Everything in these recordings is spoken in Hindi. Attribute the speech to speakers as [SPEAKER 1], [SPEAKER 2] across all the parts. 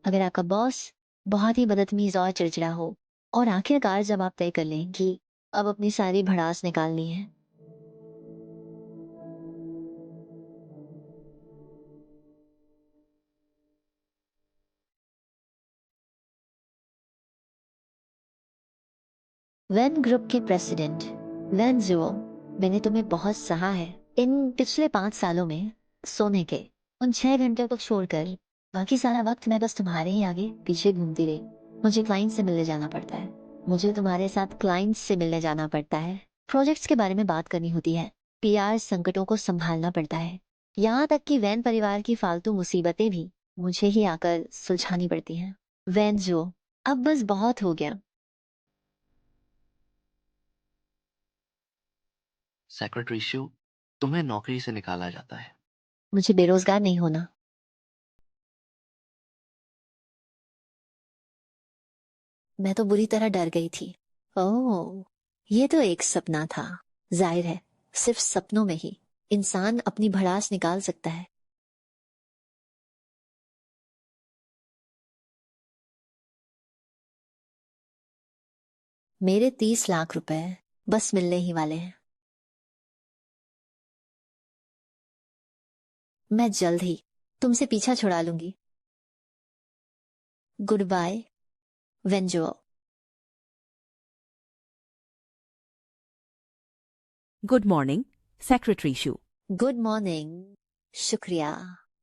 [SPEAKER 1] अगर आपका बॉस बहुत ही बदतमीज और चिड़चिड़ा हो और आखिरकार जब आप तय कर लें कि अब अपनी सारी भड़ास निकालनी है। वैन ग्रुप के प्रेसिडेंट वैन जुओ, मैंने तुम्हें बहुत सहा है इन पिछले 5 सालों में। सोने के उन 6 घंटे को छोड़कर बाकी सारा वक्त मैं बस तुम्हारे ही आगे पीछे घूमती रही। मुझे क्लाइंट से मिलने जाना पड़ता है, मुझे तुम्हारे साथ क्लाइंट्स से मिलने जाना पड़ता है, प्रोजेक्ट्स के बारे में बात करनी होती है, पीआर संकटों को संभालना पड़ता है, यहाँ तक कि वैन परिवार की फालतू मुसीबतें भी मुझे ही आकर सुलझानी पड़ती हैं। वैन जो, अब बस बहुत हो गया।
[SPEAKER 2] सेक्रेटरी शिव, तुम्हें नौकरी से निकाला जाता है।
[SPEAKER 1] मुझे बेरोजगार नहीं होना। मैं तो बुरी तरह डर गई थी। ओह, ये तो एक सपना था। जाहिर है, सिर्फ सपनों में ही इंसान अपनी भड़ास निकाल सकता है। मेरे 30 लाख रुपए बस मिलने ही वाले हैं। मैं जल्द ही तुमसे पीछा छुड़ा लूंगी। गुड बाय, वेंजो।
[SPEAKER 3] Good morning, secretary Shu.
[SPEAKER 1] Good morning. शुक्रिया।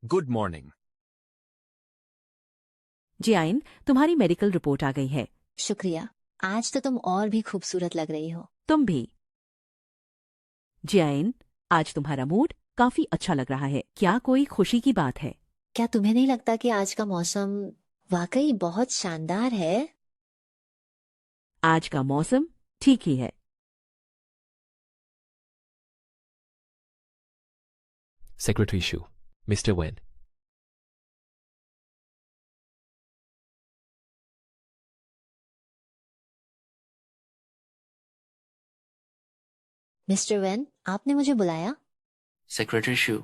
[SPEAKER 4] Good morning.
[SPEAKER 3] जियाइन, तुम्हारी मेडिकल रिपोर्ट आ गई है।
[SPEAKER 1] शुक्रिया। आज तो तुम और भी खूबसूरत लग रही हो।
[SPEAKER 3] तुम भी। जियाइन, आज तुम्हारा मूड काफी अच्छा लग रहा है। क्या कोई खुशी की बात है?
[SPEAKER 1] क्या तुम्हें नहीं लगता कि आज का मौसम वाकई बहुत शानदार है?
[SPEAKER 3] आज का मौसम ठीक ही है।
[SPEAKER 4] Secretary shoe, mister when.
[SPEAKER 1] Mister when, आपने मुझे बुलाया?
[SPEAKER 2] सेक्रेटरी शिव,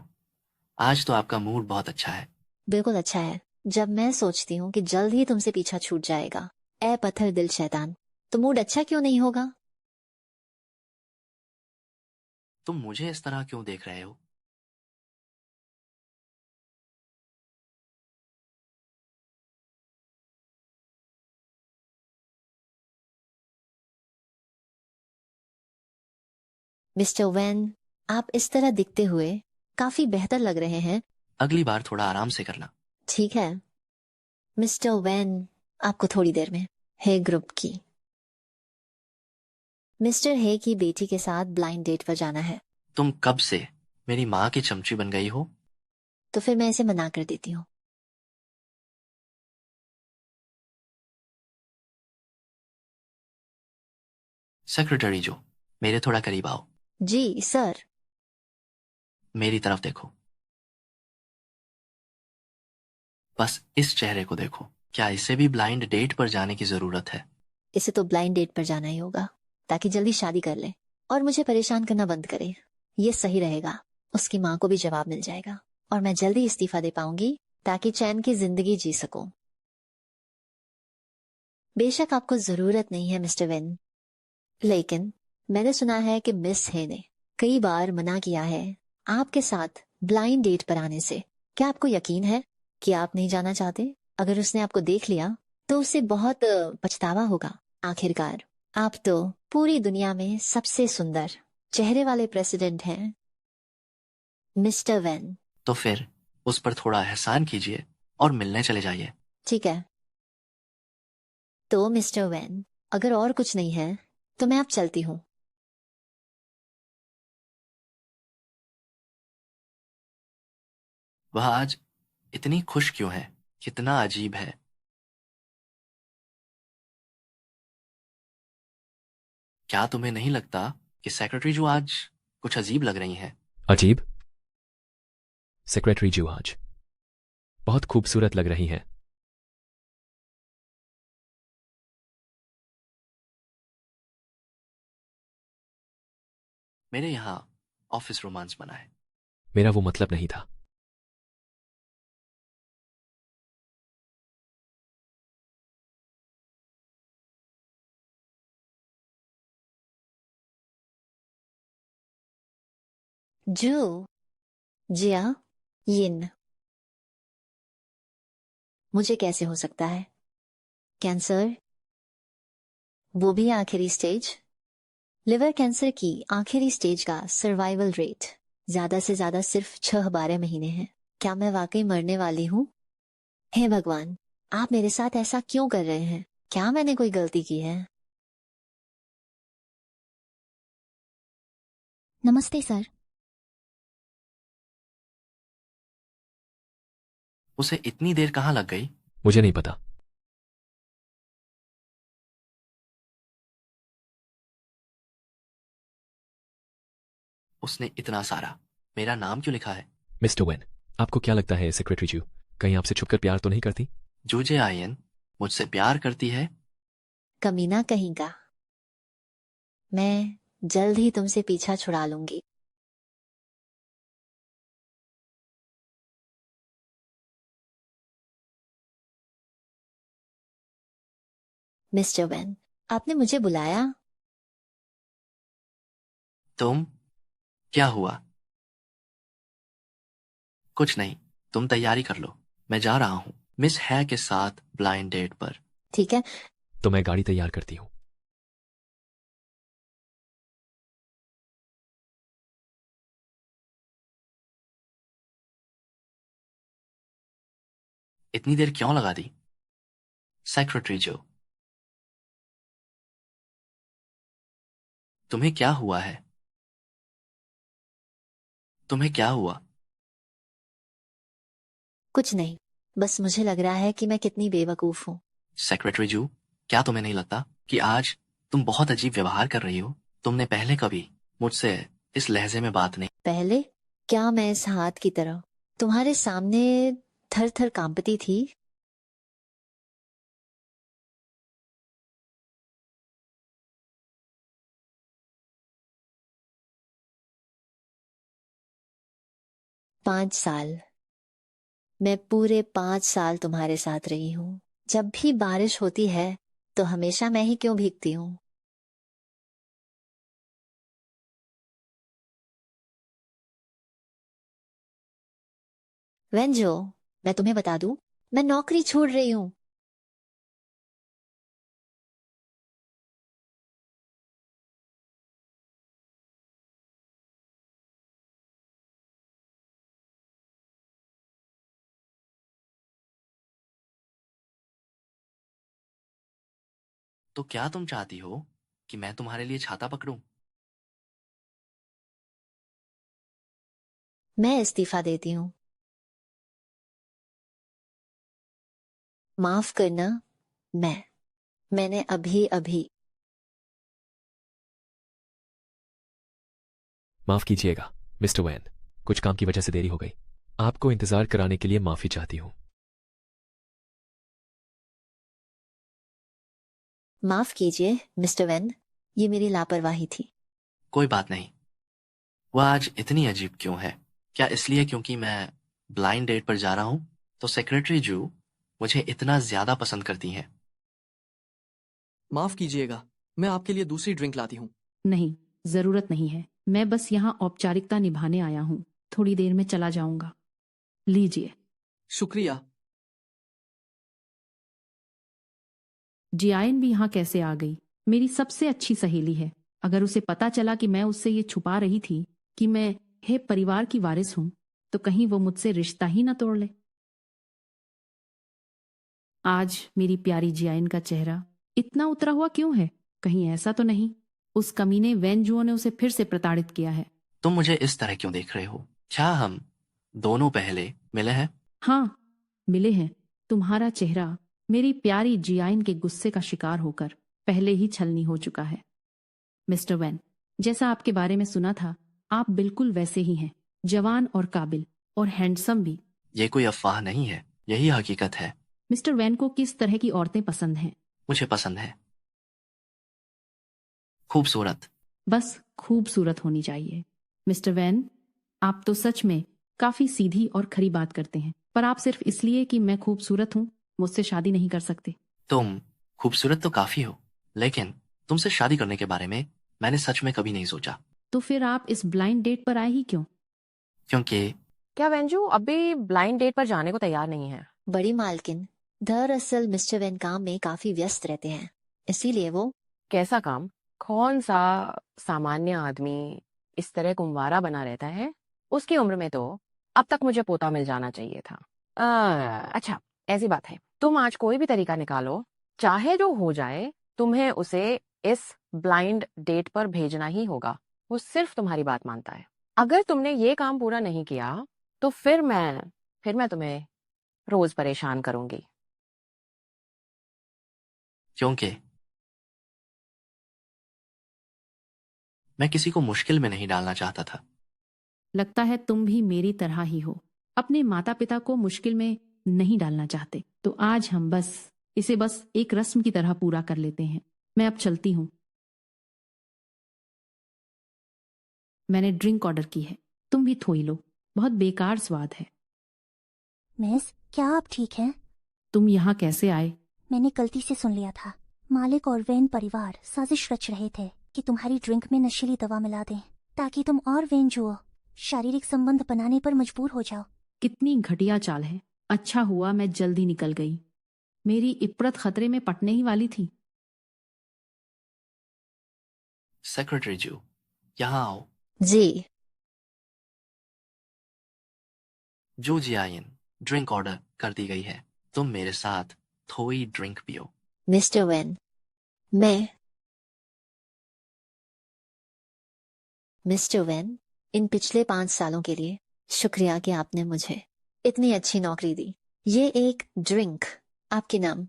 [SPEAKER 2] आज तो आपका मूड बहुत अच्छा है।
[SPEAKER 1] बिल्कुल अच्छा है। जब मैं सोचती हूँ कि जल्द ही तुमसे पीछा छूट जाएगा, ए पत्थर दिल शैतान, तो मूड अच्छा क्यों नहीं होगा?
[SPEAKER 2] तुम मुझे इस तरह क्यों देख रहे हो?
[SPEAKER 1] मिस्टर वेन, आप इस तरह दिखते हुए काफी बेहतर लग रहे हैं।
[SPEAKER 2] अगली बार थोड़ा आराम से करना।
[SPEAKER 1] ठीक है मिस्टर वेन, आपको थोड़ी देर में हे ग्रुप की मिस्टर हे की बेटी के साथ ब्लाइंड डेट पर जाना है।
[SPEAKER 2] तुम कब से मेरी माँ की चमची बन गई हो?
[SPEAKER 1] तो फिर मैं इसे मना कर देती हूँ।
[SPEAKER 2] सेक्रेटरी जो, मेरे थोड़ा करीब आओ।
[SPEAKER 1] जी सर।
[SPEAKER 2] मेरी तरफ देखो। बस इस चेहरे को देखो। क्या इसे भी ब्लाइंड डेट पर जाने की जरूरत है?
[SPEAKER 1] इसे तो ब्लाइंड डेट पर जाना ही होगा, ताकि जल्दी शादी कर ले और मुझे परेशान करना बंद करे। ये सही रहेगा। उसकी माँ को भी जवाब मिल जाएगा और मैं जल्दी इस्तीफा दे पाऊंगी, ताकि चैन की जिंदगी जी सकूं। बेशक आपको जरूरत नहीं है मिस्टर वेन, लेकिन मैंने सुना है कि मिस हे ने कई बार मना किया है आपके साथ ब्लाइंड डेट पर आने से। क्या आपको यकीन है कि आप नहीं जाना चाहते? अगर उसने आपको देख लिया तो उसे बहुत पछतावा होगा। आखिरकार आप तो पूरी दुनिया में सबसे सुंदर चेहरे वाले प्रेसिडेंट हैं मिस्टर वेन।
[SPEAKER 2] तो फिर उस पर थोड़ा एहसान कीजिए और मिलने चले जाइए।
[SPEAKER 1] ठीक है, तो मिस्टर वेन, अगर और कुछ नहीं है तो मैं अब चलती हूँ।
[SPEAKER 2] वह आज इतनी खुश क्यों है? कितना अजीब है। क्या तुम्हें नहीं लगता कि सेक्रेटरी जो आज कुछ अजीब लग रही हैं?
[SPEAKER 4] अजीब? सेक्रेटरी जू आज बहुत खूबसूरत लग रही हैं।
[SPEAKER 2] मेरे यहाँ ऑफिस रोमांस बना है।
[SPEAKER 4] मेरा वो मतलब नहीं था।
[SPEAKER 1] जो जिया यिन। मुझे कैसे हो सकता है? कैंसर, वो भी आखिरी स्टेज। लिवर कैंसर की आखिरी स्टेज का सर्वाइवल रेट ज्यादा से ज्यादा सिर्फ 6-12 महीने है। क्या मैं वाकई मरने वाली हूँ? हे भगवान, आप मेरे साथ ऐसा क्यों कर रहे हैं? क्या मैंने कोई गलती की है? नमस्ते सर।
[SPEAKER 2] उसे इतनी देर कहाँ लग गई?
[SPEAKER 4] मुझे नहीं पता।
[SPEAKER 2] उसने इतना सारा मेरा नाम क्यों लिखा है?
[SPEAKER 4] मिस्टर वेन, आपको क्या लगता है सेक्रेटरी जू कहीं आपसे छुपकर प्यार तो नहीं करती?
[SPEAKER 2] जूजे आयन मुझसे प्यार करती है?
[SPEAKER 1] कमीना कहीं का। मैं जल्द ही तुमसे पीछा छुड़ा लूंगी। मिस्टर वेन, आपने मुझे बुलाया?
[SPEAKER 2] तुम? क्या हुआ? कुछ नहीं, तुम तैयारी कर लो, मैं जा रहा हूँ मिस है के साथ ब्लाइंड डेट पर।
[SPEAKER 1] ठीक है।
[SPEAKER 4] तो मैं गाड़ी तैयार करती हूँ।
[SPEAKER 2] इतनी देर क्यों लगा दी? सेक्रेटरी जो, तुम्हें क्या हुआ है? तुम्हें क्या हुआ?
[SPEAKER 1] कुछ नहीं, बस मुझे लग रहा है कि मैं कितनी बेवकूफ हूँ।
[SPEAKER 2] सेक्रेटरी जू, क्या तुम्हें नहीं लगता कि आज तुम बहुत अजीब व्यवहार कर रही हो? तुमने पहले कभी मुझसे इस लहजे में बात नहीं।
[SPEAKER 1] पहले? क्या मैं इस हाथ की तरह तुम्हारे सामने थर थर कांपती थी? पांच साल। मैं पूरे 5 साल तुम्हारे साथ रही हूँ। जब भी बारिश होती है तो हमेशा मैं ही क्यों भीगती हूँ? वेंजो, मैं तुम्हें बता दूं, मैं नौकरी छोड़ रही हूँ।
[SPEAKER 2] तो क्या तुम चाहती हो कि मैं तुम्हारे लिए छाता पकड़ूं?
[SPEAKER 1] मैं इस्तीफा देती हूँ। माफ करना, मैंने अभी अभी।
[SPEAKER 4] माफ कीजिएगा मिस्टर वैन, कुछ काम की वजह से देरी हो गई। आपको इंतजार कराने के लिए माफी चाहती हूँ।
[SPEAKER 1] माफ कीजिए मिस्टर वेन, ये मेरी लापरवाही थी।
[SPEAKER 2] कोई बात नहीं। वह आज इतनी अजीब क्यों है? क्या इसलिए क्योंकि मैं ब्लाइंड डेट पर जा रहा हूं तो सेक्रेटरी जू मुझे इतना ज्यादा पसंद करती हैं?
[SPEAKER 5] माफ कीजिएगा, मैं आपके लिए दूसरी ड्रिंक लाती हूँ।
[SPEAKER 3] नहीं, जरूरत नहीं है। मैं बस यहाँ औपचारिकता निभाने आया हूँ। थोड़ी देर में चला जाऊंगा। लीजिए।
[SPEAKER 5] शुक्रिया।
[SPEAKER 3] जियान भी यहाँ कैसे आ गई? मेरी सबसे अच्छी सहेली है। अगर उसे पता चला कि मैं उससे ये छुपा रही थी कि मैं हे परिवार की वारिस हूं, तो कहीं वो मुझसे रिश्ता ही ना तोड़ ले। आज मेरी प्यारी जियान का चेहरा इतना उतरा हुआ क्यों है? कहीं ऐसा तो नहीं उस कमीने वेनजुओ ने उसे फिर से प्रताड़ित किया है?
[SPEAKER 2] तुम मुझे इस तरह क्यों देख रहे हो? क्या हम दोनों पहले मिले हैं?
[SPEAKER 3] हाँ, मिले हैं। तुम्हारा चेहरा मेरी प्यारी जियान के गुस्से का शिकार होकर पहले ही छलनी हो चुका है। मिस्टर वैन, जैसा आपके बारे में सुना था, आप बिल्कुल वैसे ही हैं। जवान और काबिल और हैंडसम भी।
[SPEAKER 2] ये कोई अफवाह नहीं है, यही हकीकत है।
[SPEAKER 3] मिस्टर वैन को किस तरह की औरतें पसंद हैं?
[SPEAKER 2] मुझे पसंद है खूबसूरत।
[SPEAKER 3] बस खूबसूरत होनी चाहिए। मिस्टर वैन, आप तो सच में काफी सीधी और खरी बात करते हैं, पर आप सिर्फ इसलिए कि मैं खूबसूरत हूँ मुझसे शादी नहीं कर सकते।
[SPEAKER 2] तुम खूबसूरत तो काफी हो, लेकिन तुमसे शादी करने के बारे में मैंने सच में कभी नहीं सोचा।
[SPEAKER 3] तो फिर आप इस ब्लाइंड डेट पर आए ही क्यों?
[SPEAKER 2] क्योंकि
[SPEAKER 6] क्या वेंजू अब भी ब्लाइंड डेट पर जाने को तैयार नहीं है?
[SPEAKER 1] बड़ी मालकिन, दरअसल मिस्टर वेन काम में काफी व्यस्त रहते हैं, इसीलिए वो।
[SPEAKER 6] कैसा काम? कौन सा सामान्य आदमी इस तरह कुंवारा बना रहता है? उसकी उम्र में तो अब तक मुझे पोता मिल जाना चाहिए था। अच्छा, ऐसी बात है, तुम आज कोई भी तरीका निकालो, चाहे जो हो जाए, तुम्हें उसे इस ब्लाइंड डेट पर भेजना ही होगा। वो सिर्फ तुम्हारी बात मानता है। अगर तुमने ये काम पूरा नहीं किया तो फिर मैं तुम्हें रोज परेशान करूंगी।
[SPEAKER 2] क्योंकि मैं किसी को मुश्किल में नहीं डालना चाहता था।
[SPEAKER 3] लगता है तुम भी मेरी तरह ही हो, अपने माता पिता को मुश्किल में नहीं डालना चाहते। तो आज हम इसे बस एक रस्म की तरह पूरा कर लेते हैं। मैं अब चलती हूँ। मैंने ड्रिंक ऑर्डर की है, तुम भी थोड़ी लो, बहुत बेकार स्वाद है।
[SPEAKER 7] मिस, क्या आप ठीक हैं?
[SPEAKER 3] तुम यहाँ कैसे आए?
[SPEAKER 7] मैंने गलती से सुन लिया था। मालिक और वेन परिवार साजिश रच रहे थे कि तुम्हारी ड्रिंक में नशीली दवा मिला दें, ताकि तुम और वेन जुओ शारीरिक संबंध बनाने पर मजबूर हो जाओ।
[SPEAKER 3] कितनी घटिया चाल है। अच्छा हुआ मैं जल्दी निकल गई, मेरी इपरत खतरे में पटने ही वाली थी।
[SPEAKER 2] सेक्रेटरी जू, यहाँ आओ।
[SPEAKER 1] जी।
[SPEAKER 2] जो जियाइन, ड्रिंक ऑर्डर कर दी गई है। तुम मेरे साथ थोड़ी ड्रिंक पियो।
[SPEAKER 1] मिस्टर वेन, मिस्टर वेन, इन पिछले 5 सालों के लिए शुक्रिया कि आपने मुझे इतनी अच्छी नौकरी दी। ये एक ड्रिंक आपके नाम।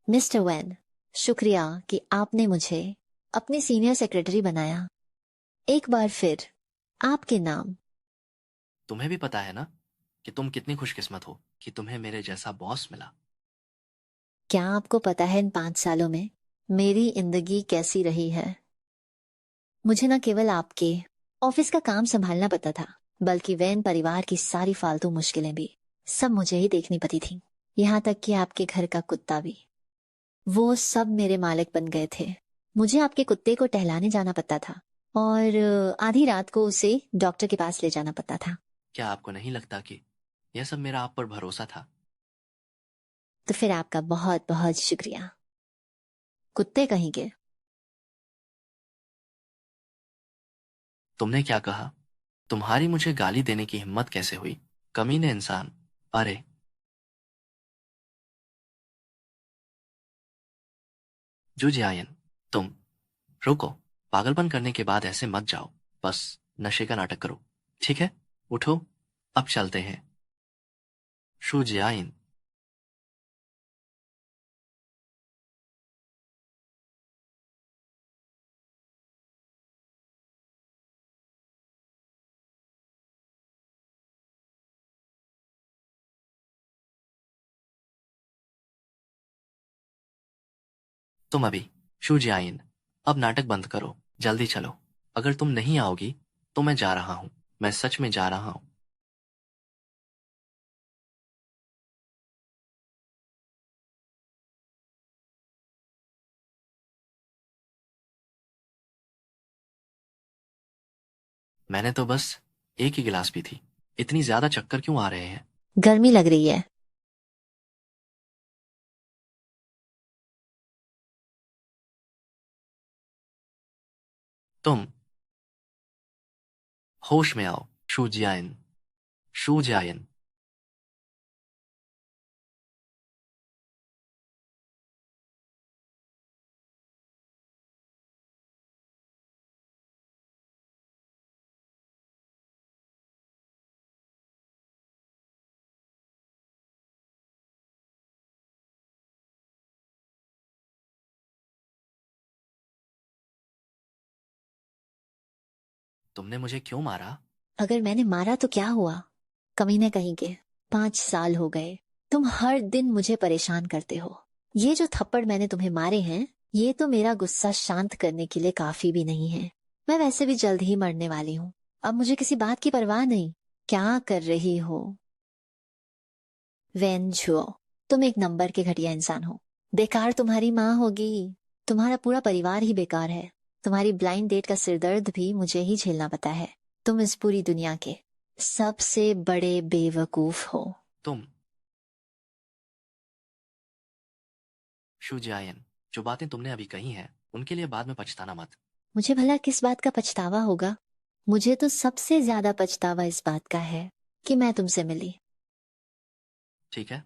[SPEAKER 1] मिस्टर वेन, शुक्रिया कि आपने मुझे अपनी सीनियर सेक्रेटरी बनाया। एक बार फिर आपके नाम।
[SPEAKER 2] तुम्हें भी पता है ना कि तुम कितनी खुशकिस्मत हो कि तुम्हें मेरे जैसा बॉस मिला।
[SPEAKER 1] क्या आपको पता है इन 5 सालों में मेरी जिंदगी कैसी रही है? मुझे न केवल आपके ऑफिस का काम संभालना पड़ता था, बल्कि वैन परिवार की सारी फालतू मुश्किलें भी सब मुझे ही देखनी पड़ी थी। यहाँ तक कि आपके घर का कुत्ता भी, वो सब मेरे मालिक बन गए थे। मुझे आपके कुत्ते को टहलाने जाना पड़ता था और आधी रात को उसे डॉक्टर के पास ले जाना पड़ता था।
[SPEAKER 2] क्या आपको नहीं लगता कि यह सब मेरा आप पर भरोसा था?
[SPEAKER 1] तो फिर आपका बहुत बहुत शुक्रिया, कुत्ते कहीं के।
[SPEAKER 2] तुमने क्या कहा? तुम्हारी मुझे गाली देने की हिम्मत कैसे हुई, कमीने इंसान। अरे जुजियायन, तुम रुको। पागलपन करने के बाद ऐसे मत जाओ, बस नशे का नाटक करो। ठीक है, उठो, अब चलते हैं। शुजियाइन, तुम अभी, शुजियाइन, अब नाटक बंद करो, जल्दी चलो। अगर तुम नहीं आओगी तो मैं जा रहा हूं। मैं सच में जा रहा हूं। मैंने तो बस एक ही गिलास पी थी। इतनी ज्यादा चक्कर क्यों आ रहे हैं?
[SPEAKER 1] गर्मी लग रही है।
[SPEAKER 2] तुम होश में आओ, शुजियाइन, शुजियाइन। तुमने मुझे क्यों मारा?
[SPEAKER 1] अगर मैंने मारा तो क्या हुआ, कमीने कहीं के। 5 साल हो गए, तुम हर दिन मुझे परेशान करते हो। ये जो थप्पड़ मैंने तुम्हें मारे हैं, ये तो मेरा गुस्सा शांत करने के लिए काफी भी नहीं है। मैं वैसे भी जल्द ही मरने वाली हूँ। अब मुझे किसी बात की परवाह नहीं। क्या कर रही हो? वेन झुओ, तुम एक नंबर के घटिया इंसान हो। बेकार तुम्हारी माँ होगी, तुम्हारा पूरा परिवार ही बेकार है। तुम्हारी ब्लाइंड डेट का सिरदर्द भी मुझे ही झेलना पता है। तुम इस पूरी दुनिया के सबसे बड़े बेवकूफ हो।
[SPEAKER 2] तुम शू जियान, जो बातें तुमने अभी कही हैं उनके लिए बाद में पछताना मत।
[SPEAKER 1] मुझे भला किस बात का पछतावा होगा? मुझे तो सबसे ज्यादा पछतावा इस बात का है कि मैं तुमसे मिली।
[SPEAKER 2] ठीक है,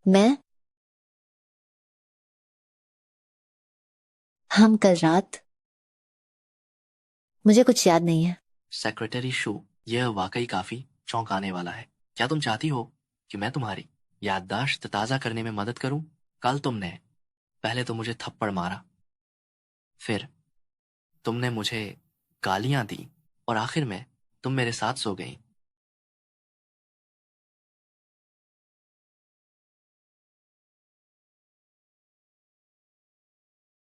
[SPEAKER 1] मैं हम कल रात, मुझे कुछ याद नहीं है।
[SPEAKER 2] सेक्रेटरी शू, यह वाकई काफी चौंकाने वाला है। क्या तुम चाहती हो कि मैं तुम्हारी याददाश्त ताजा करने में मदद करूं? कल तुमने पहले तो मुझे थप्पड़ मारा, फिर तुमने मुझे गालियां दी और आखिर में तुम मेरे साथ सो गई।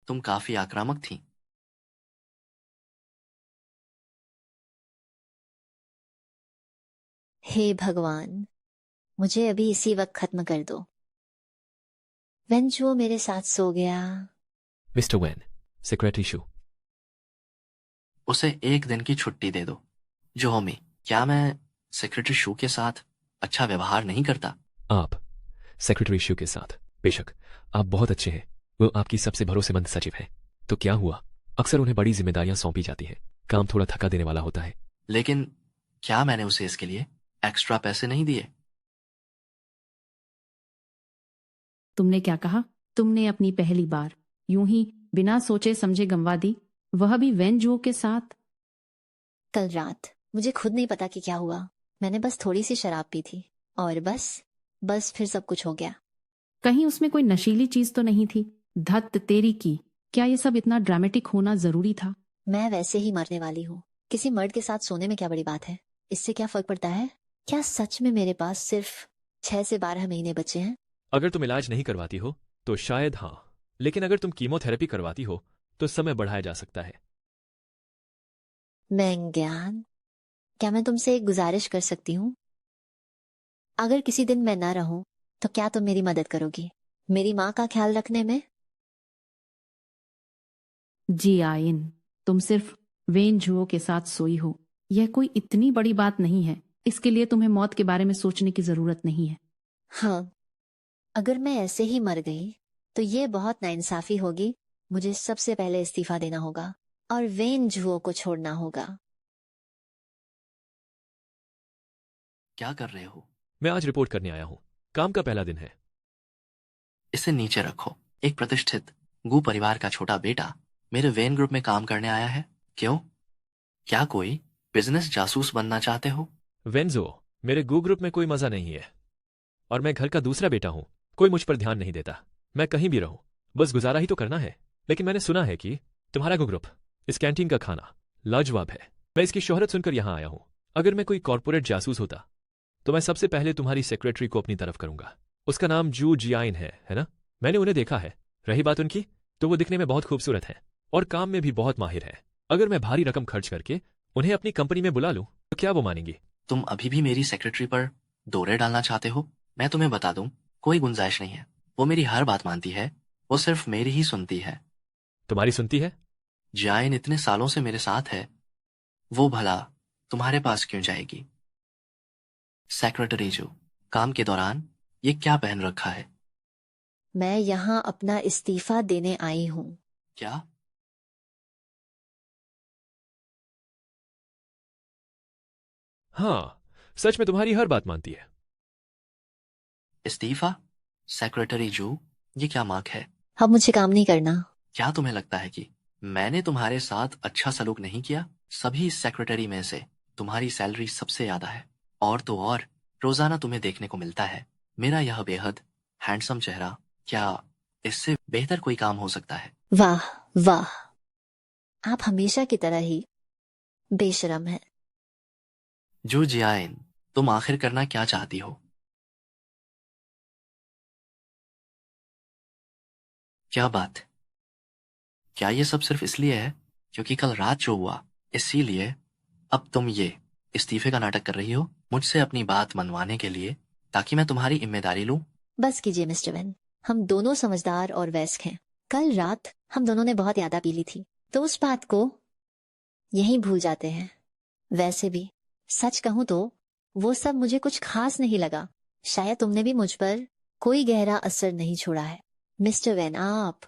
[SPEAKER 2] तुम काफी आक्रामक थी।
[SPEAKER 1] हे भगवान, मुझे अभी इसी वक्त खत्म कर दो। वेंचुओ मेरे साथ सो गया।
[SPEAKER 4] मिस्टर वैन, सेक्रेटरी शू।
[SPEAKER 2] उसे एक दिन की छुट्टी दे दो। जो होमी, क्या मैं सेक्रेटरी शू के साथ अच्छा व्यवहार नहीं करता?
[SPEAKER 4] आप सेक्रेटरी शू के साथ बेशक आप बहुत अच्छे हैं। वो आपकी सबसे भरोसेमंद सचिव हैं। तो क्या हुआ? अक्सर उन्हें बड़ी जिम्मेदारियां सौंपी जाती हैं। काम थोड़ा थका देने वाला होता है।
[SPEAKER 2] लेकिन क्या मैंने उसे इसके लिए एक्स्ट्रा पैसे नहीं दिए?
[SPEAKER 3] तुमने क्या कहा? तुमने अपनी पहली बार यूं ही बिना सोचे समझे गंवा दी, वह भी वेंजुओ के साथ।
[SPEAKER 1] कल रात मुझे खुद नहीं पता कि क्या हुआ। मैंने बस थोड़ी सी शराब पी थी और बस फिर सब कुछ हो गया।
[SPEAKER 3] कहीं उसमें कोई नशीली चीज तो नहीं थी? धत तेरी की, क्या ये सब इतना ड्रामेटिक होना जरूरी था?
[SPEAKER 1] मैं वैसे ही मरने वाली हूँ। किसी मर्द के साथ सोने में क्या बड़ी बात है? इससे क्या फर्क पड़ता है? क्या सच में मेरे पास सिर्फ 6 से 12 महीने बचे हैं?
[SPEAKER 4] अगर तुम इलाज नहीं करवाती हो तो शायद हाँ, लेकिन अगर तुम कीमोथेरेपी करवाती हो तो समय बढ़ाया जा सकता है।
[SPEAKER 1] मैंग्यान, क्या मैं तुमसे एक गुजारिश कर सकती हूँ? अगर किसी दिन मैं ना रहूं तो क्या तुम मेरी मदद करोगी मेरी माँ का ख्याल रखने में?
[SPEAKER 3] जी आइन, तुम सिर्फ वेन जुओ के साथ सोई हो, यह कोई इतनी बड़ी बात नहीं है। इसके लिए तुम्हें मौत के बारे में सोचने की जरूरत नहीं है।
[SPEAKER 1] हाँ, अगर मैं ऐसे ही मर गई तो ये बहुत नाइंसाफी होगी। मुझे सबसे पहले इस्तीफा देना होगा और वेन जुओ को छोड़ना होगा।
[SPEAKER 2] क्या कर रहे हो?
[SPEAKER 4] मैं आज रिपोर्ट करने आया हूं। काम का पहला दिन है।
[SPEAKER 2] इसे नीचे रखो। एक प्रतिष्ठित गू परिवार का छोटा बेटा मेरे वेन ग्रुप में काम करने आया है। क्यों? क्या कोई बिजनेस जासूस बनना चाहते हो?
[SPEAKER 4] वेंजो, मेरे गू ग्रुप में कोई मजा नहीं है और मैं घर का दूसरा बेटा हूं। कोई मुझ पर ध्यान नहीं देता। मैं कहीं भी रहूं, बस गुजारा ही तो करना है। लेकिन मैंने सुना है कि तुम्हारा गू ग्रुप, इस कैंटीन का खाना लाजवाब है। मैं इसकी शोहरत सुनकर यहां आया हूं। अगर मैं कोई कॉर्पोरेट जासूस होता तो मैं सबसे पहले तुम्हारी सेक्रेटरी को अपनी तरफ करूंगा। उसका नाम जू जियाइन है ना? मैंने उन्हें देखा है। रही बात उनकी, तो वो दिखने में बहुत खूबसूरत है और काम में भी बहुत माहिर है। अगर मैं भारी रकम खर्च करके उन्हें अपनी कंपनी में बुला लूं तो क्या वो मानेंगी?
[SPEAKER 2] तुम अभी भी मेरी सेक्रेटरी पर दौरे डालना चाहते हो? मैं तुम्हें बता दूं, कोई गुंजाइश नहीं है। वो मेरी हर बात मानती है। वो सिर्फ मेरी ही सुनती है।
[SPEAKER 4] तुम्हारी सुनती है?
[SPEAKER 2] जायन इतने सालों से मेरे साथ है, वो भला तुम्हारे पास क्यों जाएगी? सेक्रेटरी जो, काम के दौरान ये क्या पहन रखा है?
[SPEAKER 1] मैं यहाँ अपना इस्तीफा देने आई हूँ।
[SPEAKER 2] क्या?
[SPEAKER 4] हाँ, सच में तुम्हारी हर बात मानती है।
[SPEAKER 2] इस्तीफा? सेक्रेटरी जू, ये क्या मार्क है?
[SPEAKER 1] अब मुझे काम नहीं करना।
[SPEAKER 2] क्या तुम्हें लगता है कि मैंने तुम्हारे साथ अच्छा सलूक नहीं किया? सभी सेक्रेटरी में से तुम्हारी सैलरी सबसे ज्यादा है, और तो और रोजाना तुम्हें देखने को मिलता है मेरा यह बेहद हैंडसम चेहरा। क्या इससे बेहतर कोई काम हो सकता है?
[SPEAKER 1] वाह वाह, आप हमेशा की तरह ही बेशरम हैं।
[SPEAKER 2] जू जियाइन, तुम आखिर करना क्या चाहती हो? क्या बात? क्या ये सब सिर्फ इसलिए है क्योंकि कल रात जो हुआ, इसीलिए अब तुम ये इस्तीफे का नाटक कर रही हो मुझसे अपनी बात मनवाने के लिए, ताकि मैं तुम्हारी जिम्मेदारी लूं?
[SPEAKER 1] बस कीजिए मिस्टर वेन, हम दोनों समझदार और वयस्क हैं। कल रात हम दोनों ने बहुत ज्यादा पी ली थी, तो उस बात को यहीं भूल जाते हैं। वैसे भी सच कहूं तो वो सब मुझे कुछ खास नहीं लगा। शायद तुमने भी मुझ पर कोई गहरा असर नहीं छोड़ा है। मिस्टर वेन, आप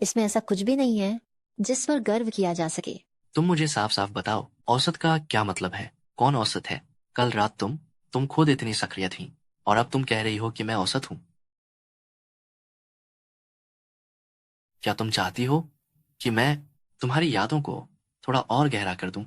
[SPEAKER 1] इसमें ऐसा कुछ भी नहीं है जिस पर गर्व किया जा सके।
[SPEAKER 2] तुम मुझे साफ साफ बताओ, औसत का क्या मतलब है? कौन औसत है? कल रात तुम खुद इतनी सक्रिय थी, और अब तुम कह रही हो कि मैं औसत हूं। क्या तुम चाहती हो कि मैं तुम्हारी यादों को थोड़ा और गहरा कर दूं?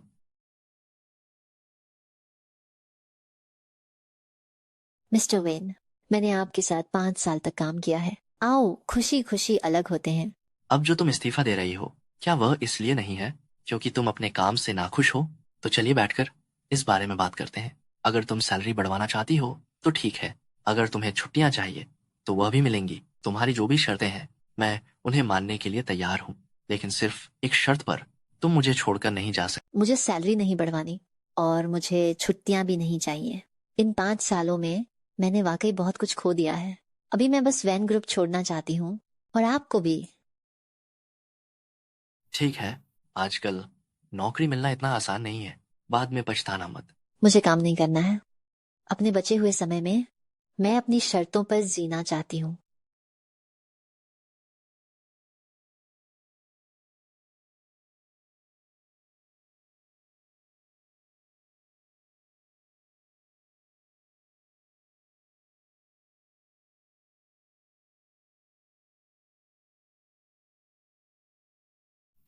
[SPEAKER 1] मिस्टर वेन, मैंने आपके साथ 5 साल तक काम किया है। आओ खुशी खुशी अलग होते हैं।
[SPEAKER 2] अब जो तुम इस्तीफा दे रही हो, क्या वह इसलिए नहीं है क्योंकि तुम अपने काम से नाखुश हो? तो चलिए बैठकर इस बारे में बात करते हैं। अगर तुम सैलरी बढ़वाना चाहती हो तो ठीक है, अगर तुम्हें छुट्टियां चाहिए तो वह भी मिलेंगी। तुम्हारी जो भी शर्तें हैं, मैं उन्हें मानने के लिए तैयार हूं, लेकिन सिर्फ एक शर्त पर। तुम मुझे छोड़कर नहीं जा सकती।
[SPEAKER 1] मुझे सैलरी नहीं बढ़वानी और मुझे छुट्टियां भी नहीं चाहिए। इन 5 सालों में मैंने वाकई बहुत कुछ खो दिया है। अभी मैं बस वैन ग्रुप छोड़ना चाहती हूँ, और आपको भी।
[SPEAKER 2] ठीक है, आजकल नौकरी मिलना इतना आसान नहीं है, बाद में पछताना मत।
[SPEAKER 1] मुझे काम नहीं करना है। अपने बचे हुए समय में मैं अपनी शर्तों पर जीना चाहती हूँ।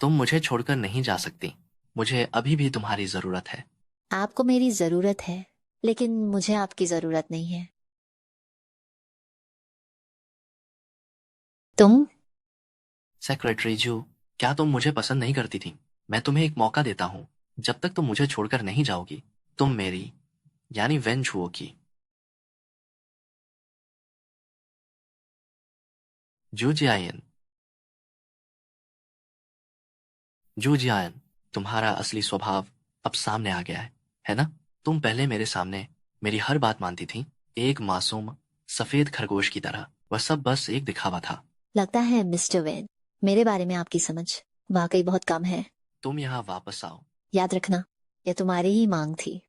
[SPEAKER 2] तुम मुझे छोड़कर नहीं जा सकती, मुझे अभी भी तुम्हारी जरूरत है।
[SPEAKER 1] आपको मेरी जरूरत है, लेकिन मुझे आपकी जरूरत नहीं है। तुम
[SPEAKER 2] सेक्रेटरी जू, क्या तुम मुझे पसंद नहीं करती थी? मैं तुम्हें एक मौका देता हूँ, जब तक तुम मुझे छोड़कर नहीं जाओगी, तुम मेरी यानी वेन छुओ की। जू जियायन, जू जियायन, तुम्हारा असली स्वभाव अब सामने आ गया है ना? तुम पहले मेरे सामने मेरी हर बात मानती थी, एक मासूम सफेद खरगोश की तरह। वह सब बस एक दिखावा था।
[SPEAKER 1] लगता है मिस्टर वेन, मेरे बारे में आपकी समझ वाकई बहुत कम है।
[SPEAKER 2] तुम यहाँ वापस आओ।
[SPEAKER 1] याद रखना, यह तुम्हारी ही मांग थी।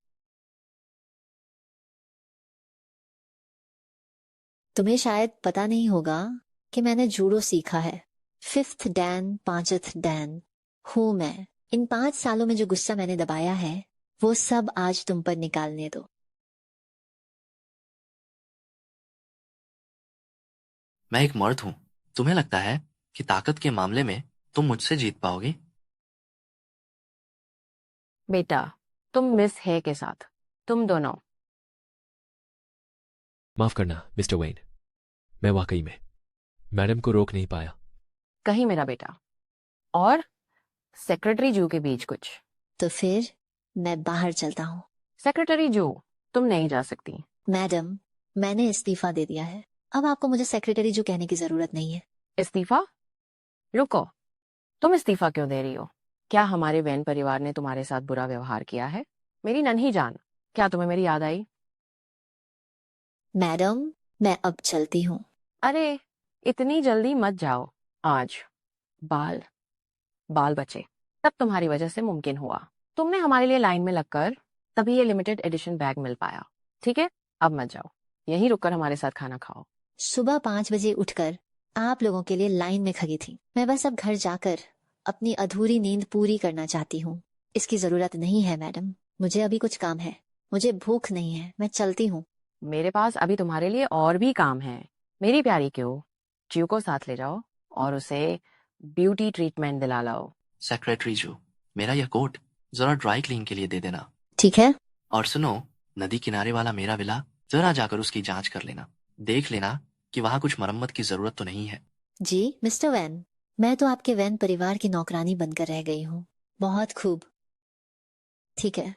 [SPEAKER 1] तुम्हें शायद पता नहीं होगा कि मैंने जूडो सीखा है। 5th डैन 5th डैन हूं मैं। इन 5 सालों में जो गुस्सा मैंने दबाया है, वो सब आज तुम पर निकालने दो।
[SPEAKER 2] मैं एक मर्द हूं। तुम्हें लगता है कि ताकत के मामले में तुम मुझसे जीत पाओगे?
[SPEAKER 6] बेटा, तुम मिस है के साथ, तुम दोनों।
[SPEAKER 4] माफ करना मिस्टर वेन, मैं वाकई में मैडम को रोक नहीं पाया।
[SPEAKER 6] कहीं मेरा बेटा और सेक्रेटरी जू के बीच कुछ।
[SPEAKER 1] तो फिर मैं बाहर चलता हूँ।
[SPEAKER 6] सेक्रेटरी जू, तुम नहीं जा सकती।
[SPEAKER 1] मैडम, मैंने इस्तीफा दे दिया है। अब आपको मुझे सेक्रेटरी जो कहने की जरूरत नहीं है।
[SPEAKER 6] इस्तीफा? रुको, तुम इस्तीफा क्यों दे रही हो? क्या हमारे वैन परिवार ने तुम्हारे साथ बुरा व्यवहार किया है? मेरी नन्ही जान, क्या तुम्हें मेरी याद आई?
[SPEAKER 1] मैडम, मैं अब चलती हूँ।
[SPEAKER 6] अरे, इतनी जल्दी मत जाओ। आज बाल बाल बचे, तब तुम्हारी वजह से मुमकिन हुआ। तुमने हमारे लिए लाइन में लगकर तभी ये लिमिटेड एडिशन बैग मिल पाया। ठीक है, अब मत जाओ, यहीं रुककर हमारे साथ खाना खाओ।
[SPEAKER 1] सुबह 5 बजे उठकर आप लोगों के लिए लाइन में खड़ी थी। मैं बस अब घर जाकर अपनी अधूरी नींद पूरी करना चाहती हूँ। इसकी जरूरत नहीं है मैडम, मुझे अभी कुछ काम है। मुझे भूख नहीं है, मैं चलती हूँ।
[SPEAKER 6] मेरे पास अभी तुम्हारे लिए और भी काम है। मेरी प्यारी क्यों, च्यू को साथ ले जाओ और उसे ब्यूटी ट्रीटमेंट दिला लाओ।
[SPEAKER 2] सेक्रेटरी जू, मेरा यह कोट जरा ड्राई क्लीन के लिए दे देना।
[SPEAKER 1] ठीक है।
[SPEAKER 2] और सुनो, नदी किनारे वाला मेरा विला जरा जाकर उसकी जांच कर लेना। देख लेना कि वहां कुछ मरम्मत की जरूरत तो नहीं है।
[SPEAKER 1] जी मिस्टर वैन, मैं तो आपके वैन परिवार की नौकरानी बनकर रह गई हूँ। बहुत खूब। ठीक है,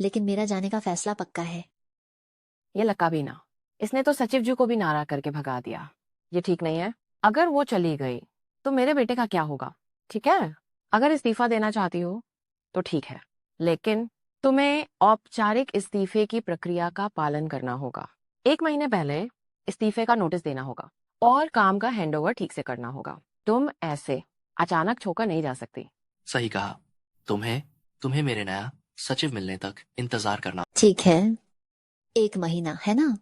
[SPEAKER 1] लेकिन मेरा जाने का फैसला पक्का है।
[SPEAKER 6] ये लक्का भी ना, इसने तो सचिव जी को भी नारा करके भगा दिया। ये ठीक नहीं है। अगर वो चली गई तो मेरे बेटे का क्या होगा? ठीक है, अगर इस्तीफा देना चाहती हो तो ठीक है, लेकिन तुम्हें औपचारिक इस्तीफे की प्रक्रिया का पालन करना होगा। 1 महीने पहले इस्तीफे का नोटिस देना होगा और काम का हैंडओवर ठीक से करना होगा। तुम ऐसे अचानक छोड़कर नहीं जा सकती।
[SPEAKER 2] सही कहा। तुम्हें मेरे नया सचिव मिलने तक इंतजार करना।
[SPEAKER 1] ठीक है, 1 महीना है ना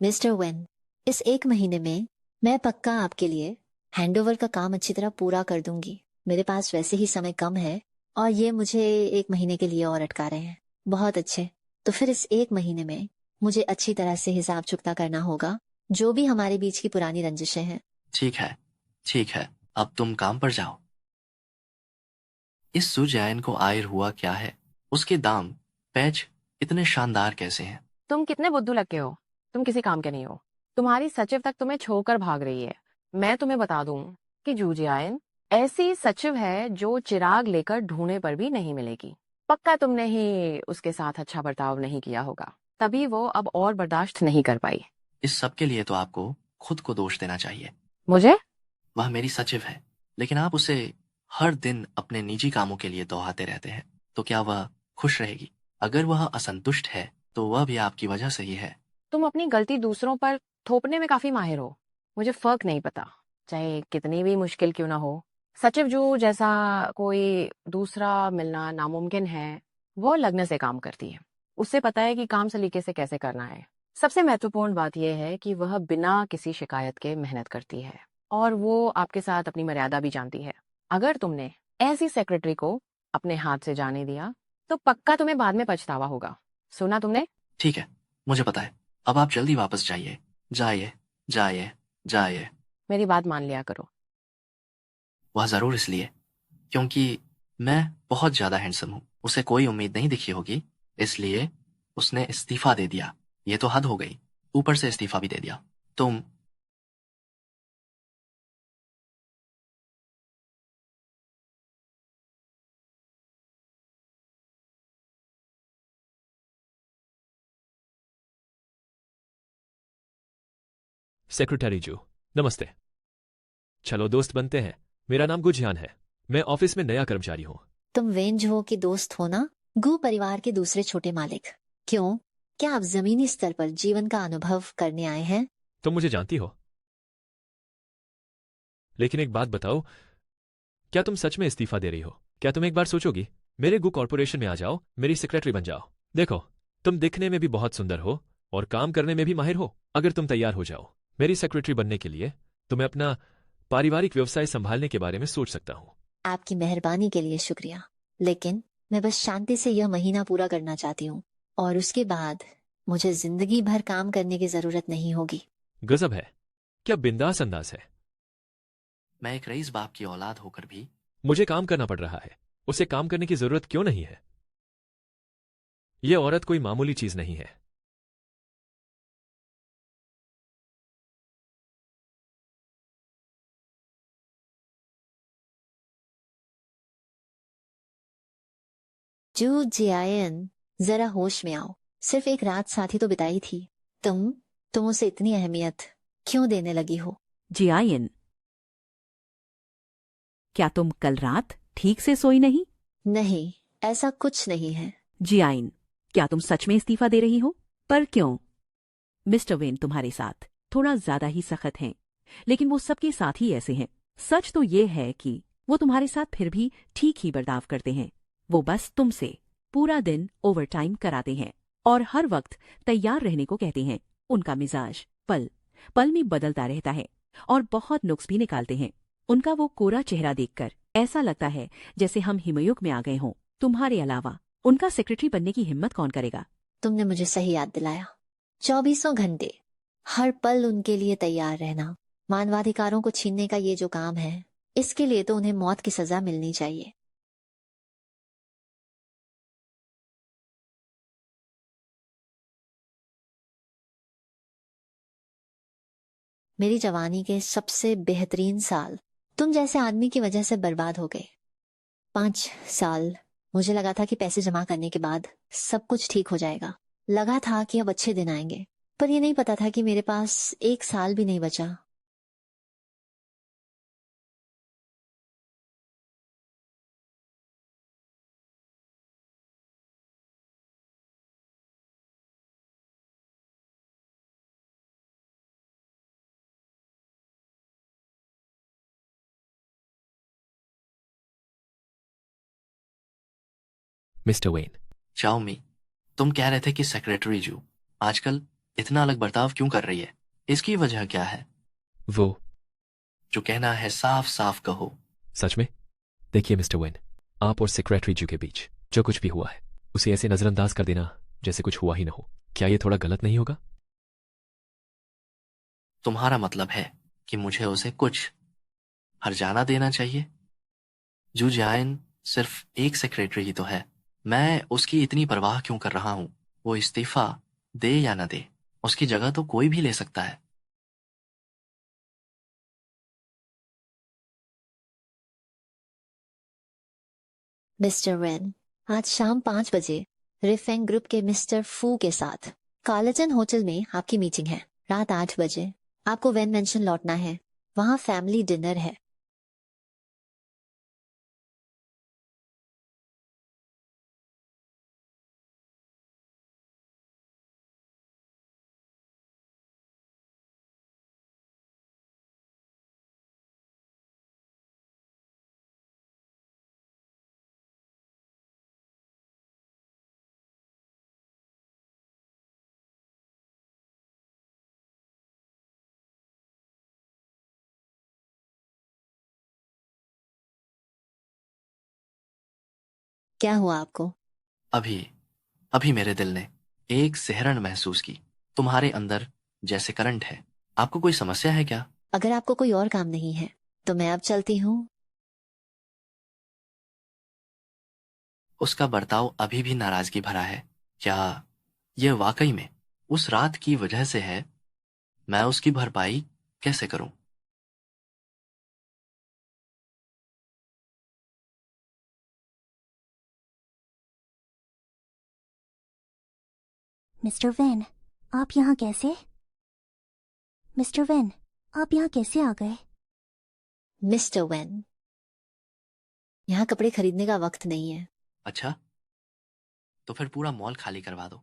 [SPEAKER 1] मिस्टर वैन? इस 1 महीने में मैं पक्का आपके लिए हैंडओवर का काम अच्छी तरह पूरा कर दूंगी। मेरे पास वैसे ही समय कम है और ये मुझे 1 महीने के लिए और अटका रहे हैं। बहुत अच्छे, तो फिर इस 1 महीने में मुझे अच्छी तरह से हिसाब चुकता करना होगा, जो भी हमारे बीच की पुरानी रंजिशें हैं।
[SPEAKER 2] ठीक है, अब तुम काम पर जाओ। इस सुजैन को आयर हुआ क्या है? उसके दाम पैच इतने शानदार कैसे हैं?
[SPEAKER 6] तुम कितने बुद्धू लग के हो? तुम किसी काम के नहीं हो। तुम्हारी सचिव तक तुम्हें छोड़कर भाग रही है। मैं तुम्हें बता दूं कि जूजियान ऐसी सचिव है जो चिराग लेकर ढूंढने पर भी नहीं मिलेगी। पक्का तुमने ही उसके साथ अच्छा बर्ताव नहीं किया होगा, तभी वो अब और बर्दाश्त नहीं कर पाई।
[SPEAKER 2] इस सब के लिए तो आपको खुद को दोष देना चाहिए।
[SPEAKER 6] मुझे?
[SPEAKER 2] वह मेरी सचिव है, लेकिन आप उसे हर दिन अपने निजी कामों के लिए दोहाते रहते हैं, तो क्या वह खुश रहेगी? अगर वह असंतुष्ट है तो वह भी आपकी वजह से ही है।
[SPEAKER 6] तुम अपनी गलती दूसरों पर थोपने में काफी माहिर हो। मुझे फर्क नहीं पता, चाहे कितनी भी मुश्किल क्यों ना हो। सचिव जो जैसा कोई दूसरा मिलना नामुमकिन है। वो लगन से काम करती है, उससे पता है कि काम सलीके से कैसे करना है। सबसे महत्वपूर्ण बात यह है कि वह बिना किसी शिकायत के मेहनत करती है और वो आपके साथ अपनी मर्यादा भी जानती है। अगर तुमने ऐसी सेक्रेटरी को अपने हाथ से जाने दिया तो पक्का तुम्हें बाद में पछतावा होगा। सुना तुमने?
[SPEAKER 2] ठीक है, मुझे पता है। अब आप जल्दी वापस जाइए। जाइए।
[SPEAKER 6] मेरी बात मान लिया करो।
[SPEAKER 2] वह जरूर इसलिए क्योंकि मैं बहुत ज्यादा हैंडसम हूँ। उसे कोई उम्मीद नहीं दिखी होगी, इसलिए उसने इस्तीफा दे दिया। ये तो हद हो गई, ऊपर से इस्तीफा भी दे दिया। तुम
[SPEAKER 4] सेक्रेटरी जू, नमस्ते। चलो दोस्त बनते हैं। मेरा नाम गुजियान है। मैं ऑफिस में नया कर्मचारी हूँ।
[SPEAKER 1] तुम वेन जो के दोस्त हो ना? गु परिवार के दूसरे छोटे मालिक। क्यों, क्या आप जमीनी स्तर पर जीवन का अनुभव करने आए हैं?
[SPEAKER 4] तुम मुझे जानती हो, लेकिन एक बात बताओ, क्या तुम सच में इस्तीफा दे रही हो? क्या तुम एक बार सोचोगी? मेरे गु कॉर्पोरेशन में आ जाओ, मेरी सेक्रेटरी बन जाओ। देखो, तुम दिखने में भी बहुत सुंदर हो और काम करने में भी माहिर हो। अगर तुम तैयार हो जाओ मेरी सेक्रेटरी बनने के लिए, तो मैं अपना पारिवारिक व्यवसाय संभालने के बारे में सोच सकता हूँ।
[SPEAKER 1] आपकी मेहरबानी के लिए शुक्रिया, लेकिन मैं बस शांति से यह महीना पूरा करना चाहती हूँ और उसके बाद मुझे जिंदगी भर काम करने की जरूरत नहीं होगी।
[SPEAKER 4] गजब है, क्या बिंदास अंदाज है।
[SPEAKER 2] मैं एक रईस बाप की औलाद होकर भी
[SPEAKER 4] मुझे काम करना पड़ रहा है, उसे काम करने की जरूरत क्यों नहीं है? यह औरत कोई मामूली चीज नहीं है।
[SPEAKER 1] जू जियान, जरा होश में आओ। सिर्फ एक रात साथ ही तो बिताई थी। तुम उसे इतनी अहमियत क्यों देने लगी हो?
[SPEAKER 8] जियायन, क्या तुम कल रात ठीक से सोई नहीं?
[SPEAKER 1] नहीं, ऐसा कुछ नहीं है।
[SPEAKER 8] जियाइन, क्या तुम सच में इस्तीफा दे रही हो? पर क्यों? मिस्टर वेन तुम्हारे साथ थोड़ा ज्यादा ही सख्त हैं, लेकिन वो सबके साथ ही ऐसे हैं। सच तो ये है कि वो तुम्हारे साथ फिर भी ठीक ही बर्ताव करते हैं। वो बस तुमसे पूरा दिन ओवरटाइम कराते हैं और हर वक्त तैयार रहने को कहते हैं। उनका मिजाज पल पल में बदलता रहता है और बहुत नुक्स भी निकालते हैं। उनका वो कोरा चेहरा देखकर ऐसा लगता है जैसे हम हिमयुग में आ गए हों। तुम्हारे अलावा उनका सेक्रेटरी बनने की हिम्मत कौन करेगा?
[SPEAKER 1] तुमने मुझे सही याद दिलाया। 24 घंटे हर पल उनके लिए तैयार रहना। मानवाधिकारों को छीनने का ये जो काम है, इसके लिए तो उन्हें मौत की सजा मिलनी चाहिए। मेरी जवानी के सबसे बेहतरीन साल तुम जैसे आदमी की वजह से बर्बाद हो गए। 5 साल मुझे लगा था कि पैसे जमा करने के बाद सब कुछ ठीक हो जाएगा। लगा था कि अब अच्छे दिन आएंगे, पर ये नहीं पता था कि मेरे पास 1 साल भी नहीं बचा।
[SPEAKER 4] मिस्टर वेन,
[SPEAKER 2] चाओमी, तुम कह रहे थे कि सेक्रेटरी जू आजकल इतना अलग बर्ताव क्यों कर रही है? इसकी वजह क्या है?
[SPEAKER 4] वो
[SPEAKER 2] जो कहना है साफ साफ कहो।
[SPEAKER 4] सच में? देखिए मिस्टर वेन, आप और सेक्रेटरी जी के बीच जो कुछ भी हुआ है उसे ऐसे नजरअंदाज कर देना जैसे कुछ हुआ ही ना हो, क्या ये थोड़ा गलत नहीं होगा?
[SPEAKER 2] तुम्हारा मतलब है कि मुझे उसे कुछ हर्जाना देना चाहिए? जू जायन सिर्फ एक सेक्रेटरी ही तो है। मैं उसकी इतनी परवाह क्यों कर रहा हूं? वो इस्तीफा दे या न दे, उसकी जगह तो कोई भी ले सकता है।
[SPEAKER 1] मिस्टर वेन, आज शाम 5 बजे रिफेंग ग्रुप के मिस्टर फू के साथ कालाचन होटल में आपकी मीटिंग है। रात 8 बजे आपको वेन मेंशन लौटना है। वहाँ फैमिली डिनर है। क्या हुआ आपको?
[SPEAKER 2] अभी अभी मेरे दिल ने एक सिहरन महसूस की, तुम्हारे अंदर जैसे करंट है। आपको कोई समस्या है क्या?
[SPEAKER 1] अगर आपको कोई और काम नहीं है तो मैं अब चलती हूँ।
[SPEAKER 2] उसका बर्ताव अभी भी नाराजगी भरा है। क्या यह वाकई में उस रात की वजह से है? मैं उसकी भरपाई कैसे करूं?
[SPEAKER 7] मिस्टर वेन, आप यहाँ कैसे? मिस्टर वेन, आप यहाँ कैसे आ गए?
[SPEAKER 1] मिस्टर वेन, यहाँ कपड़े खरीदने का वक्त नहीं है।
[SPEAKER 2] अच्छा, तो फिर पूरा मॉल खाली करवा दो।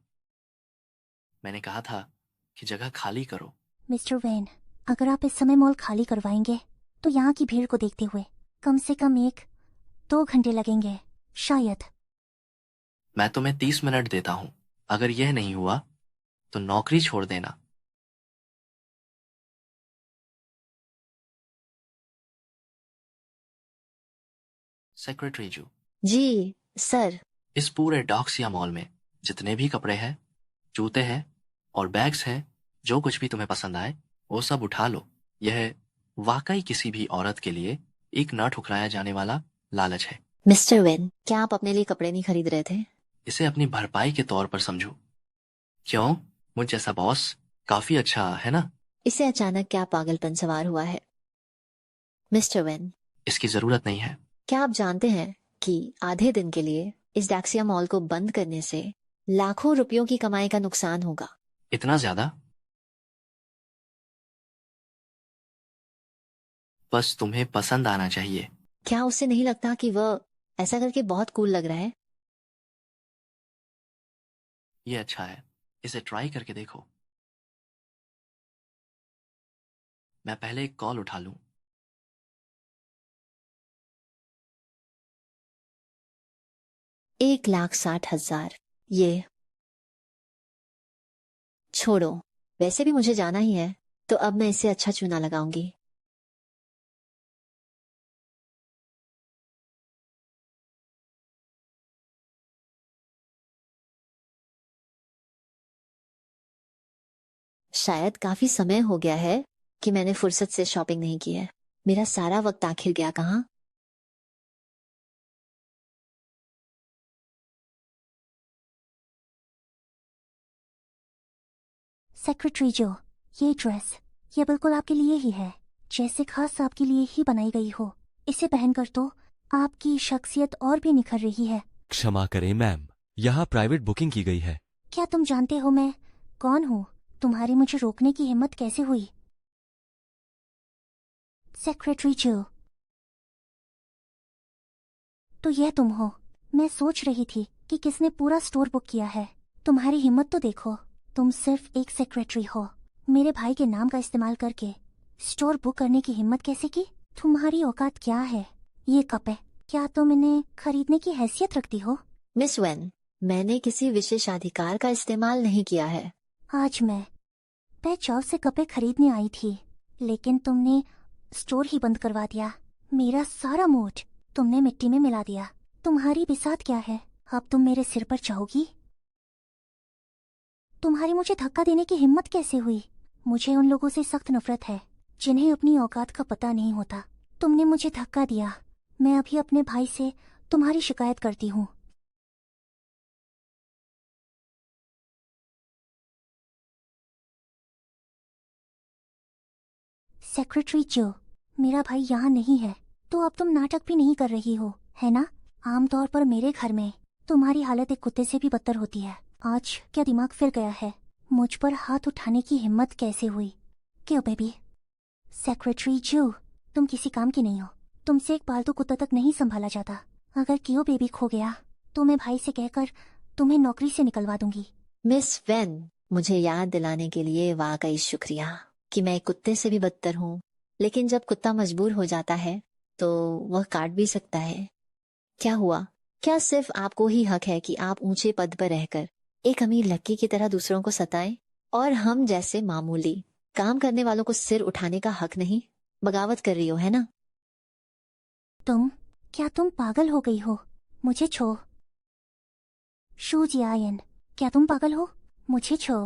[SPEAKER 2] मैंने कहा था कि जगह खाली करो।
[SPEAKER 7] मिस्टर वेन, अगर आप इस समय मॉल खाली करवाएंगे तो यहाँ की भीड़ को देखते हुए कम से कम 1-2 घंटे लगेंगे, शायद।
[SPEAKER 2] मैं तुम्हें 30 मिनट देता हूं। अगर यह नहीं हुआ तो नौकरी छोड़ देना। सेक्रेटरी जू,
[SPEAKER 1] जी सर।
[SPEAKER 2] इस पूरे डॉक्सिया मॉल में जितने भी कपड़े हैं, जूते हैं और बैग्स हैं, जो कुछ भी तुम्हें पसंद आए वो सब उठा लो। यह वाकई किसी भी औरत के लिए एक न ठुकराया जाने वाला लालच है।
[SPEAKER 1] मिस्टर वेन, क्या आप अपने लिए कपड़े नहीं खरीद रहे थे?
[SPEAKER 2] इसे अपनी भरपाई के तौर पर समझो। क्यों? मुझ जैसा बॉस काफी अच्छा है ना?
[SPEAKER 1] इसे अचानक क्या पागलपन सवार हुआ है? मिस्टर वेन,
[SPEAKER 2] इसकी जरूरत नहीं है।
[SPEAKER 1] क्या आप जानते हैं कि आधे दिन के लिए इस डैक्सिया मॉल को बंद करने से लाखों रुपयों की कमाई का नुकसान होगा?
[SPEAKER 2] इतना ज्यादा? बस तुम्हें पसंद आना चाहिए।
[SPEAKER 1] क्या उसे नहीं लगता कि वह ऐसा करके बहुत कूल लग रहा है?
[SPEAKER 2] ये अच्छा है, इसे ट्राई करके देखो। मैं पहले एक कॉल उठा लूं।
[SPEAKER 1] 1,60,000। ये छोड़ो, वैसे भी मुझे जाना ही है, तो अब मैं इसे अच्छा चूना लगाऊंगी। शायद काफी समय हो गया है कि मैंने फुर्सत से शॉपिंग नहीं की है। मेरा सारा वक्त आखिर गया कहाँ?
[SPEAKER 7] सेक्रेटरी जो, ये ड्रेस, ये बिल्कुल आपके लिए ही है, जैसे खास आपके लिए ही बनाई गई हो। इसे पहनकर तो आपकी शख्सियत और भी निखर रही है।
[SPEAKER 9] क्षमा करें मैम, यहाँ प्राइवेट बुकिंग की गई है।
[SPEAKER 7] क्या तुम जानते हो मैं कौन हूँ? तुम्हारी मुझे रोकने की हिम्मत कैसे हुई? सेक्रेटरी जो, तो यह तुम हो। मैं सोच रही थी कि किसने पूरा स्टोर बुक किया है। तुम्हारी हिम्मत तो देखो, तुम सिर्फ एक सेक्रेटरी हो। मेरे भाई के नाम का इस्तेमाल करके स्टोर बुक करने की हिम्मत कैसे की? तुम्हारी औकात क्या है? ये कप है, क्या तुम इन्हें खरीदने की हैसियत रखती हो?
[SPEAKER 1] मिस वेन, मैंने किसी विशेषाधिकार का इस्तेमाल नहीं किया है।
[SPEAKER 7] आज मैं चाव से कपे खरीदने आई थी, लेकिन तुमने स्टोर ही बंद करवा दिया। मेरा सारा मूड तुमने मिट्टी में मिला दिया। तुम्हारी बिसात क्या है? अब तुम मेरे सिर पर चाहोगी? तुम्हारी मुझे धक्का देने की हिम्मत कैसे हुई? मुझे उन लोगों से सख्त नफरत है जिन्हें अपनी औकात का पता नहीं होता। तुमने मुझे धक्का दिया। मैं अभी अपने भाई से तुम्हारी शिकायत करती हूँ। सेक्रेटरी जो, मेरा भाई यहाँ नहीं है, तो अब तुम नाटक भी नहीं कर रही हो, है ना? आमतौर पर मेरे घर में तुम्हारी हालत एक कुत्ते से भी बदतर होती है। आज क्या दिमाग फिर गया है? मुझ पर हाथ उठाने की हिम्मत कैसे हुई? क्यों बेबी? सेक्रेटरी जो, तुम किसी काम की नहीं हो। तुमसे एक पालतू कुत्ता तक नहीं संभाला जाता। अगर क्यों बेबी खो गया तो मैं भाई से कहकर तुम्हें नौकरी से निकलवा दूंगी।
[SPEAKER 1] मिस वेन, मुझे याद दिलाने के लिए वाकई शुक्रिया कि मैं एक कुत्ते से भी बदतर हूँ। लेकिन जब कुत्ता मजबूर हो जाता है तो वह काट भी सकता है। क्या हुआ? क्या सिर्फ आपको ही हक है कि आप ऊंचे पद पर रहकर एक अमीर लड़की की तरह दूसरों को सताएं, और हम जैसे मामूली काम करने वालों को सिर उठाने का हक नहीं? बगावत कर रही हो, है ना?
[SPEAKER 7] क्या तुम पागल हो गई हो? मुझे छो। शू जियायन, क्या तुम पागल हो? मुझे छो।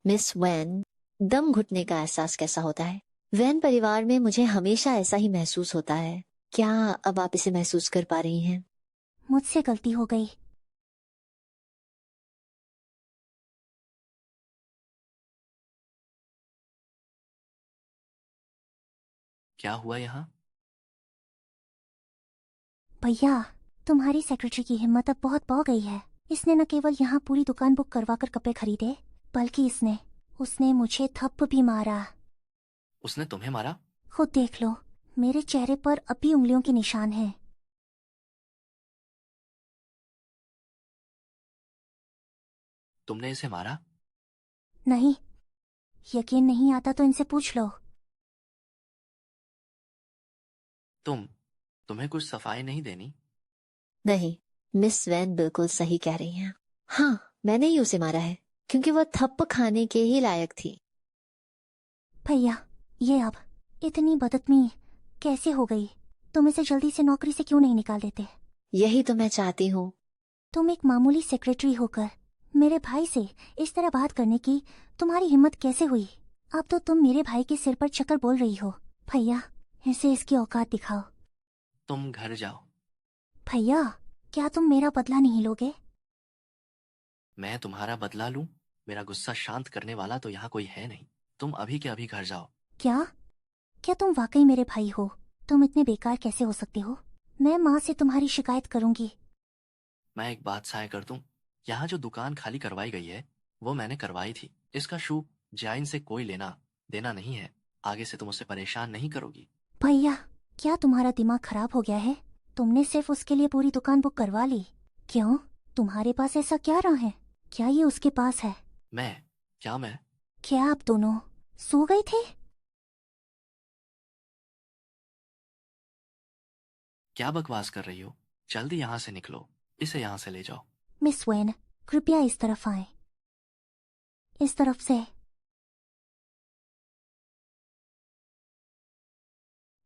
[SPEAKER 1] मिस वैन, दम घुटने का एहसास कैसा होता है? वैन परिवार में मुझे हमेशा ऐसा ही महसूस होता है। क्या अब आप इसे महसूस कर पा रही हैं?
[SPEAKER 7] मुझसे गलती हो गई।
[SPEAKER 2] क्या हुआ यहाँ?
[SPEAKER 7] भैया, तुम्हारी सेक्रेटरी की हिम्मत अब बहुत पौ गई है। इसने न केवल यहाँ पूरी दुकान बुक करवा कर कपड़े खरीदे, बल्कि उसने मुझे थप्प भी मारा।
[SPEAKER 2] उसने तुम्हें मारा?
[SPEAKER 7] खुद देख लो, मेरे चेहरे पर अब भी उंगलियों के निशान हैं।
[SPEAKER 2] तुमने इसे मारा?
[SPEAKER 7] नहीं, यकीन नहीं आता तो इनसे पूछ लो।
[SPEAKER 2] तुम्हें कुछ सफाई नहीं देनी?
[SPEAKER 1] नहीं, मिस वैन बिल्कुल सही कह रही हैं। हाँ, मैंने ही उसे मारा है क्योंकि वह थप्प खाने के ही लायक थी।
[SPEAKER 7] भैया, ये अब इतनी बदतमीज कैसे हो गई? तुम इसे जल्दी से नौकरी से क्यों नहीं निकाल देते?
[SPEAKER 1] यही तो मैं चाहती हूँ।
[SPEAKER 7] तुम एक मामूली सेक्रेटरी होकर मेरे भाई से इस तरह बात करने की तुम्हारी हिम्मत कैसे हुई? अब तो तुम मेरे भाई के सिर पर चक्कर बोल रही हो। भैया, इसे इसकी औकात दिखाओ।
[SPEAKER 2] तुम घर जाओ।
[SPEAKER 7] भैया, क्या तुम मेरा बदला नहीं लोगे?
[SPEAKER 2] मैं तुम्हारा बदला लूं? मेरा गुस्सा शांत करने वाला तो यहाँ कोई है नहीं। तुम अभी के अभी घर जाओ।
[SPEAKER 7] क्या तुम वाकई मेरे भाई हो? तुम इतने बेकार कैसे हो सकते हो? मैं माँ से तुम्हारी शिकायत करूंगी।
[SPEAKER 2] मैं एक बात साय कर दूं, यहाँ जो दुकान खाली करवाई गई है वो मैंने करवाई थी। इसका शू जाइन से कोई लेना देना नहीं है। आगे से तुम उसे परेशान नहीं करोगी।
[SPEAKER 7] भैया, क्या तुम्हारा दिमाग खराब हो गया है? तुमने सिर्फ उसके लिए पूरी दुकान बुक करवा ली। क्यों? तुम्हारे पास ऐसा क्या रहा है? क्या ये उसके पास है? क्या आप दोनों सो गए थे?
[SPEAKER 2] क्या बकवास कर रही हो? जल्दी यहाँ से निकलो। इसे यहाँ से ले जाओ।
[SPEAKER 7] मिस वेन, कृपया इस तरफ आए। इस तरफ से।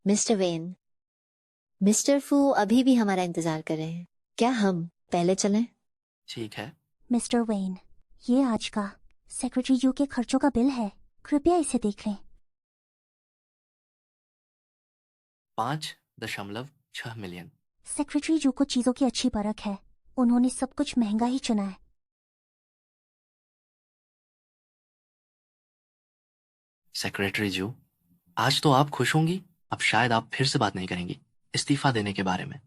[SPEAKER 1] मिस्टर वेन, मिस्टर फू अभी भी हमारा इंतजार कर रहे हैं। क्या हम पहले चलें?
[SPEAKER 2] ठीक है।
[SPEAKER 7] मिस्टर वेन, ये आज का सेक्रेटरी यू के खर्चों का बिल है। कृपया इसे देख लें।
[SPEAKER 2] 5.6 मिलियन।
[SPEAKER 7] सेक्रेटरी जू को चीजों की अच्छी परख है, उन्होंने सब कुछ महंगा ही चुना है।
[SPEAKER 2] सेक्रेटरी जू, आज तो आप खुश होंगी। अब शायद आप फिर से बात नहीं करेंगी इस्तीफा देने के बारे में।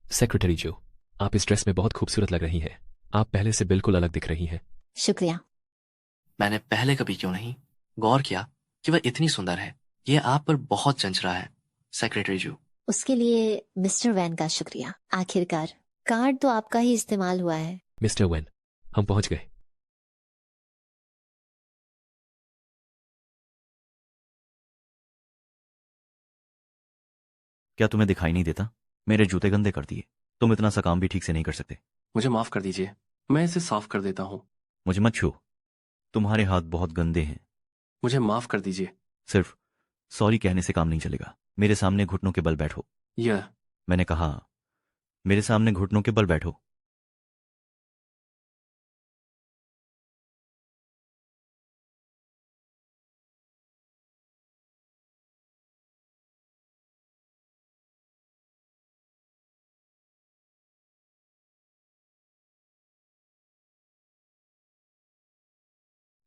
[SPEAKER 4] सेक्रेटरी जो, आप इस ड्रेस में बहुत खूबसूरत लग रही हैं। आप पहले से बिल्कुल अलग दिख रही हैं।
[SPEAKER 1] शुक्रिया।
[SPEAKER 2] मैंने पहले कभी क्यों नहीं गौर किया कि वह इतनी सुंदर है। यह आप पर बहुत जंच रहा है सेक्रेटरी जू।
[SPEAKER 1] उसके लिए मिस्टर वैन का शुक्रिया। आखिरकार कार्ड तो आपका ही इस्तेमाल हुआ है।
[SPEAKER 4] मिस्टर वेन, हम पहुंच गए।
[SPEAKER 10] क्या तुम्हें दिखाई नहीं देता? मेरे जूते गंदे कर दिए। तुम इतना सा काम भी ठीक से नहीं कर सकते।
[SPEAKER 11] मुझे माफ कर दीजिए, मैं इसे साफ कर देता हूँ।
[SPEAKER 10] मुझे मत छू, तुम्हारे हाथ बहुत गंदे हैं।
[SPEAKER 11] मुझे माफ कर दीजिए।
[SPEAKER 10] सिर्फ सॉरी कहने से काम नहीं चलेगा। मेरे सामने घुटनों के बल बैठो।
[SPEAKER 11] यह
[SPEAKER 10] मैंने कहा, मेरे सामने घुटनों के बल बैठो।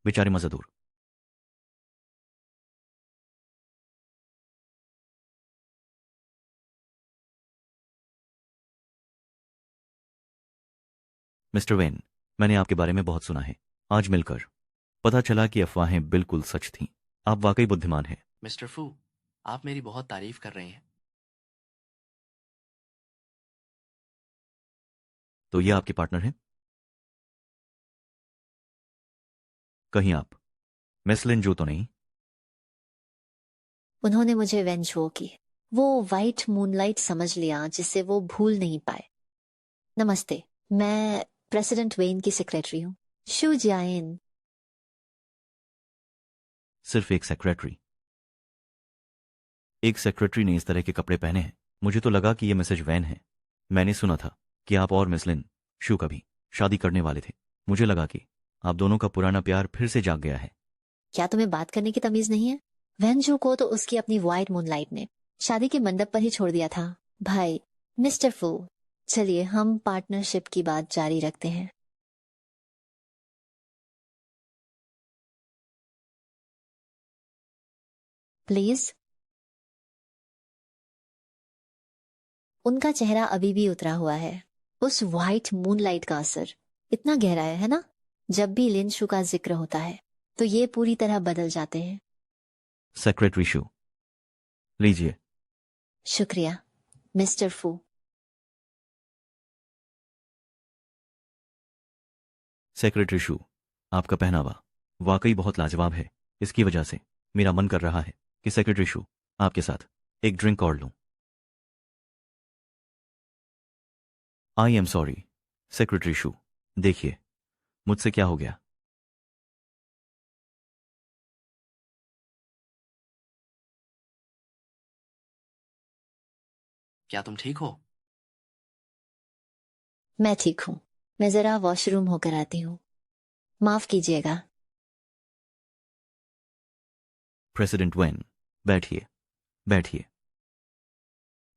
[SPEAKER 10] बेचारे मजदूर। मिस्टर वेन, मैंने आपके बारे में बहुत सुना है। आज मिलकर पता चला कि अफवाहें बिल्कुल सच थीं। आप वाकई बुद्धिमान हैं।
[SPEAKER 2] मिस्टर फू, आप मेरी बहुत तारीफ कर रहे हैं।
[SPEAKER 10] तो ये आपके पार्टनर हैं? कहीं आप मिसलिन जो तो नहीं?
[SPEAKER 1] उन्होंने मुझे वेन शो की वो वाइट मूनलाइट समझ लिया जिसे वो भूल नहीं पाए। नमस्ते, मैं प्रेसिडेंट वेन की सेक्रेटरी हूँ, शू जियान।
[SPEAKER 10] सिर्फ एक सेक्रेटरी? एक सेक्रेटरी ने इस तरह के कपड़े पहने हैं। मुझे तो लगा कि ये मिसेज वैन है। मैंने सुना था कि आप और मिसलिन शू का भी शादी करने वाले थे। मुझे लगा कि आप दोनों का पुराना प्यार फिर से जाग गया है।
[SPEAKER 1] क्या तुम्हें बात करने की तमीज नहीं है? वेंजू को तो उसकी अपनी वाइट मूनलाइट ने शादी के मंडप पर ही छोड़ दिया था। भाई मिस्टर फू, चलिए हम पार्टनरशिप की बात जारी रखते हैं। प्लीज। उनका चेहरा अभी भी उतरा हुआ है। उस वाइट मूनलाइट का असर इतना गहरा है ना? जब भी लिन शू का जिक्र होता है तो ये पूरी तरह बदल जाते हैं।
[SPEAKER 10] सेक्रेटरी शू, लीजिए।
[SPEAKER 1] शुक्रिया मिस्टर फू।
[SPEAKER 10] सेक्रेटरी शू, आपका पहनावा वाकई बहुत लाजवाब है। इसकी वजह से मेरा मन कर रहा है कि सेक्रेटरी शू आपके साथ एक ड्रिंक और लूं। आई एम सॉरी सेक्रेटरी शू, देखिए मुझसे क्या हो गया।
[SPEAKER 2] क्या तुम ठीक हो?
[SPEAKER 1] मैं ठीक हूं। मैं जरा वॉशरूम होकर आती हूँ, माफ कीजिएगा।
[SPEAKER 10] प्रेसिडेंट वेन, बैठिए बैठिए।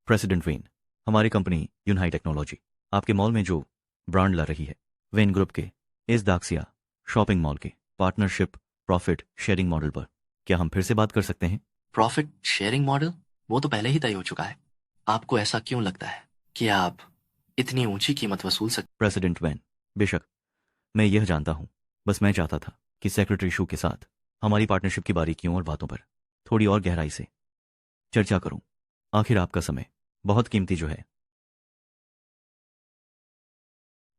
[SPEAKER 10] प्रेसिडेंट वेन, हमारी कंपनी यूनहाई टेक्नोलॉजी आपके मॉल में जो ब्रांड ला रही है, वेन ग्रुप के इस दाक्सिया शॉपिंग मॉल के पार्टनरशिप प्रॉफिट शेयरिंग मॉडल पर क्या हम फिर से बात कर सकते हैं?
[SPEAKER 2] Profit sharing model? वो तो पहले ही तय हो चुका है। आपको ऐसा क्यों लगता है कि आप इतनी ऊंची कीमत वसूल सकते?
[SPEAKER 10] प्रेसिडेंट वैन, बेशक मैं यह जानता हूं। बस मैं चाहता था कि सेक्रेटरी शू के साथ हमारी पार्टनरशिप की बारीकियों और बातों पर थोड़ी और गहराई से चर्चा करूं। आखिर आपका समय बहुत कीमती जो है।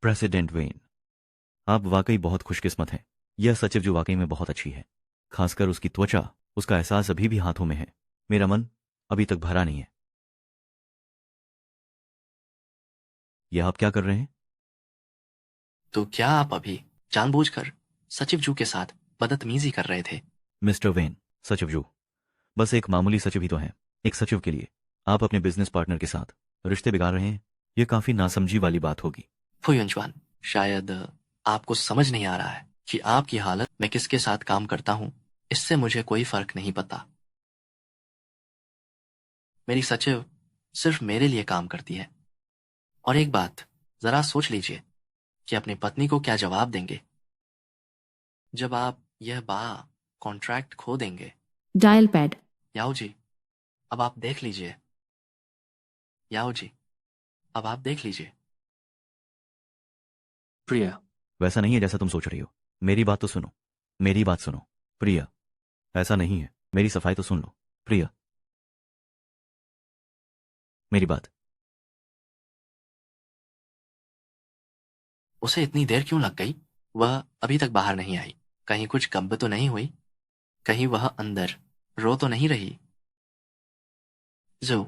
[SPEAKER 10] प्रेसिडेंट वेन, आप वाकई बहुत खुशकिस्मत हैं। यह सचिव जो वाकई में बहुत अच्छी है, खासकर उसकी त्वचा, उसका एहसास अभी भी हाथों में है। मेरा मन अभी तक भरा नहीं है। यह आप क्या कर रहे हैं?
[SPEAKER 2] तो क्या आप अभी जानबूझकर सचिव जू के साथ बदतमीजी कर रहे थे?
[SPEAKER 10] मिस्टर वेन, सचिव जू बस एक मामूली सचिव ही तो हैं। एक सचिव के लिए आप अपने बिजनेस पार्टनर के साथ रिश्ते बिगाड़ रहे हैं। यह काफी नासमझी वाली बात होगी।
[SPEAKER 2] फुयुनचुआन, शायद आपको समझ नहीं आ रहा है कि आपकी हालत मैं किसके साथ काम करता हूं, इससे मुझे कोई फर्क नहीं पड़ता। मेरी सचिव सिर्फ मेरे लिए काम करती है। और एक बात जरा सोच लीजिए कि अपनी पत्नी को क्या जवाब देंगे जब आप यह कॉन्ट्रैक्ट खो देंगे।
[SPEAKER 3] Dial pad.
[SPEAKER 2] याओ जी, अब आप देख लीजिए। याओ जी, अब आप देख लीजिए।
[SPEAKER 11] प्रिया,
[SPEAKER 10] वैसा नहीं है जैसा तुम सोच रही हो। मेरी बात तो सुनो, मेरी बात सुनो। प्रिया, ऐसा नहीं है। मेरी सफाई तो सुन लो। प्रिया, मेरी बात।
[SPEAKER 2] उसे इतनी देर क्यों लग गई? वह अभी तक बाहर नहीं आई। कहीं कुछ गब्ब तो नहीं हुई? कहीं वह अंदर रो तो नहीं रही? जो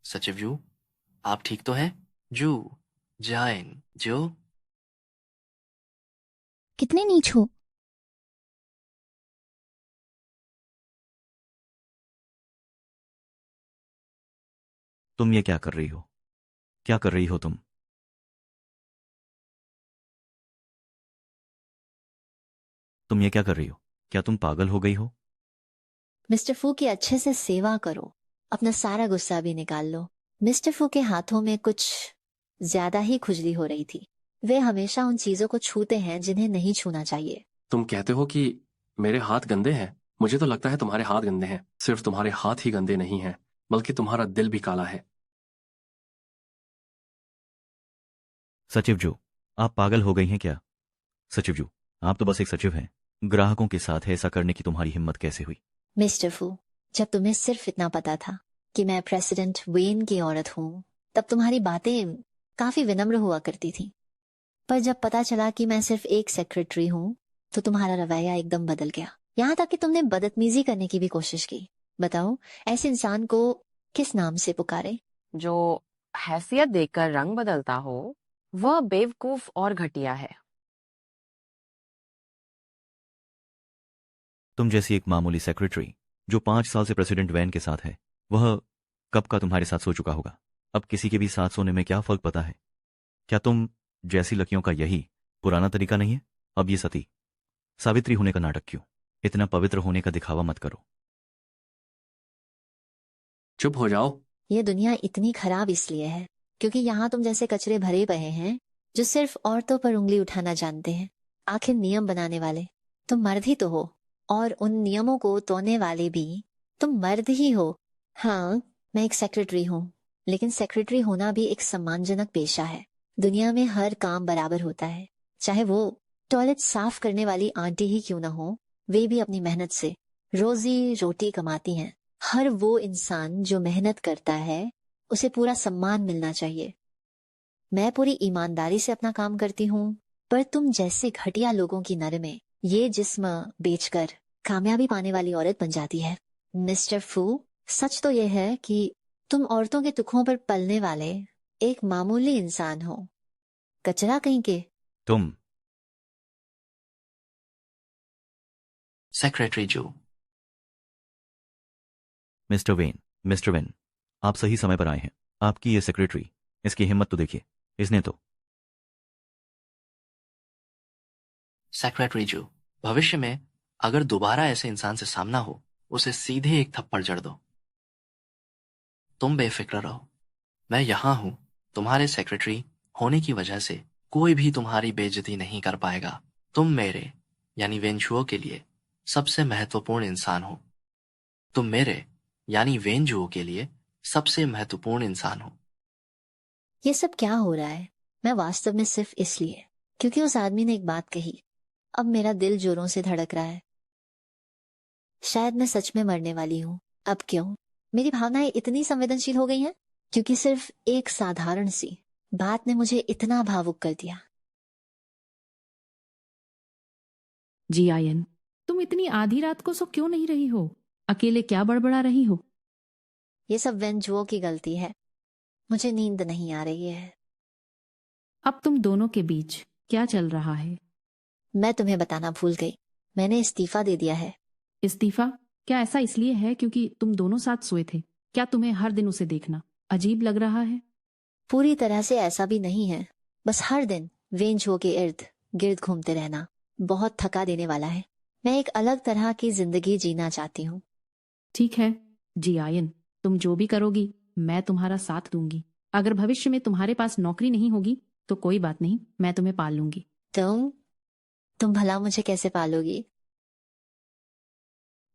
[SPEAKER 2] सचिव जू, आप ठीक तो हैं? जू, जाइन, जो।
[SPEAKER 7] कितने नीच हो?
[SPEAKER 10] तुम ये क्या कर रही हो? क्या कर रही हो तुम? तुम ये क्या कर रही हो? क्या तुम पागल हो गई हो?
[SPEAKER 1] मिस्टर फू की अच्छे से सेवा करो, अपना सारा गुस्सा भी निकाल लो। मिस्टर फू के हाथों में कुछ ज्यादा ही खुजली हो रही थी। वे हमेशा उन चीजों को छूते हैं जिन्हें नहीं छूना चाहिए।
[SPEAKER 11] तुम कहते हो कि मेरे हाथ गंदे हैं। मुझे तो लगता है तुम्हारे हाथ गंदे हैं। सिर्फ तुम्हारे हाथ ही गंदे नहीं हैं, बल्कि तुम्हारा दिल भी काला है।
[SPEAKER 10] सचिव जू, आप पागल हो गई हैं क्या? सचिव जू, आप तो बस एक सचिव हैं। ग्राहकों के साथ ऐसा करने की तुम्हारी हिम्मत कैसे हुई?
[SPEAKER 1] मिस्टर फू, जब तुम्हें सिर्फ इतना पता था कि मैं प्रेसिडेंट वेन की औरत हूँ, तब तुम्हारी बातें काफी विनम्र हुआ करती थी। पर जब पता चला कि मैं सिर्फ एक सेक्रेटरी हूँ, तो तुम्हारा रवैया एकदम बदल गया। यहाँ तक कि तुमने बदतमीजी करने की भी कोशिश की। बताओ, ऐसे इंसान को किस नाम से पुकारे?
[SPEAKER 6] जो हैसियत देखकर रंग बदलता हो, वह बेवकूफ और घटिया है।
[SPEAKER 10] तुम जैसी एक मामूली सेक्रेटरी जो 5 साल से प्रेसिडेंट वैन के साथ है, वह कब का तुम्हारे साथ सो चुका होगा। अब किसी के भी साथ सोने में क्या फर्क पता है? क्या तुम जैसी लड़कियों का यही पुराना तरीका नहीं है? अब ये सती सावित्री होने का नाटक क्यों? इतना पवित्र होने का दिखावा मत करो।
[SPEAKER 11] चुप हो जाओ।
[SPEAKER 1] ये दुनिया इतनी खराब इसलिए है क्योंकि यहाँ तुम जैसे कचरे भरे पए हैं जो सिर्फ औरतों पर उंगली उठाना जानते हैं। आखिर नियम बनाने वाले तुम मर्द ही तो हो, और उन नियमों को तोड़ने वाले भी तुम मर्द ही हो। हाँ, मैं एक सेक्रेटरी हूँ, लेकिन सेक्रेटरी होना भी एक सम्मानजनक पेशा है। दुनिया में हर काम बराबर होता है, चाहे वो टॉयलेट साफ करने वाली आंटी ही क्यों ना हो। वे भी अपनी मेहनत से रोजी रोटी कमाती हैं। हर वो इंसान जो मेहनत करता है उसे पूरा सम्मान मिलना चाहिए। मैं पूरी ईमानदारी से अपना काम करती हूँ, पर तुम जैसे घटिया लोगों की नर में ये जिस्म बेचकर कामयाबी पाने वाली औरत बन जाती है। मिस्टर फू, सच तो यह है कि तुम औरतों के दुखों पर पलने वाले एक मामूली इंसान हो। कचरा कहीं के।
[SPEAKER 10] तुम
[SPEAKER 2] सेक्रेटरी जू।
[SPEAKER 10] मिस्टर वेन, आप सही समय पर आए हैं। आपकी ये सेक्रेटरी, इसकी हिम्मत तो देखिए। इसने तो
[SPEAKER 2] सेक्रेटरी जू, भविष्य में अगर दोबारा ऐसे इंसान से सामना हो, उसे सीधे एक थप्पड़ जड़ दो। तुम बेफिक्र रहो, मैं यहां हूं। तुम्हारे सेक्रेटरी होने की वजह से कोई भी तुम्हारी बेइज्जती नहीं कर पाएगा। तुम मेरे यानी वेंजुओ के लिए सबसे महत्वपूर्ण इंसान हो। तुम मेरे यानी वेंजुओ के लिए सबसे महत्वपूर्ण इंसान हो।
[SPEAKER 1] ये सब क्या हो रहा है? मैं वास्तव में सिर्फ इसलिए क्योंकि उस आदमी ने एक बात कही, अब मेरा दिल जोरों से धड़क रहा है। शायद मैं सच में मरने वाली हूँ। अब क्यों मेरी भावनाएं इतनी संवेदनशील हो गई हैं? क्योंकि सिर्फ एक साधारण सी बात ने मुझे इतना भावुक कर दिया।
[SPEAKER 3] GIN, तुम इतनी आधी रात को सो क्यों नहीं रही हो? अकेले क्या बड़बड़ा रही हो?
[SPEAKER 1] ये सब वेंजुओ की गलती है। मुझे नींद नहीं आ रही है।
[SPEAKER 3] अब तुम दोनों के बीच क्या चल रहा है?
[SPEAKER 1] मैं तुम्हें बताना भूल गई, मैंने इस्तीफा दे दिया है।
[SPEAKER 3] इस्तीफा? क्या ऐसा इसलिए है क्योंकि तुम दोनों साथ सोए थे? क्या तुम्हें हर दिन उसे देखना अजीब लग रहा है?
[SPEAKER 1] पूरी तरह से ऐसा भी नहीं है, बस हर दिन वेंझो के इर्द गिर्द घूमते रहना बहुत थका देने वाला है। मैं एक अलग तरह की जिंदगी जीना चाहती हूँ।
[SPEAKER 3] ठीक है जियायन, तुम जो भी करोगी मैं तुम्हारा साथ दूंगी। अगर भविष्य में तुम्हारे पास नौकरी नहीं होगी तो कोई बात नहीं, मैं तुम्हें पाल लूंगी।
[SPEAKER 1] तुम भला मुझे कैसे पालोगी?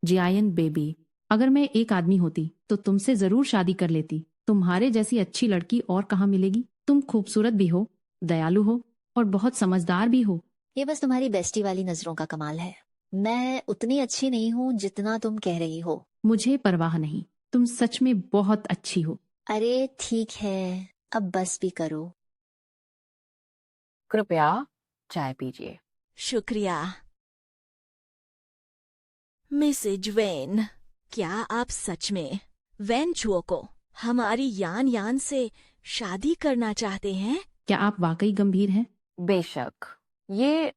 [SPEAKER 3] जियायन बेबी, अगर मैं एक आदमी होती तो तुमसे जरूर शादी कर लेती। तुम्हारे जैसी अच्छी लड़की और कहाँ मिलेगी? तुम खूबसूरत भी हो, दयालु हो और बहुत समझदार भी हो।
[SPEAKER 1] ये बस तुम्हारी बेस्टी वाली नजरों का कमाल है। मैं उतनी अच्छी नहीं हूँ जितना तुम कह रही हो।
[SPEAKER 3] मुझे परवाह नहीं, तुम सच में बहुत अच्छी हो।
[SPEAKER 1] अरे ठीक है, अब बस भी करो।
[SPEAKER 6] कृपया चाय पीजिए।
[SPEAKER 12] शुक्रिया। मिसेज वेन, क्या आप सच में वेन चुओ को हमारी यान यान से शादी करना चाहते हैं?
[SPEAKER 3] क्या आप वाकई गंभीर हैं?
[SPEAKER 6] बेशक, ये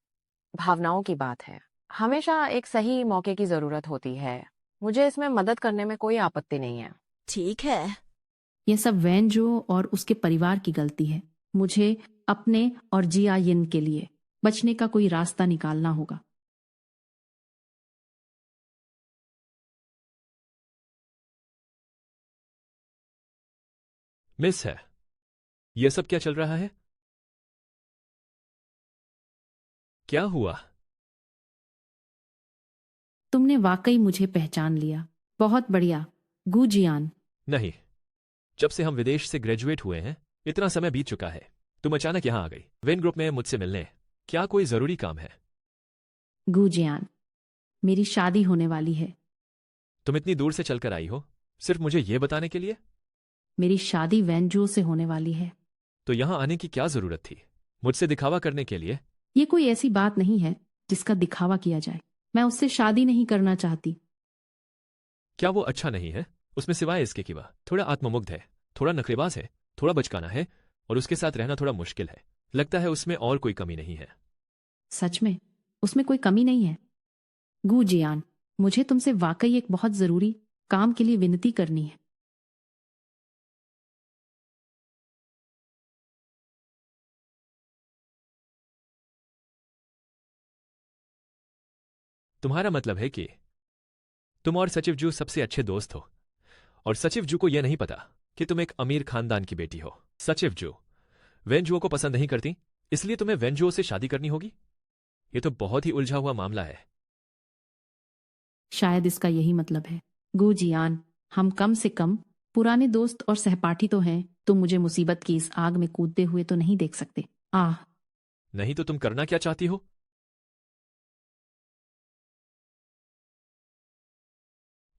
[SPEAKER 6] भावनाओं की बात है। हमेशा एक सही मौके की जरूरत होती है। मुझे इसमें मदद करने में कोई आपत्ति नहीं है।
[SPEAKER 12] ठीक है।
[SPEAKER 3] यह सब वेंजो और उसके परिवार की गलती है। मुझे अपने और जियायिन के लिए बचने का कोई रास्ता निकालना होगा।
[SPEAKER 4] मिस है, यह सब क्या चल रहा है? क्या हुआ?
[SPEAKER 3] तुमने वाकई मुझे पहचान लिया, बहुत बढ़िया गुजियान।
[SPEAKER 4] नहीं, जब से हम विदेश से ग्रेजुएट हुए हैं इतना समय बीत चुका है। तुम अचानक यहां आ गई वेन ग्रुप में मुझसे मिलने। क्या कोई जरूरी काम है?
[SPEAKER 3] गुजियान, मेरी शादी होने वाली है।
[SPEAKER 4] तुम इतनी दूर से चलकर आई हो सिर्फ मुझे यह बताने के लिए?
[SPEAKER 3] मेरी शादी वेंजो से होने वाली है।
[SPEAKER 4] तो यहां आने की क्या जरूरत थी? मुझसे दिखावा करने के लिए?
[SPEAKER 3] ये कोई ऐसी बात नहीं है जिसका दिखावा किया जाए। मैं उससे शादी नहीं करना चाहती।
[SPEAKER 4] क्या वो अच्छा नहीं है? उसमें सिवाय इसके कि वह थोड़ा आत्ममुग्ध है, थोड़ा नखरेबाज है, थोड़ा बचकाना है और उसके साथ रहना थोड़ा मुश्किल है। लगता है उसमें और कोई कमी नहीं है।
[SPEAKER 3] सच में उसमें कोई कमी नहीं है। गुजियान, मुझे तुमसे वाकई एक बहुत जरूरी काम के लिए विनती करनी है।
[SPEAKER 4] तुम्हारा मतलब है कि तुम और सचिव जू सबसे अच्छे दोस्त हो और सचिव जू को यह नहीं पता कि तुम एक अमीर खानदान की बेटी हो। सचिव जू वेंजुओ को पसंद नहीं करती, इसलिए तुम्हें वेंजुओ से शादी करनी होगी। यह तो बहुत ही उलझा हुआ मामला है।
[SPEAKER 3] शायद इसका यही मतलब है। गुजियान, हम कम से कम पुराने दोस्त और सहपाठी तो हैं। तुम मुझे मुसीबत की इस आग में कूदते हुए तो नहीं देख सकते।
[SPEAKER 4] नहीं तो तुम करना क्या चाहती हो?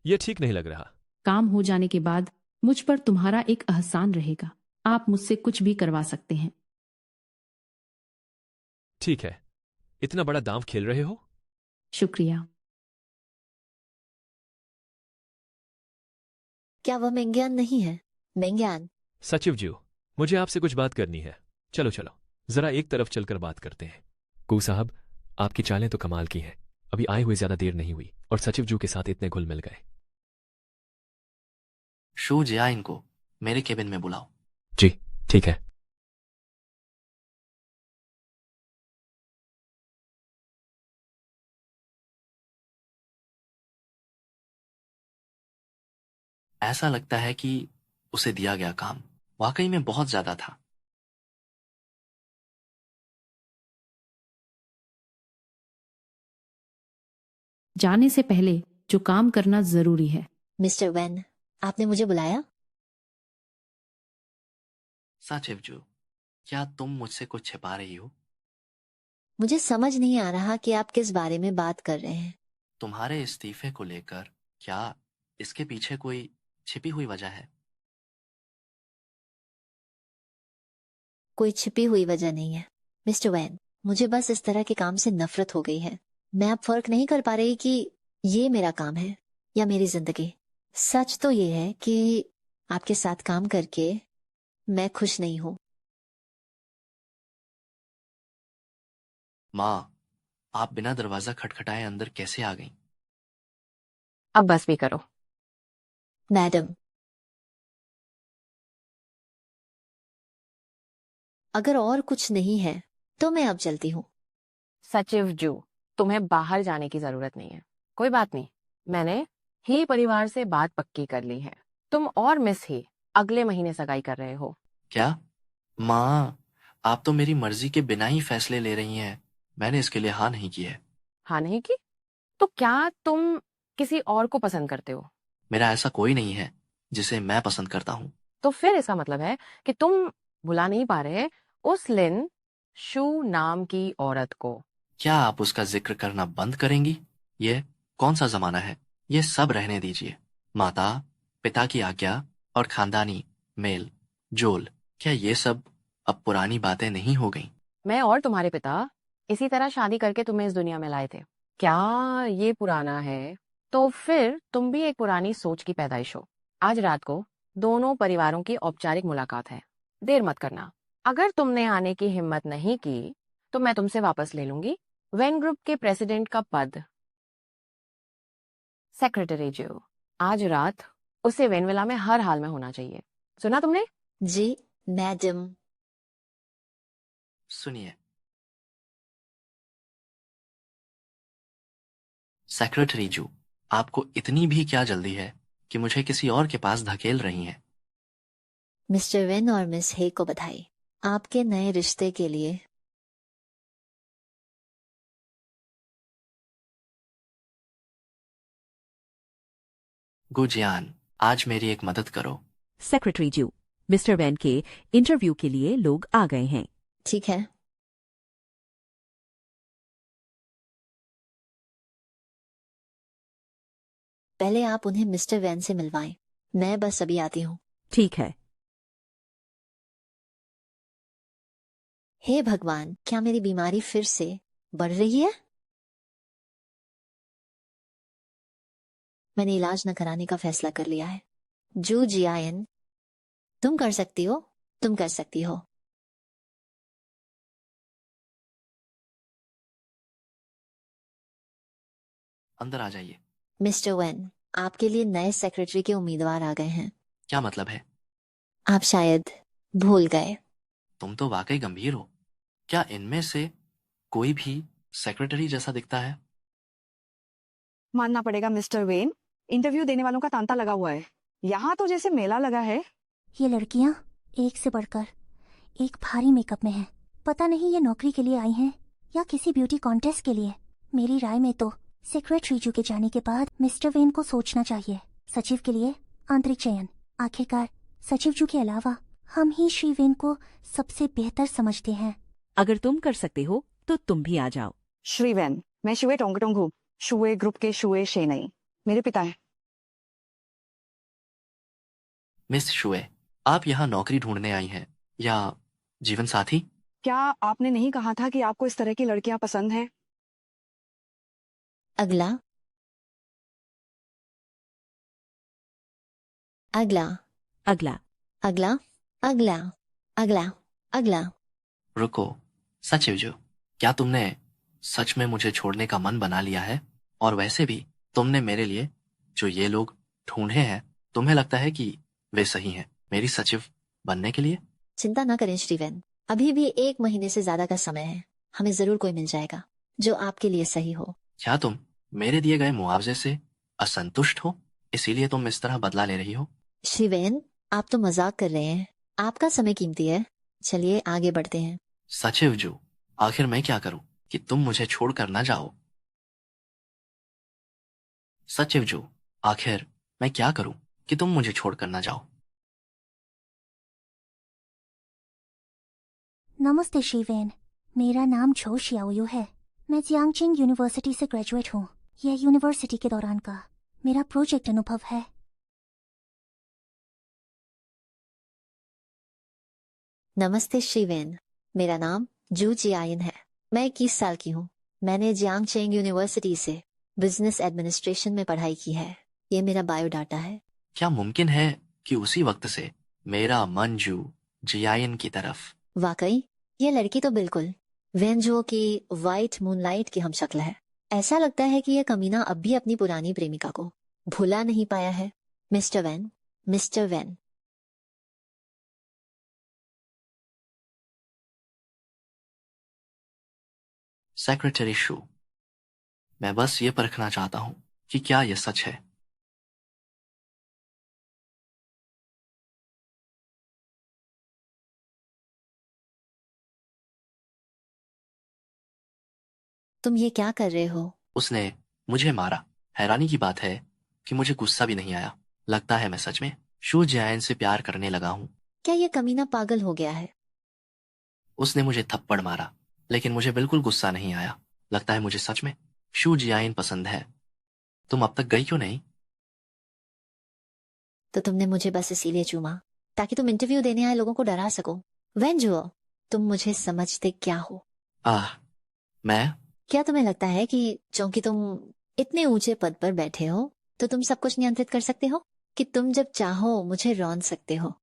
[SPEAKER 4] यह ठीक नहीं लग रहा।
[SPEAKER 3] काम हो जाने के बाद मुझ पर तुम्हारा एक एहसान रहेगा। आप मुझसे कुछ भी करवा सकते हैं।
[SPEAKER 4] ठीक है, इतना बड़ा दांव खेल रहे हो?
[SPEAKER 3] शुक्रिया।
[SPEAKER 1] क्या वह मेंग्यान नहीं है? मेंग्यान।
[SPEAKER 4] सचिव जी, मुझे आपसे कुछ बात करनी है। चलो चलो, जरा एक तरफ चलकर बात करते हैं। कू साहब, आपकी चालें तो कमाल की हैं। अभी आए हुए ज्यादा देर नहीं हुई और सचिव जू के साथ इतने घुल मिल गए।
[SPEAKER 2] शू जिया इनको मेरे केबिन में बुलाओ।
[SPEAKER 4] जी ठीक है।
[SPEAKER 2] ऐसा लगता है कि उसे दिया गया काम वाकई में बहुत ज्यादा था।
[SPEAKER 3] जाने से पहले जो काम करना जरूरी है।
[SPEAKER 1] मिस्टर वैन, आपने मुझे बुलाया?
[SPEAKER 2] सचिव जू, क्या तुम मुझसे कुछ छिपा रही हो?
[SPEAKER 1] मुझे समझ नहीं आ रहा कि आप किस बारे में बात कर रहे हैं।
[SPEAKER 2] तुम्हारे इस्तीफे को लेकर क्या इसके पीछे कोई छिपी हुई वजह है?
[SPEAKER 1] कोई छिपी हुई वजह नहीं है मिस्टर वैन। मुझे बस इस तरह के काम से नफरत हो गई है। मैं अब फर्क नहीं कर पा रही कि ये मेरा काम है या मेरी जिंदगी। सच तो ये है कि आपके साथ काम करके मैं खुश नहीं हूं।
[SPEAKER 2] माँ, आप बिना दरवाजा खटखटाए अंदर कैसे आ गईं?
[SPEAKER 6] अब बस भी करो।
[SPEAKER 1] मैडम, अगर और कुछ नहीं है तो मैं अब चलती हूँ।
[SPEAKER 6] सचिव जू, तुम्हें बाहर जाने की जरूरत नहीं है। कोई बात नहीं, मैंने ही परिवार से बात पक्की कर ली है। तुम और मिस ही अगले महीने सगाई कर रहे हो।
[SPEAKER 2] क्या? माँ, आप तो मेरी मर्जी के बिना ही फैसले ले रही हैं। मैंने इसके लिए हाँ नहीं की है।
[SPEAKER 6] हाँ नहीं की? तो क्या तुम किसी और को पसंद करते हो?
[SPEAKER 2] मेरा ऐसा कोई नहीं है जिसे मैं पसंद करता हूँ।
[SPEAKER 6] तो फिर इसका मतलब है कि तुम भुला नहीं पा रहे उस लिन शू नाम की औरत को।
[SPEAKER 2] क्या आप उसका जिक्र करना बंद करेंगी? ये कौन सा जमाना है? ये सब रहने दीजिए। माता, पिता की आज्ञा और खानदानी मेल जोल, क्या ये सब अब पुरानी बातें नहीं हो गईं?
[SPEAKER 6] मैं और तुम्हारे पिता इसी तरह शादी करके तुम्हें इस दुनिया में लाए थे। क्या ये पुराना है? तो फिर तुम भी एक पुरानी सोच की पैदाइश हो। आज रात को दोनों परिवारों की औपचारिक मुलाकात है। देर मत करना। अगर तुमने आने की हिम्मत नहीं की तो मैं तुमसे वापस ले लूंगी वेन ग्रुप के प्रेसिडेंट का पद। सेक्रेटरी जो, आज रात उसे वेनविला में हर हाल में होना चाहिए। सुना तुमने?
[SPEAKER 1] जी मैडम।
[SPEAKER 2] सुनिए, सेक्रेटरी जू, आपको इतनी भी क्या जल्दी है कि मुझे किसी और के पास धकेल रही हैं?
[SPEAKER 1] मिस्टर वेन और मिस हे को बधाई आपके नए रिश्ते के लिए।
[SPEAKER 2] गुजियान, आज मेरी एक मदद करो।
[SPEAKER 8] सेक्रेटरी जू, मिस्टर वैन के इंटरव्यू के लिए लोग आ गए हैं।
[SPEAKER 1] ठीक है। पहले आप उन्हें मिस्टर वैन से मिलवाएं। मैं बस अभी आती हूँ।
[SPEAKER 8] ठीक है।
[SPEAKER 1] हे भगवान, क्या मेरी बीमारी फिर से बढ़ रही है? मैंने इलाज न कराने का फैसला कर लिया है। जू जियायन, तुम कर सकती हो, तुम कर सकती हो।
[SPEAKER 2] अंदर आ जाइए।
[SPEAKER 1] मिस्टर वेन, आपके लिए नए सेक्रेटरी के उम्मीदवार आ गए हैं।
[SPEAKER 2] क्या मतलब है?
[SPEAKER 1] आप शायद भूल गए।
[SPEAKER 2] तुम तो वाकई गंभीर हो। क्या इनमें से कोई भी सेक्रेटरी जैसा दिखता है?
[SPEAKER 13] मानना पड़ेगा मिस्टर वेन, इंटरव्यू देने वालों का तांता लगा हुआ है। यहाँ तो जैसे मेला लगा है।
[SPEAKER 7] ये लड़कियां एक से बढ़कर एक भारी मेकअप में हैं। पता नहीं ये नौकरी के लिए आई हैं या किसी ब्यूटी कॉन्टेस्ट के लिए। मेरी राय में तो सेक्रेटरी जू के जाने के बाद मिस्टर वेन को सोचना चाहिए। सचिव के लिए आंतरिक चयन। आखिरकार सचिव जू के अलावा हम ही श्री वेन को सबसे बेहतर समझते हैं।
[SPEAKER 8] अगर तुम कर सकते हो तो तुम भी आ जाओ।
[SPEAKER 13] श्री वेन, मैं शुए टोंगटोंग हूँ, शुए ग्रुप के शुए शेनई मेरे पिता हैं।
[SPEAKER 2] मिस शुए, आप यहाँ नौकरी ढूंढने आई हैं या जीवन साथी?
[SPEAKER 13] क्या आपने नहीं कहा था कि आपको इस तरह की लड़कियां पसंद हैं?
[SPEAKER 1] अगला अगला
[SPEAKER 8] अगला
[SPEAKER 1] अगला अगला अगला अगला।
[SPEAKER 2] रुको, सचिव जो, क्या तुमने सच में मुझे छोड़ने का मन बना लिया है? और वैसे भी तुमने मेरे लिए जो ये लोग ढूंढे हैं, तुम्हें लगता है कि वे सही हैं मेरी सचिव बनने के लिए?
[SPEAKER 1] चिंता न करें श्रीवेन, अभी भी 1 महीने से ज्यादा का समय है। हमें जरूर कोई मिल जाएगा जो आपके लिए सही हो।
[SPEAKER 2] क्या तुम मेरे दिए गए मुआवजे से असंतुष्ट हो, इसीलिए तुम इस तरह बदला ले रही हो?
[SPEAKER 1] श्रीवेन, आप तो मजाक कर रहे हैं। आपका समय कीमती है। चलिए आगे बढ़ते हैं।
[SPEAKER 2] सचिव जो, आखिर मैं क्या करूं कि तुम मुझे छोड़कर ना जाओ? सचिव जो, आखिर मैं क्या करूं कि तुम मुझे छोड़कर ना जाओ?
[SPEAKER 7] नमस्ते श्रीवेन, मेरा नाम छो शियाओयू है। मैं जियांगचिंग यूनिवर्सिटी से ग्रेजुएट हूँ। यह यूनिवर्सिटी के दौरान का मेरा प्रोजेक्ट अनुभव है।
[SPEAKER 1] नमस्ते श्रीवेन, मेरा नाम जू जियायन है। मैं 21 साल की हूँ। मैंने जियांगचेंग यूनिवर्सिटी से बिजनेस एडमिनिस्ट्रेशन में पढ़ाई की है। ये मेरा बायोडाटा है।
[SPEAKER 2] क्या मुमकिन है कि उसी वक्त से मेरा मन जू जियायन की तरफ?
[SPEAKER 1] वाकई ये लड़की तो बिल्कुल वेंजो की वाइट मूनलाइट की हम शक्ल है। ऐसा लगता है कि यह कमीना अब भी अपनी पुरानी प्रेमिका को भुला नहीं पाया है। Mister Van, mister Van.
[SPEAKER 2] Secretary Shu, मैं बस ये परखना चाहता हूं कि क्या यह सच है।
[SPEAKER 1] तुम ये क्या कर रहे हो?
[SPEAKER 2] उसने मुझे मारा। हैरानी की बात है कि मुझे गुस्सा भी नहीं आया। लगता है मैं सच में शू जैन से प्यार करने लगा हूं।
[SPEAKER 1] क्या ये कमीना पागल हो गया है?
[SPEAKER 2] उसने मुझे थप्पड़ मारा, लेकिन मुझे बिल्कुल गुस्सा नहीं आया। लगता है मुझे सच में शू जियाइन पसंद है। तुम अब तक गई क्यों नहीं?
[SPEAKER 1] तो तुमने मुझे बस इसीलिए चूमा ताकि तुम इंटरव्यू देने आए लोगों को डरा सको। वेंजो, तुम मुझे समझते क्या हो?
[SPEAKER 2] मैं
[SPEAKER 1] क्या तुम्हें लगता है कि क्योंकि तुम इतने ऊंचे पद पर बैठे हो तो तुम सब कुछ नियंत्रित कर सकते हो, कि तुम जब चाहो मुझे रौंद सकते हो?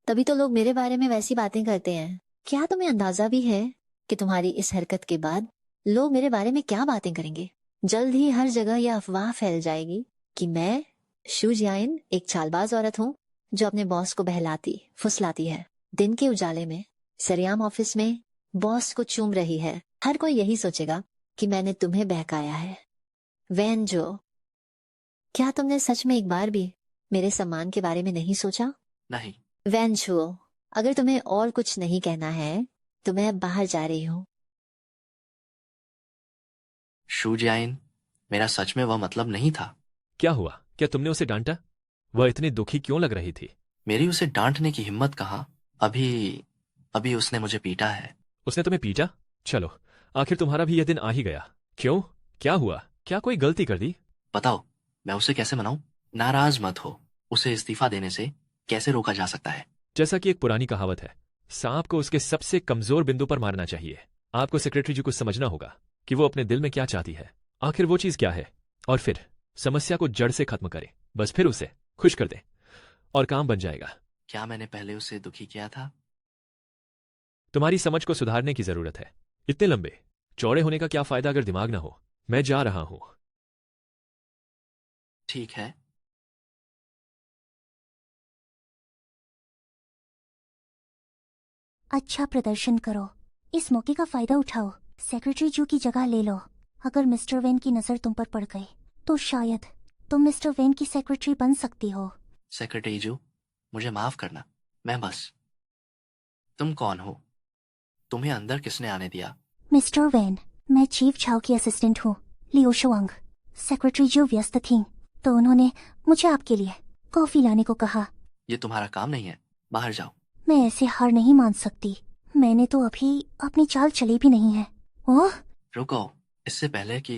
[SPEAKER 1] तभी तो लोग मेरे बारे में वैसी बातें करते हैं। क्या तुम्हें अंदाजा भी है कि तुम्हारी इस हरकत के बाद लोग मेरे बारे में क्या बातें करेंगे? जल्द ही हर जगह यह अफवाह फैल जाएगी कि मैं शू जियाइन एक चालबाज औरत हूँ जो अपने बॉस को बहलाती फुसलाती है। दिन के उजाले में सरेआम ऑफिस में बॉस को चूम रही है। हर कोई यही सोचेगा कि मैंने तुम्हें बहकाया है। वेंजो, क्या तुमने सच में एक बार भी मेरे सम्मान के बारे में नहीं सोचा?
[SPEAKER 2] नहीं।
[SPEAKER 1] वेंजो, अगर तुम्हें और कुछ नहीं कहना है तो मैं अब बाहर जा रही हूँ।
[SPEAKER 2] शू जियाइन, मेरा सच में वह मतलब नहीं था।
[SPEAKER 4] क्या हुआ? क्या तुमने उसे डांटा? वह इतनी दुखी क्यों लग रही थी?
[SPEAKER 2] मेरी उसे डांटने की हिम्मत कहाँ। अभी उसने मुझे पीटा है।
[SPEAKER 4] उसने तुम्हें पीटा? चलो, आखिर तुम्हारा भी यह दिन आ ही गया। क्यों? क्या हुआ? क्या कोई गलती कर दी?
[SPEAKER 2] बताओ, मैं उसे कैसे मनाऊं? नाराज मत हो। उसे इस्तीफा देने से कैसे रोका जा सकता है?
[SPEAKER 4] जैसा कि एक पुरानी कहावत है, सांप को उसके सबसे कमजोर बिंदु पर मारना चाहिए। आपको सेक्रेटरी जी को समझना होगा कि वो अपने दिल में क्या चाहती है, आखिर वो चीज क्या है, और फिर समस्या को जड़ से खत्म करे। बस फिर उसे खुश कर दे और काम बन जाएगा।
[SPEAKER 2] क्या मैंने पहले उसे दुखी किया था?
[SPEAKER 4] तुम्हारी समझ को सुधारने की जरूरत है। इतने लंबे चौड़े होने का क्या फायदा अगर दिमाग ना हो। मैं जा रहा हूं।
[SPEAKER 2] ठीक है।
[SPEAKER 7] अच्छा प्रदर्शन करो, इस मौके का फायदा उठाओ, सेक्रेटरी जू की जगह ले लो। अगर मिस्टर वेन की नजर तुम पर पड़ गई तो शायद तुम मिस्टर वेन की सेक्रेटरी बन सकती हो।
[SPEAKER 2] सेक्रेटरी जू, मुझे माफ करना। मैं बस। तुम कौन हो? तुम्हें अंदर किसने आने दिया?
[SPEAKER 7] मिस्टर वेन, मैं चीफ झाओ की असिस्टेंट हूँ, लियो शुआंग। सेक्रेटरी जू व्यस्त थीं, तो उन्होंने मुझे आपके लिए कॉफी लाने को कहा।
[SPEAKER 2] ये तुम्हारा काम नहीं है, बाहर जाओ।
[SPEAKER 7] मैं ऐसे हार नहीं मान सकती। मैंने तो अभी अपनी चाल चली भी नहीं है। ओह,
[SPEAKER 2] रुको, इससे पहले कि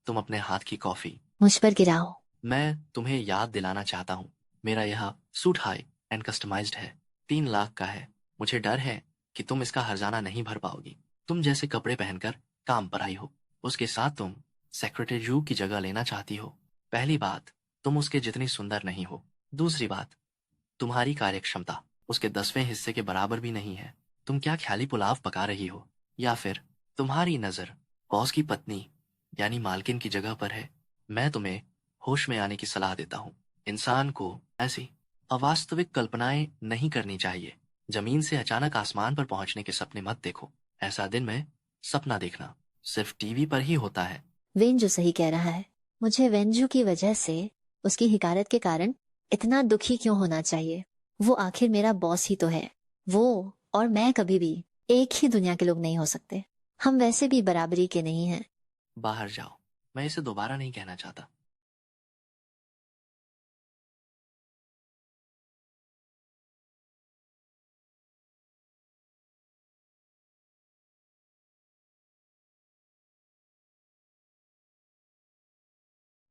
[SPEAKER 2] तुम अपने हाथ की कॉफी
[SPEAKER 1] मुझ पर गिराओ।
[SPEAKER 2] मैं तुम्हें याद दिलाना चाहता हूँ, मेरा यह सूट हाई एंड कस्टमाइज्ड है। 3 लाख का है। मुझे डर है कि तुम इसका हर्जाना नहीं भर पाओगी। तुम जैसे कपड़े पहनकर काम पर आई हो, उसके साथ तुम सेक्रेटरी जू की जगह लेना चाहती हो। पहली बात, तुम उसके जितनी सुंदर नहीं हो। दूसरी बात, तुम्हारी कार्यक्षमता उसके 10वें हिस्से के बराबर भी नहीं है। तुम क्या ख्याली पुलाव पका रही हो, या फिर तुम्हारी नजर बॉस की पत्नी यानी मालकिन की जगह पर है? मैं तुम्हें होश में आने की सलाह देता हूँ। इंसान को ऐसी अवास्तविक कल्पनाएं नहीं करनी चाहिए। जमीन से अचानक आसमान पर पहुंचने के सपने मत देखो। ऐसा दिन में सपना देखना सिर्फ टीवी पर ही होता है।
[SPEAKER 1] वेंजो सही कह रहा है। मुझे वेंजो की वजह से, उसकी हिकारत के कारण इतना दुखी क्यों होना चाहिए? वो आखिर मेरा बॉस ही तो है। वो और मैं कभी भी एक ही दुनिया के लोग नहीं हो सकते। हम वैसे भी बराबरी के नहीं हैं।
[SPEAKER 2] बाहर जाओ। मैं इसे दोबारा नहीं कहना चाहता।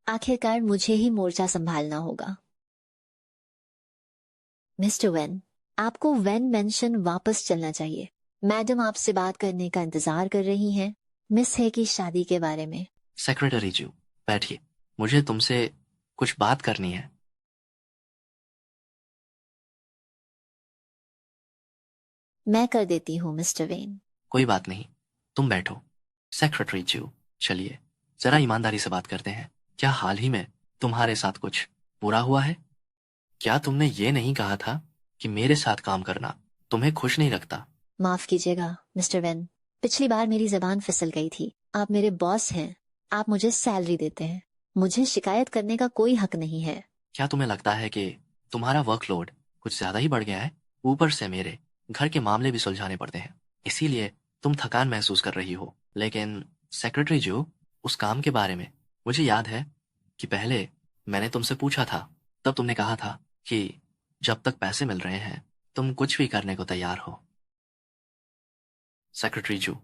[SPEAKER 1] आखिरकार मुझे ही मोर्चा संभालना होगा। मिस्टर वेन, आपको वेन मेंशन वापस चलना चाहिए। मैडम आपसे बात करने का इंतजार कर रही हैं, मिस है की शादी के बारे में।
[SPEAKER 2] सेक्रेटरी जी, बैठिए। मुझे तुमसे कुछ बात करनी है।
[SPEAKER 1] मैं कर देती हूँ मिस्टर वेन।
[SPEAKER 2] कोई बात नहीं, तुम बैठो। सेक्रेटरी जू, चलिए जरा ईमानदारी से बात करते हैं। क्या हाल ही में तुम्हारे साथ कुछ बुरा हुआ है? क्या तुमने ये नहीं कहा था कि मेरे साथ काम करना तुम्हें खुश नहीं रखता?
[SPEAKER 1] माफ कीजिएगा मिस्टर वेन, पिछली बार मेरी जबान फिसल गई थी। आप मेरे बॉस हैं, आप मुझे सैलरी देते हैं, मुझे शिकायत करने का कोई हक नहीं है।
[SPEAKER 2] क्या तुम्हें लगता है कि तुम्हारा वर्कलोड कुछ ज्यादा ही बढ़ गया है? ऊपर से मेरे घर के मामले भी सुलझाने पड़ते हैं, इसीलिए तुम थकान महसूस कर रही हो। लेकिन सेक्रेटरी जो, उस काम के बारे में मुझे याद है कि पहले मैंने तुमसे पूछा था, तब तुमने कहा था कि जब तक पैसे मिल रहे हैं तुम कुछ भी करने को तैयार हो। सेक्रेटरी जू,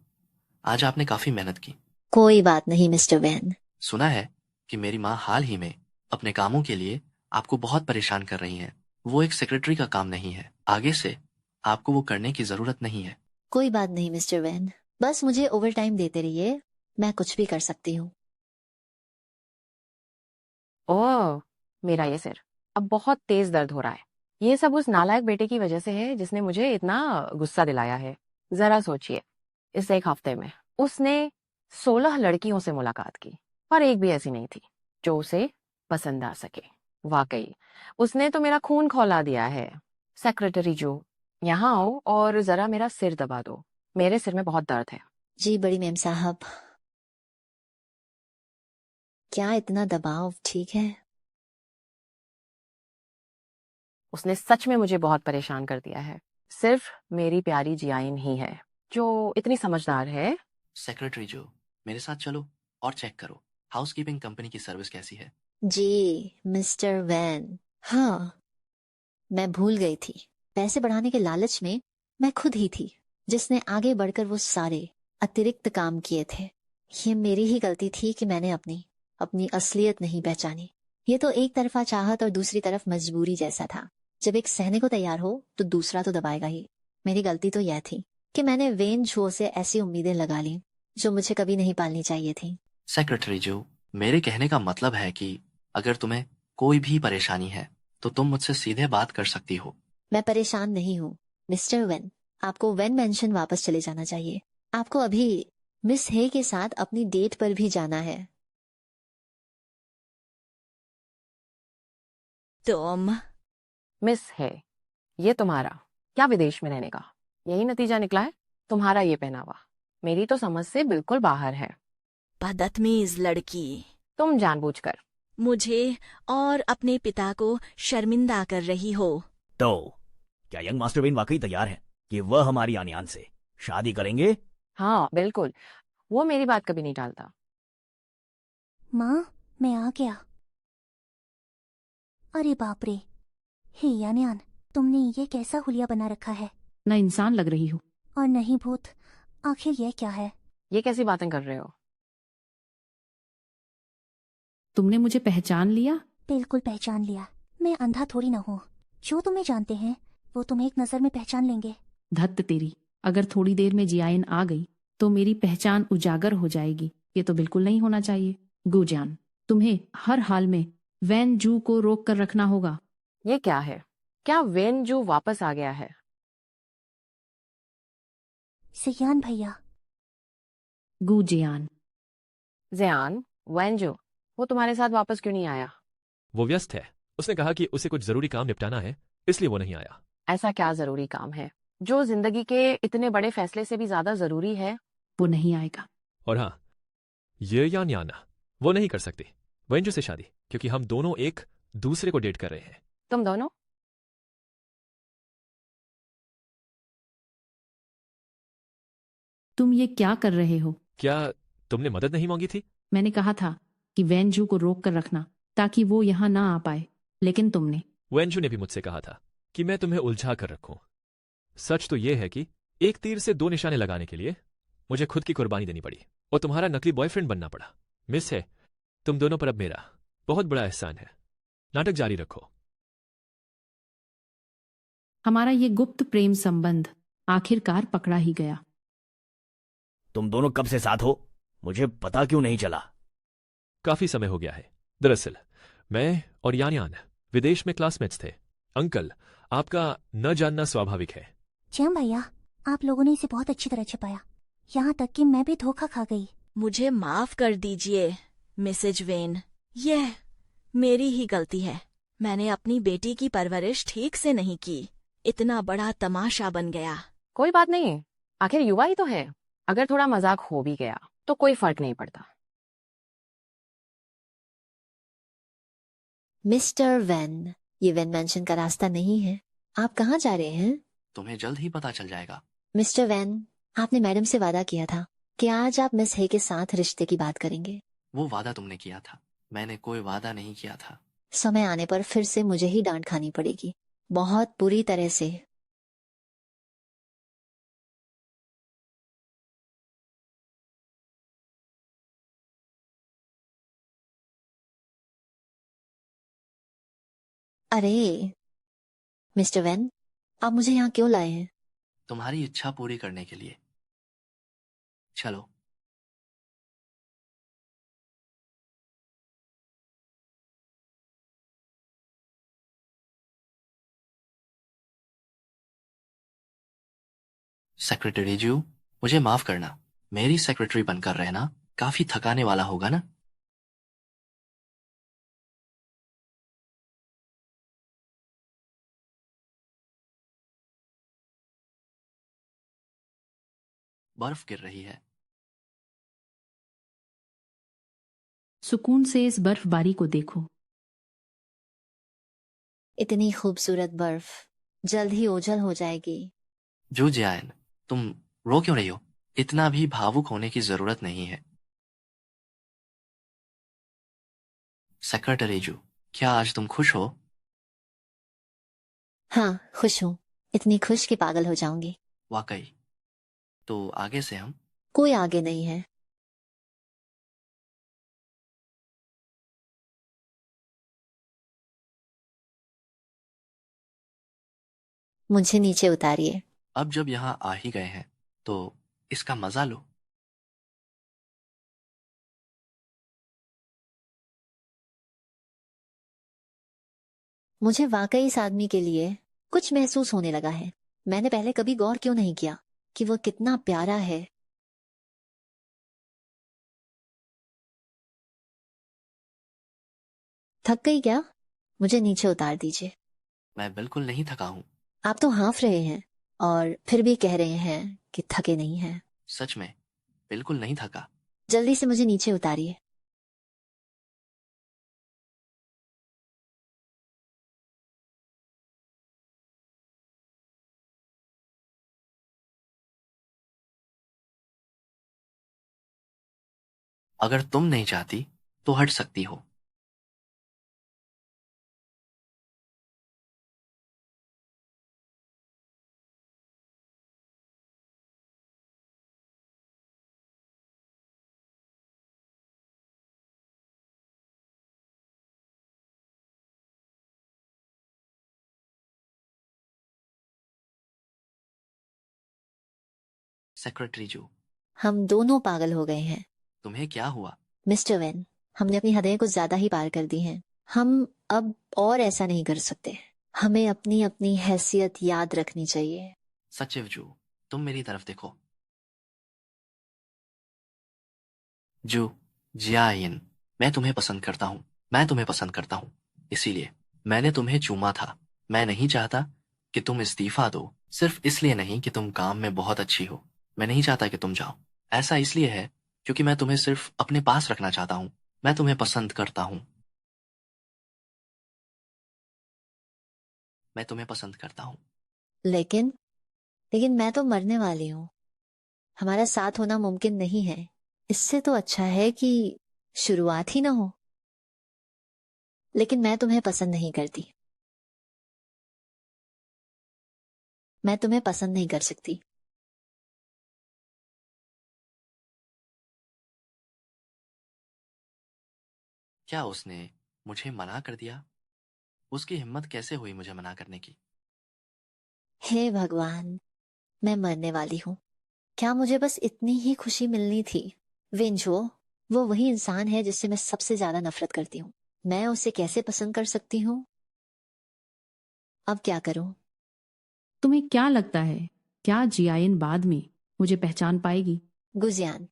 [SPEAKER 2] आज आपने काफी मेहनत की।
[SPEAKER 1] कोई बात नहीं मिस्टर वेन।
[SPEAKER 2] सुना है कि मेरी माँ हाल ही में अपने कामों के लिए आपको बहुत परेशान कर रही हैं। वो एक सेक्रेटरी का काम नहीं है, आगे से आपको वो करने की जरूरत नहीं है।
[SPEAKER 1] कोई बात नहीं मिस्टर वेन, बस मुझे ओवर टाइम देते रहिए, मैं कुछ भी कर सकती हूँ।
[SPEAKER 6] ओह, मेरा ये सिर अब बहुत तेज दर्द हो रहा है। ये सब उस नालायक बेटे की वजह से है जिसने मुझे इतना गुस्सा दिलाया है। जरा सोचिए, इस एक हफ्ते में उसने 16 लड़कियों से मुलाकात की और एक भी ऐसी नहीं थी जो उसे पसंद आ सके। वाकई उसने तो मेरा खून खौला दिया है। सेक्रेटरी जो, यहाँ आओ और जरा मेरा सिर दबा दो, मेरे सिर में बहुत दर्द है।
[SPEAKER 1] जी बड़ी मेम साहब। क्या इतना दबाव ठीक है?
[SPEAKER 6] उसने सच में मुझे बहुत परेशान कर दिया है। सिर्फ मेरी प्यारी जियाइन ही है जो इतनी समझदार है।
[SPEAKER 2] सेक्रेटरी जो, मेरे साथ चलो और चेक करो हाउसकीपिंग कंपनी की सर्विस कैसी है।
[SPEAKER 1] जी मिस्टर वैन, हाँ मैं भूल गई थी, पैसे बढ़ाने के लालच में मैं खुद ही थी जिसने आगे बढ़कर वो सारे अतिरिक्त काम किए थे। ये मेरी ही गलती थी कि मैंने अपनी असलियत नहीं पहचानी। ये तो एक तरफा चाहत और दूसरी तरफ मजबूरी जैसा था। जब एक सहने को तैयार हो तो दूसरा तो दबाएगा ही। मेरी गलती तो यह थी कि मैंने वेन झो से ऐसी उम्मीदें लगा ली जो मुझे कभी नहीं पालनी चाहिए थी।
[SPEAKER 2] सेक्रेटरी जो, मेरे कहने का मतलब है कि अगर तुम्हें कोई भी परेशानी है तो तुम मुझसे सीधे बात कर सकती हो।
[SPEAKER 1] मैं परेशान नहीं हूँ मिस्टर वेन, आपको वेन मेंशन वापस चले जाना चाहिए। आपको अभी मिस हे के साथ अपनी डेट पर भी जाना है।
[SPEAKER 12] तुम
[SPEAKER 6] मिस है, ये तुम्हारा क्या विदेश में रहने का यही नतीजा निकला है? तुम्हारा ये पहनावा मेरी तो समझ से बिल्कुल बाहर है।
[SPEAKER 12] बदतमीज लड़की,
[SPEAKER 6] तुम जानबूझकर
[SPEAKER 12] मुझे और अपने पिता को शर्मिंदा कर रही हो।
[SPEAKER 14] तो क्या यंग मास्टर वेन वाकई तैयार है कि वह हमारी यान से शादी करेंगे?
[SPEAKER 6] हाँ बिल्कुल, वो मेरी बात कभी नहीं टालता।
[SPEAKER 7] माँ, मैं आ गया। अरे बाप रे, हे यान, तुमने ये कैसा हुलिया बना रखा है?
[SPEAKER 3] न इंसान लग रही हो
[SPEAKER 7] और नहीं भूत। आखिर ये क्या है?
[SPEAKER 6] ये कैसी बातें कर रहे हो?
[SPEAKER 3] तुमने मुझे पहचान लिया?
[SPEAKER 7] बिल्कुल पहचान लिया। मैं अंधा थोड़ी ना हूँ। जो तुम्हें जानते हैं वो तुम्हें एक नजर में पहचान लेंगे।
[SPEAKER 3] धत्त तेरी, अगर थोड़ी देर में जियाइन आ गई तो मेरी पहचान उजागर हो जाएगी। ये तो बिल्कुल नहीं होना चाहिए। गुजान, तुम्हें हर हाल में वैन जू को रोक कर रखना होगा।
[SPEAKER 6] ये क्या है? क्या वैन जू वापस आ गया है?
[SPEAKER 7] सियान भैया।
[SPEAKER 3] गुजियान।
[SPEAKER 6] ज़यान, वैन जू, वो तुम्हारे साथ वापस क्यों नहीं आया?
[SPEAKER 4] वो व्यस्त है। उसने कहा कि उसे कुछ जरूरी काम निपटाना है, इसलिए वो नहीं आया।
[SPEAKER 6] ऐसा क्या जरूरी काम है जो जिंदगी के इतने बड़े फैसले से भी ज्यादा जरूरी है?
[SPEAKER 3] वो नहीं आएगा।
[SPEAKER 4] और हाँ, ये या न्याना वो नहीं कर सकती वेंजू से शादी, क्योंकि हम दोनों एक दूसरे को डेट कर रहे हैं।
[SPEAKER 6] तुम दोनों?
[SPEAKER 3] तुम ये क्या कर रहे हो?
[SPEAKER 4] क्या तुमने मदद नहीं मांगी थी?
[SPEAKER 3] मैंने कहा था कि वेंजू को रोक कर रखना ताकि वो यहाँ ना आ पाए, लेकिन तुमने।
[SPEAKER 4] वेंजू ने भी मुझसे कहा था कि मैं तुम्हें उलझा कर रखूं। सच तो यह है कि एक तीर से दो निशाने लगाने के लिए मुझे खुद की कुर्बानी देनी पड़ी और तुम्हारा नकली बॉयफ्रेंड बनना पड़ा। मिस है, तुम दोनों पर अब मेरा बहुत बड़ा एहसान है। नाटक जारी रखो।
[SPEAKER 3] हमारा ये गुप्त प्रेम संबंध आखिरकार पकड़ा ही गया।
[SPEAKER 14] तुम दोनों कब से साथ हो? मुझे पता क्यों नहीं चला?
[SPEAKER 4] काफी समय हो गया है। दरअसल मैं और यान विदेश में क्लासमेट्स थे। अंकल, आपका न जानना स्वाभाविक है।
[SPEAKER 7] जम भैया, आप लोगों ने इसे बहुत अच्छी तरह छिपाया, यहाँ तक कि मैं भी धोखा खा गई।
[SPEAKER 12] मुझे माफ कर दीजिए मिसेज वेन, यह मेरी ही गलती है। मैंने अपनी बेटी की परवरिश ठीक से नहीं की, इतना बड़ा तमाशा बन गया।
[SPEAKER 6] कोई बात नहीं, आखिर युवा ही तो है। अगर थोड़ा मजाक हो भी गया तो कोई फर्क नहीं पड़ता।
[SPEAKER 1] मिस्टर वैन, ये वैन मैंशन का रास्ता नहीं है। आप कहाँ जा रहे हैं?
[SPEAKER 2] तुम्हें जल्द ही पता चल जाएगा।
[SPEAKER 1] मिस्टर वैन, आपने मैडम से वादा किया था कि आज आप मिस हे के साथ रिश्ते की बात करेंगे।
[SPEAKER 2] वो वादा तुमने किया था, मैंने कोई वादा नहीं किया था।
[SPEAKER 1] समय आने पर फिर से मुझे ही डांट खानी पड़ेगी, बहुत बुरी तरह से। अरे मिस्टर वैन, आप मुझे यहाँ क्यों लाए हैं?
[SPEAKER 2] तुम्हारी इच्छा पूरी करने के लिए। चलो। सेक्रेटरी जी, मुझे माफ करना, मेरी सेक्रेटरी बनकर रहना काफी थकाने वाला होगा ना? बर्फ गिर रही है।
[SPEAKER 3] सुकून से इस बर्फबारी को देखो।
[SPEAKER 1] इतनी खूबसूरत बर्फ जल्द ही ओझल हो जाएगी।
[SPEAKER 2] जू जियान, तुम रो क्यों रही हो? इतना भी भावुक होने की जरूरत नहीं है। सेक्रेटरी जू, क्या आज तुम खुश हो?
[SPEAKER 1] हाँ, खुश हूँ, इतनी खुश कि पागल हो जाऊंगी।
[SPEAKER 2] वाकई? तो आगे से हम
[SPEAKER 1] कोई आगे नहीं है। मुझे नीचे उतारिए।
[SPEAKER 2] अब जब यहाँ आ ही गए हैं तो इसका मजा लो।
[SPEAKER 1] मुझे वाकई इस आदमी के लिए कुछ महसूस होने लगा है। मैंने पहले कभी गौर क्यों नहीं किया कि वो कितना प्यारा है। थक गई क्या? मुझे नीचे उतार दीजिए।
[SPEAKER 2] मैं बिल्कुल नहीं थका हूँ।
[SPEAKER 1] आप तो हाँफ रहे हैं और फिर भी कह रहे हैं कि थके नहीं हैं।
[SPEAKER 2] सच में बिल्कुल नहीं थका।
[SPEAKER 1] जल्दी से मुझे नीचे उतारिए।
[SPEAKER 2] अगर तुम नहीं चाहती तो हट सकती हो। सेक्रेटरी जू,
[SPEAKER 1] हम दोनों पागल हो गए हैं।
[SPEAKER 2] तुम्हें क्या हुआ?
[SPEAKER 1] मिस्टर वेन, हमने अपनी हदें कुछ ज्यादा ही पार कर दी हैं। हम अब और ऐसा नहीं कर सकते। हमें अपनी अपनी हैसियत याद रखनी चाहिए।
[SPEAKER 2] सचिव जू, तुम मेरी तरफ देखो। जू जियाइन, मैं तुम्हें पसंद करता हूँ। मैं तुम्हें पसंद करता हूँ, इसीलिए मैंने तुम्हें चूमा था। मैं नहीं चाहता कि तुम इस्तीफा दो, सिर्फ इसलिए नहीं कि तुम काम में बहुत अच्छी हो। मैं नहीं चाहता कि तुम जाओ। ऐसा इसलिए है क्योंकि मैं तुम्हें सिर्फ अपने पास रखना चाहता हूँ। मैं तुम्हें पसंद करता हूँ। मैं तुम्हें पसंद करता हूँ।
[SPEAKER 1] लेकिन लेकिन मैं तो मरने वाली हूँ। हमारा साथ होना मुमकिन नहीं है। इससे तो अच्छा है कि शुरुआत ही ना हो। लेकिन मैं तुम्हें पसंद नहीं करती। मैं तुम्हें पसंद नहीं कर सकती।
[SPEAKER 2] क्या उसने मुझे मना कर दिया? उसकी हिम्मत कैसे हुई मुझे मना करने की?
[SPEAKER 1] हे भगवान, मैं मरने वाली हूँ। क्या मुझे बस इतनी ही खुशी मिलनी थी? विंजो, वो वही इंसान है जिससे मैं सबसे ज्यादा नफरत करती हूँ। मैं उसे कैसे पसंद कर सकती हूँ? अब क्या करूं?
[SPEAKER 3] तुम्हें क्या लगता है क्या जियाइन बाद में मुझे पहचान पाएगी?
[SPEAKER 1] गुजियान,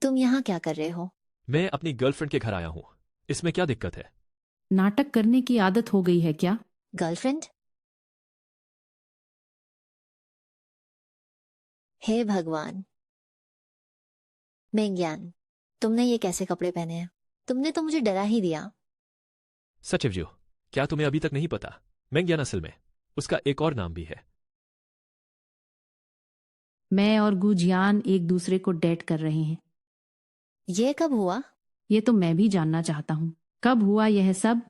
[SPEAKER 1] तुम यहाँ क्या कर रहे हो?
[SPEAKER 4] मैं अपनी गर्लफ्रेंड के घर आया हूं। इसमें क्या दिक्कत है?
[SPEAKER 3] नाटक करने की आदत हो गई है क्या?
[SPEAKER 1] गर्लफ्रेंड? हे भगवान, मेंग्यान, तुमने ये कैसे कपड़े पहने हैं? तुमने तो मुझे डरा ही दिया।
[SPEAKER 4] सचिव जी, क्या तुम्हें अभी तक नहीं पता? मेंग्यान असल में उसका एक और नाम भी है।
[SPEAKER 3] मैं और गुजियान एक दूसरे को डेट कर रहे हैं।
[SPEAKER 1] ये कब हुआ?
[SPEAKER 3] ये तो मैं भी जानना चाहता हूँ। कब हुआ यह सब?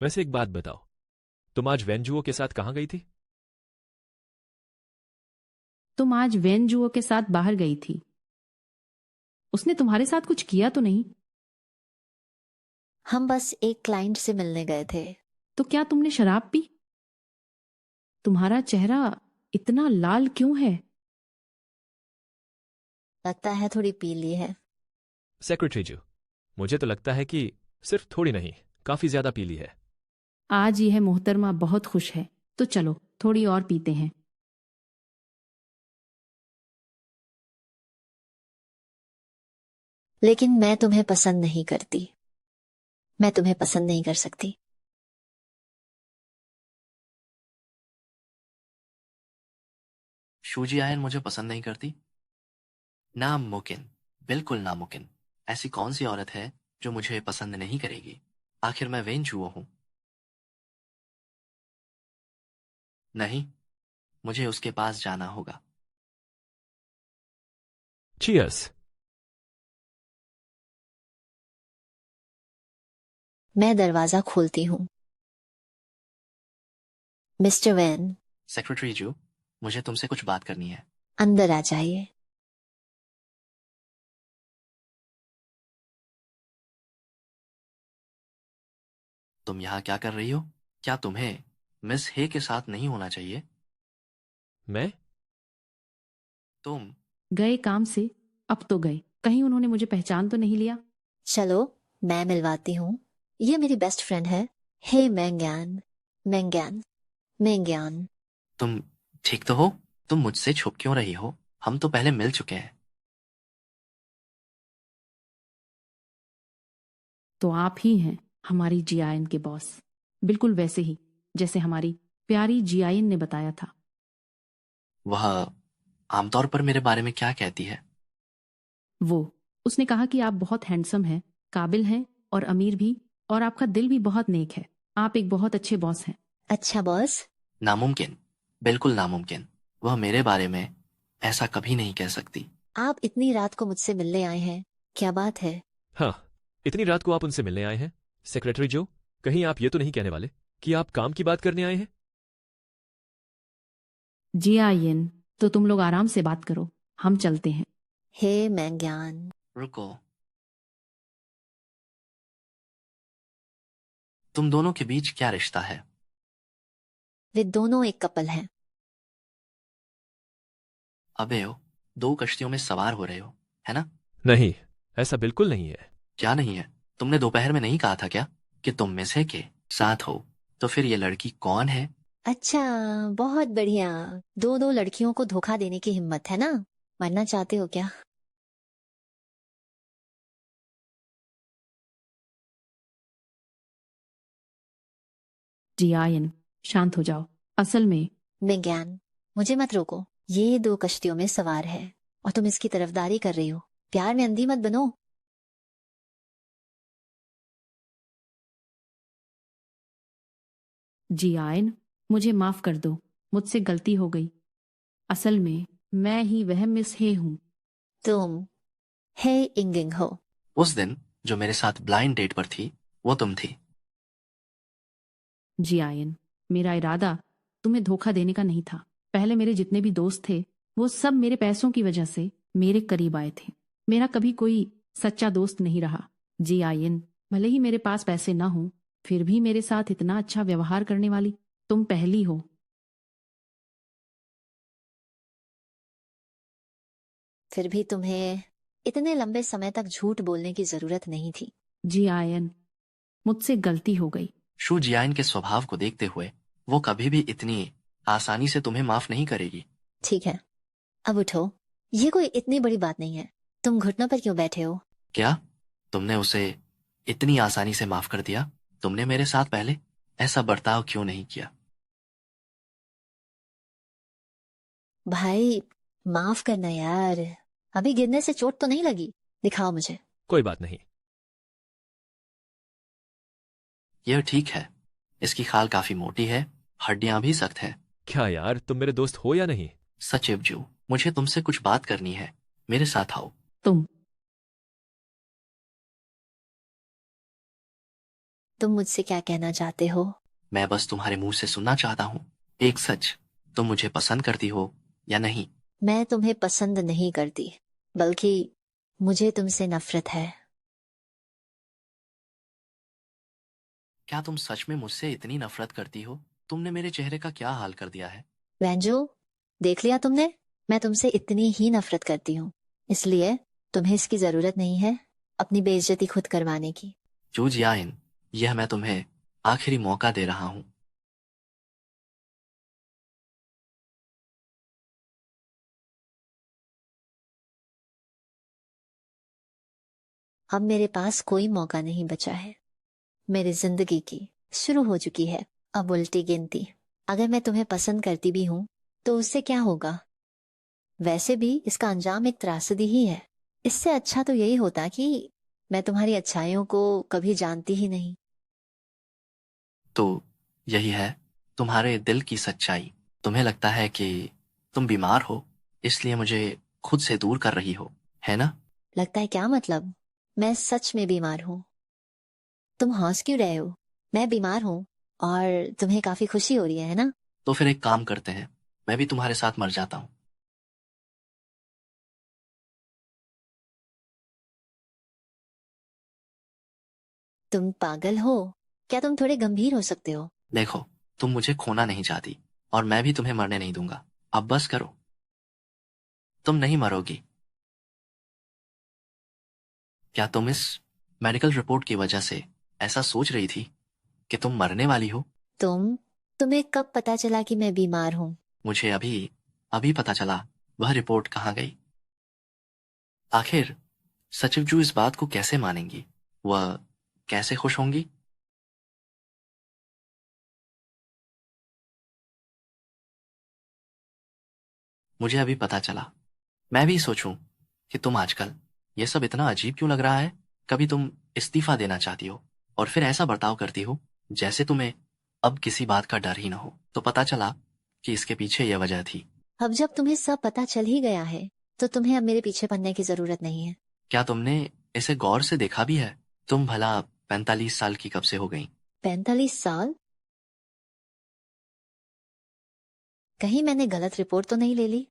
[SPEAKER 4] वैसे एक बात बताओ, तुम आज वेंजुओ के साथ कहाँ गई थी?
[SPEAKER 3] तुम आज वेंजुओ के साथ बाहर गई थी। उसने तुम्हारे साथ कुछ किया तो नहीं?
[SPEAKER 1] हम बस एक क्लाइंट से मिलने गए थे।
[SPEAKER 3] तो क्या तुमने शराब पी? तुम्हारा चेहरा इतना लाल क्यों है?
[SPEAKER 1] लगता है थोड़ी पी ली है।
[SPEAKER 4] सेक्रेटरी जी, मुझे तो लगता है कि सिर्फ थोड़ी नहीं, काफी ज्यादा पी ली है।
[SPEAKER 3] आज यह मोहतरमा बहुत खुश है, तो चलो थोड़ी और पीते हैं।
[SPEAKER 1] लेकिन मैं तुम्हें पसंद नहीं करती। मैं तुम्हें पसंद नहीं कर सकती।
[SPEAKER 2] शूजी आयन मुझे पसंद नहीं करती? नामुमकिन, बिल्कुल नामुमकिन। ऐसी कौन सी औरत है जो मुझे पसंद नहीं करेगी? आखिर मैं वेंजुओ हूं। नहीं, मुझे उसके पास जाना होगा।
[SPEAKER 4] चीयर्स।
[SPEAKER 1] मैं दरवाजा खोलती हूँ। मिस्टर वैन,
[SPEAKER 2] सेक्रेटरी जू, मुझे तुमसे कुछ बात करनी है।
[SPEAKER 1] अंदर आ जाइए।
[SPEAKER 2] तुम यहाँ क्या कर रही हो? क्या तुम्हें मिस हे के साथ नहीं होना चाहिए?
[SPEAKER 4] मैं?
[SPEAKER 2] तुम
[SPEAKER 3] गए काम से, अब तो गए। कहीं उन्होंने मुझे पहचान तो नहीं लिया?
[SPEAKER 1] चलो मैं मिलवाती हूँ। ये मेरी बेस्ट फ्रेंड है। हे मेंग्यान, मेंग्यान, मेंग्यान।
[SPEAKER 2] तुम ठीक तो हो? तुम मुझसे छुप क्यों रही हो? हम तो पहले मिल चुके हैं।
[SPEAKER 3] तो आप ही हैं हमारी जियाइन के बॉस, बिल्कुल वैसे ही जैसे हमारी प्यारी जियाइन ने बताया था।
[SPEAKER 2] वह आमतौर पर मेरे बारे में क्या कहती है?
[SPEAKER 3] उसने कहा कि आप बहुत हैंडसम हैं, काबिल हैं और अमीर भी, और आपका दिल भी बहुत नेक है। आप एक बहुत अच्छे बॉस हैं।
[SPEAKER 1] अच्छा बॉस?
[SPEAKER 2] नामुमकिन, बिल्कुल नामुमकिन। वह मेरे बारे में ऐसा कभी नहीं कह सकती।
[SPEAKER 1] आप इतनी रात को मुझसे मिलने आए हैं, क्या बात है?
[SPEAKER 4] हाँ, इतनी रात को आप उनसे मिलने आए हैं? सेक्रेटरी जो, कहीं आप ये तो नहीं कहने वाले कि आप काम की बात करने आए हैं?
[SPEAKER 3] जियाइन, तो तुम लोग आराम से बात करो, हम चलते हैं।
[SPEAKER 1] हे मेंग्यान।
[SPEAKER 2] रुको, तुम दोनों के बीच क्या रिश्ता है?
[SPEAKER 1] वे दोनों एक कपल हैं।
[SPEAKER 2] अबे हो, 2 कश्तियों में सवार हो रहे हो, है ना?
[SPEAKER 4] नहीं, ऐसा बिल्कुल नहीं है।
[SPEAKER 2] क्या नहीं है? तुमने दोपहर में नहीं कहा था क्या कि तुम मिसे के साथ हो? तो फिर ये लड़की कौन है?
[SPEAKER 1] अच्छा, बहुत बढ़िया। 2 लड़कियों को धोखा देने की हिम्मत है ना? मरना चाहते हो क्या?
[SPEAKER 3] जियाइन, शांत हो जाओ। असल में
[SPEAKER 1] मेंग्यान, मुझे मत रोको। ये 2 कश्तियों में सवार है और तुम इसकी तरफदारी कर रही हो। प्यार में अंधी मत बनो।
[SPEAKER 3] जियाइन, मुझे माफ कर दो, मुझसे गलती हो गई। असल में मैं ही वह मिस हे हूँ।
[SPEAKER 1] तुम हे इंगिंग हो।
[SPEAKER 2] उस दिन जो मेरे साथ ब्लाइंड डेट पर थी, वो तुम थी।
[SPEAKER 3] जियाइन, मेरा इरादा तुम्हें धोखा देने का नहीं था। पहले मेरे जितने भी दोस्त थे, वो सब मेरे पैसों की वजह से मेरे करीब आए थे। मेरा कभी कोई सच्चा दोस्त नहीं रहा। जियाइन, भले ही मेरे पास पैसे ना हो, फिर भी मेरे साथ इतना अच्छा व्यवहार करने वाली तुम पहली हो।
[SPEAKER 1] फिर भी तुम्हें इतने लंबे समय तक झूठ बोलने की जरूरत नहीं थी।
[SPEAKER 3] जियाइन, मुझसे गलती हो गई।
[SPEAKER 2] शू जियाइन के स्वभाव को देखते हुए वो कभी भी इतनी आसानी से तुम्हें माफ नहीं करेगी।
[SPEAKER 1] ठीक है, अब उठो। ये कोई इतनी बड़ी बात नहीं है। तुम घुटनों पर क्यों बैठे हो?
[SPEAKER 2] क्या तुमने उसे इतनी आसानी से माफ कर दिया? तुमने मेरे साथ पहले ऐसा बर्ताव क्यों नहीं किया?
[SPEAKER 1] भाई माफ करना यार, अभी गिरने से चोट तो नहीं लगी? दिखाओ मुझे।
[SPEAKER 4] कोई बात नहीं।
[SPEAKER 2] यह ठीक है, इसकी खाल काफी मोटी है, हड्डियां भी सख्त हैं।
[SPEAKER 4] क्या यार, तुम मेरे दोस्त हो या नहीं?
[SPEAKER 2] सचिव जी, मुझे तुमसे कुछ बात करनी है, मेरे साथ आओ।
[SPEAKER 1] तुम मुझसे क्या कहना चाहते हो?
[SPEAKER 2] मैं बस तुम्हारे मुंह से सुनना चाहता हूँ, एक सच। तुम मुझे पसंद करती हो या नहीं?
[SPEAKER 1] मैं तुम्हें पसंद नहीं करती, बल्कि मुझे तुमसे नफरत है।
[SPEAKER 2] क्या तुम सच में मुझसे इतनी नफरत करती हो? तुमने मेरे चेहरे का क्या हाल कर दिया है?
[SPEAKER 1] वैंजू, देख लिया तुमने? मैं तुमसे इतनी ही नफरत करती हूँ, इसलिए तुम्हें इसकी जरूरत नहीं है अपनी बेइज्जती खुद करवाने की।
[SPEAKER 2] जू जियाइन, यह मैं तुम्हें आखिरी मौका दे रहा हूँ।
[SPEAKER 1] अब मेरे पास कोई मौका नहीं बचा है। मेरी जिंदगी की शुरू हो चुकी है अब उल्टी गिनती। अगर मैं तुम्हें पसंद करती भी हूं तो उससे क्या होगा? वैसे भी इसका अंजाम एक त्रासदी ही है। इससे अच्छा तो यही होता कि मैं तुम्हारी अच्छाइयों को कभी जानती ही नहीं।
[SPEAKER 2] तो यही है तुम्हारे दिल की सच्चाई। तुम्हें लगता है कि तुम बीमार हो, इसलिए मुझे खुद से दूर कर रही हो, है ना?
[SPEAKER 1] लगता है क्या मतलब? मैं सच में बीमार हूँ। तुम हंस क्यों रहे हो? मैं बीमार हूँ और तुम्हें काफी खुशी हो रही है ना?
[SPEAKER 2] तो फिर एक काम करते हैं, मैं भी तुम्हारे साथ मर जाता हूँ।
[SPEAKER 1] तुम पागल हो क्या? तुम थोड़े गंभीर हो सकते हो।
[SPEAKER 2] देखो, तुम मुझे खोना नहीं चाहती और मैं भी तुम्हें मरने नहीं दूंगा। अब बस करो, तुम नहीं मरोगी। क्या तुम इस मेडिकल रिपोर्ट की वजह से ऐसा सोच रही थी कि तुम मरने वाली हो?
[SPEAKER 1] तुम्हें कब पता चला कि मैं बीमार हूँ?
[SPEAKER 2] मुझे अभी अभी पता चला। वह रिपोर्ट कहाँ गई? आखिर सचिव जू इस बात को कैसे मानेंगी? वह कैसे खुश होंगी? मुझे अभी पता चला। मैं भी सोचूं कि तुम आजकल ये सब इतना अजीब क्यों लग रहा है। कभी तुम इस्तीफा देना चाहती हो और फिर ऐसा बर्ताव करती हो जैसे तुम्हें अब किसी बात का डर ही ना हो। तो पता चला कि इसके पीछे यह वजह थी।
[SPEAKER 1] अब जब तुम्हें सब पता चल ही गया है तो तुम्हें अब मेरे पीछे पड़ने की जरूरत नहीं है।
[SPEAKER 2] क्या तुमने इसे गौर से देखा भी है? तुम भला 45 साल की कब से हो गई?
[SPEAKER 1] 45 साल? कहीं मैंने गलत रिपोर्ट तो नहीं ले ली?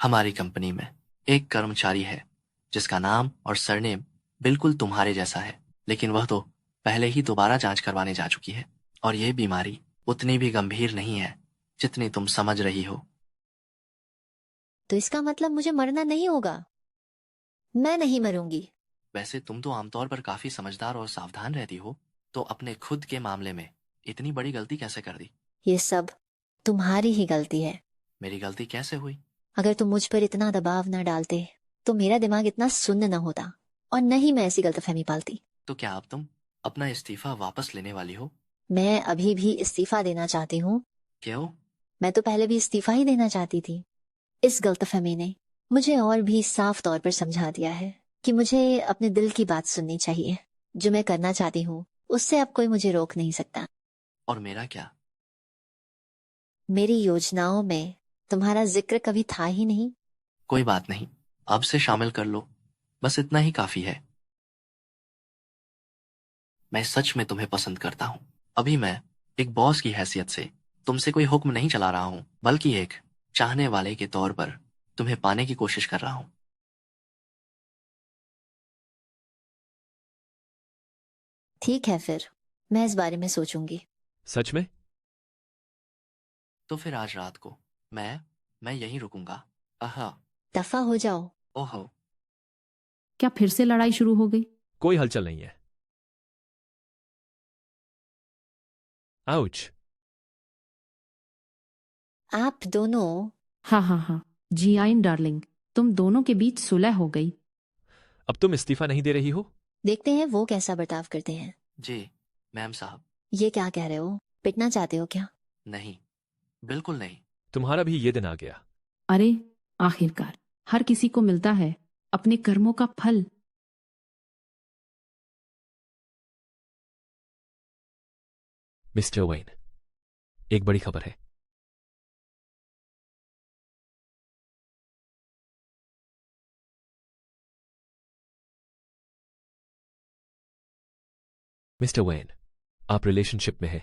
[SPEAKER 2] हमारी कंपनी में एक कर्मचारी है जिसका नाम और सरनेम बिल्कुल तुम्हारे जैसा है, लेकिन वह तो पहले ही दोबारा जांच करवाने जा चुकी है और यह बीमारी उतनी भी गंभीर नहीं है जितनी तुम समझ रही हो।
[SPEAKER 1] तो इसका मतलब मुझे मरना नहीं होगा? मैं नहीं मरूंगी।
[SPEAKER 2] वैसे तुम तो आमतौर पर काफी समझदार और सावधान रहती हो, तो अपने खुद के मामले में इतनी बड़ी गलती कैसे कर दी?
[SPEAKER 1] ये सब तुम्हारी ही गलती है।
[SPEAKER 2] मेरी गलती कैसे हुई?
[SPEAKER 1] अगर तुम मुझ पर इतना दबाव न डालते तो मेरा दिमाग इतना सुन्न न होता और न ही मैं ऐसी गलतफहमी पालती।
[SPEAKER 2] तो क्या अब तुम अपना इस्तीफा वापस लेने वाली हो?
[SPEAKER 1] मैं अभी भी इस्तीफा देना चाहती हूँ।
[SPEAKER 2] क्यों?
[SPEAKER 1] मैं तो पहले भी इस्तीफा ही देना चाहती थी। इस गलतफहमी ने मुझे और भी साफ तौर पर समझा दिया है कि मुझे अपने दिल की बात सुननी चाहिए। जो मैं करना चाहती हूँ उससे अब कोई मुझे रोक नहीं सकता।
[SPEAKER 2] और मेरा क्या?
[SPEAKER 1] मेरी योजनाओं में तुम्हारा जिक्र कभी था ही नहीं।
[SPEAKER 2] कोई बात नहीं, अब से शामिल कर लो, बस इतना ही काफी है। मैं सच में तुम्हें पसंद करता हूँ। अभी मैं एक बॉस की हैसियत से तुमसे कोई हुक्म नहीं चला रहा हूँ, बल्कि एक चाहने वाले के तौर पर तुम्हें पाने की कोशिश कर रहा हूँ।
[SPEAKER 1] ठीक है, फिर मैं इस बारे में सोचूंगी।
[SPEAKER 4] सच में?
[SPEAKER 2] तो फिर आज रात को मैं यहीं रुकूंगा। आहा।
[SPEAKER 1] दफा हो जाओ।
[SPEAKER 2] ओहो।
[SPEAKER 3] क्या फिर से लड़ाई शुरू हो गई?
[SPEAKER 4] कोई हलचल नहीं है। आउच।
[SPEAKER 1] आप दोनों
[SPEAKER 3] हाँ हाँ हाँ, जियाइन डार्लिंग, तुम दोनों के बीच सुलह हो गई।
[SPEAKER 4] अब तुम इस्तीफा नहीं दे रही हो?
[SPEAKER 1] देखते हैं वो कैसा बर्ताव करते हैं।
[SPEAKER 2] जी मैम साहब।
[SPEAKER 1] ये क्या कह रहे हो? पिटना चाहते हो क्या?
[SPEAKER 2] नहीं, बिल्कुल नहीं।
[SPEAKER 4] तुम्हारा भी ये दिन आ गया।
[SPEAKER 3] अरे, आखिरकार हर किसी को मिलता है अपने कर्मों का फल।
[SPEAKER 4] मिस्टर वेन, एक बड़ी खबर है। मिस्टर वेन, आप रिलेशनशिप में हैं।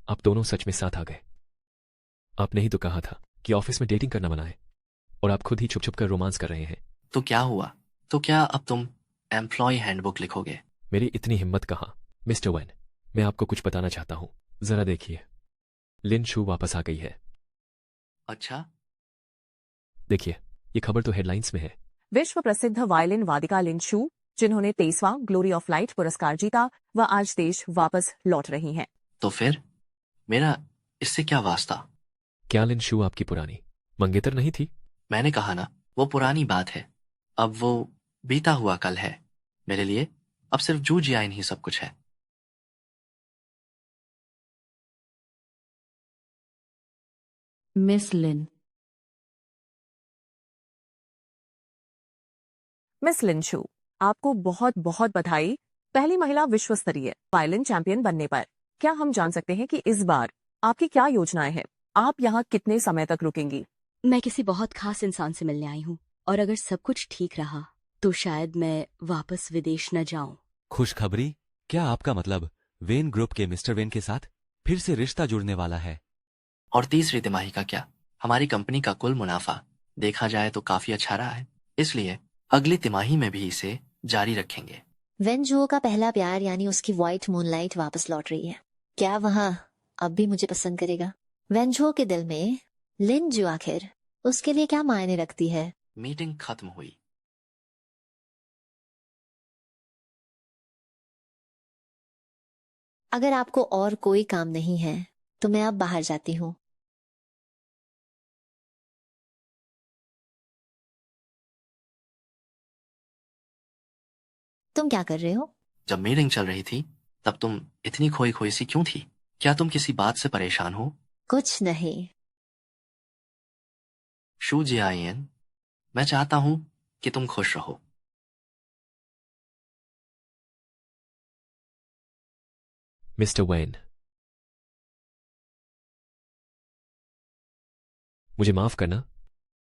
[SPEAKER 4] आप दोनों सच में साथ आ गए। आपने ही तो कहा था कि ऑफिस में डेटिंग करना मना है, और आप खुद ही छुप छुप कर रोमांस कर रहे हैं।
[SPEAKER 2] तो क्या हुआ? तो क्या अब तुम एम्प्लॉय हैंडबुक लिखोगे?
[SPEAKER 4] मेरी इतनी हिम्मत कहाँ। मिस्टर वेन, मैं आपको कुछ बताना चाहता हूं। जरा देखिए, लिन शू वापस आ गई है।
[SPEAKER 2] अच्छा,
[SPEAKER 8] देखिए, ये खबर तो हेडलाइंस में है।
[SPEAKER 6] विश्व प्रसिद्ध वायलिन वादिका लिन शू, जिन्होंने 23वां ग्लोरी ऑफ लाइट पुरस्कार जीता, वह आज देश वापस लौट रही हैं।
[SPEAKER 2] तो फिर मेरा इससे क्या वास्ता?
[SPEAKER 4] क्या लिन शू आपकी पुरानी मंगेतर नहीं थी?
[SPEAKER 2] मैंने कहा ना, वो पुरानी बात है। अब वो बीता हुआ कल है। मेरे लिए अब सिर्फ जू जियाइन ही सब कुछ है।
[SPEAKER 3] मिस लिन।
[SPEAKER 6] मिस लिन शू, आपको बहुत बहुत बधाई पहली महिला विश्व स्तरीय वायलिन चैंपियन बनने पर। क्या हम जान सकते हैं कि इस बार आपकी क्या योजनाएं हैं? आप यहाँ कितने समय तक रुकेंगी?
[SPEAKER 15] मैं किसी बहुत खास इंसान से मिलने आई हूँ, और अगर सब कुछ ठीक रहा तो शायद मैं वापस विदेश न जाऊं।
[SPEAKER 9] खुशखबरी? क्या आपका मतलब वेन ग्रुप के मिस्टर वेन के साथ फिर से रिश्ता जुड़ने वाला है?
[SPEAKER 2] और तीसरी तिमाही का क्या? हमारी कंपनी का कुल मुनाफा देखा जाए तो काफी अच्छा रहा है, इसलिए अगली तिमाही में भी इसे जारी रखेंगे।
[SPEAKER 1] वेंजुओ का पहला प्यार यानी उसकी व्हाइट मूनलाइट वापस लौट रही है। क्या वह अब भी मुझे पसंद करेगा? वेंजुओ के दिल में लिन जू आखिर उसके लिए क्या मायने रखती है?
[SPEAKER 2] मीटिंग खत्म हुई।
[SPEAKER 1] अगर आपको और कोई काम नहीं है तो मैं अब बाहर जाती हूँ। तुम क्या कर रहे हो?
[SPEAKER 2] जब मीटिंग चल रही थी तब तुम इतनी खोई खोई सी क्यों थी? क्या तुम किसी बात से परेशान हो?
[SPEAKER 1] कुछ नहीं।
[SPEAKER 2] शू जियाइन, मैं चाहता हूं कि तुम खुश रहो।
[SPEAKER 4] मिस्टर वेन, मुझे माफ करना,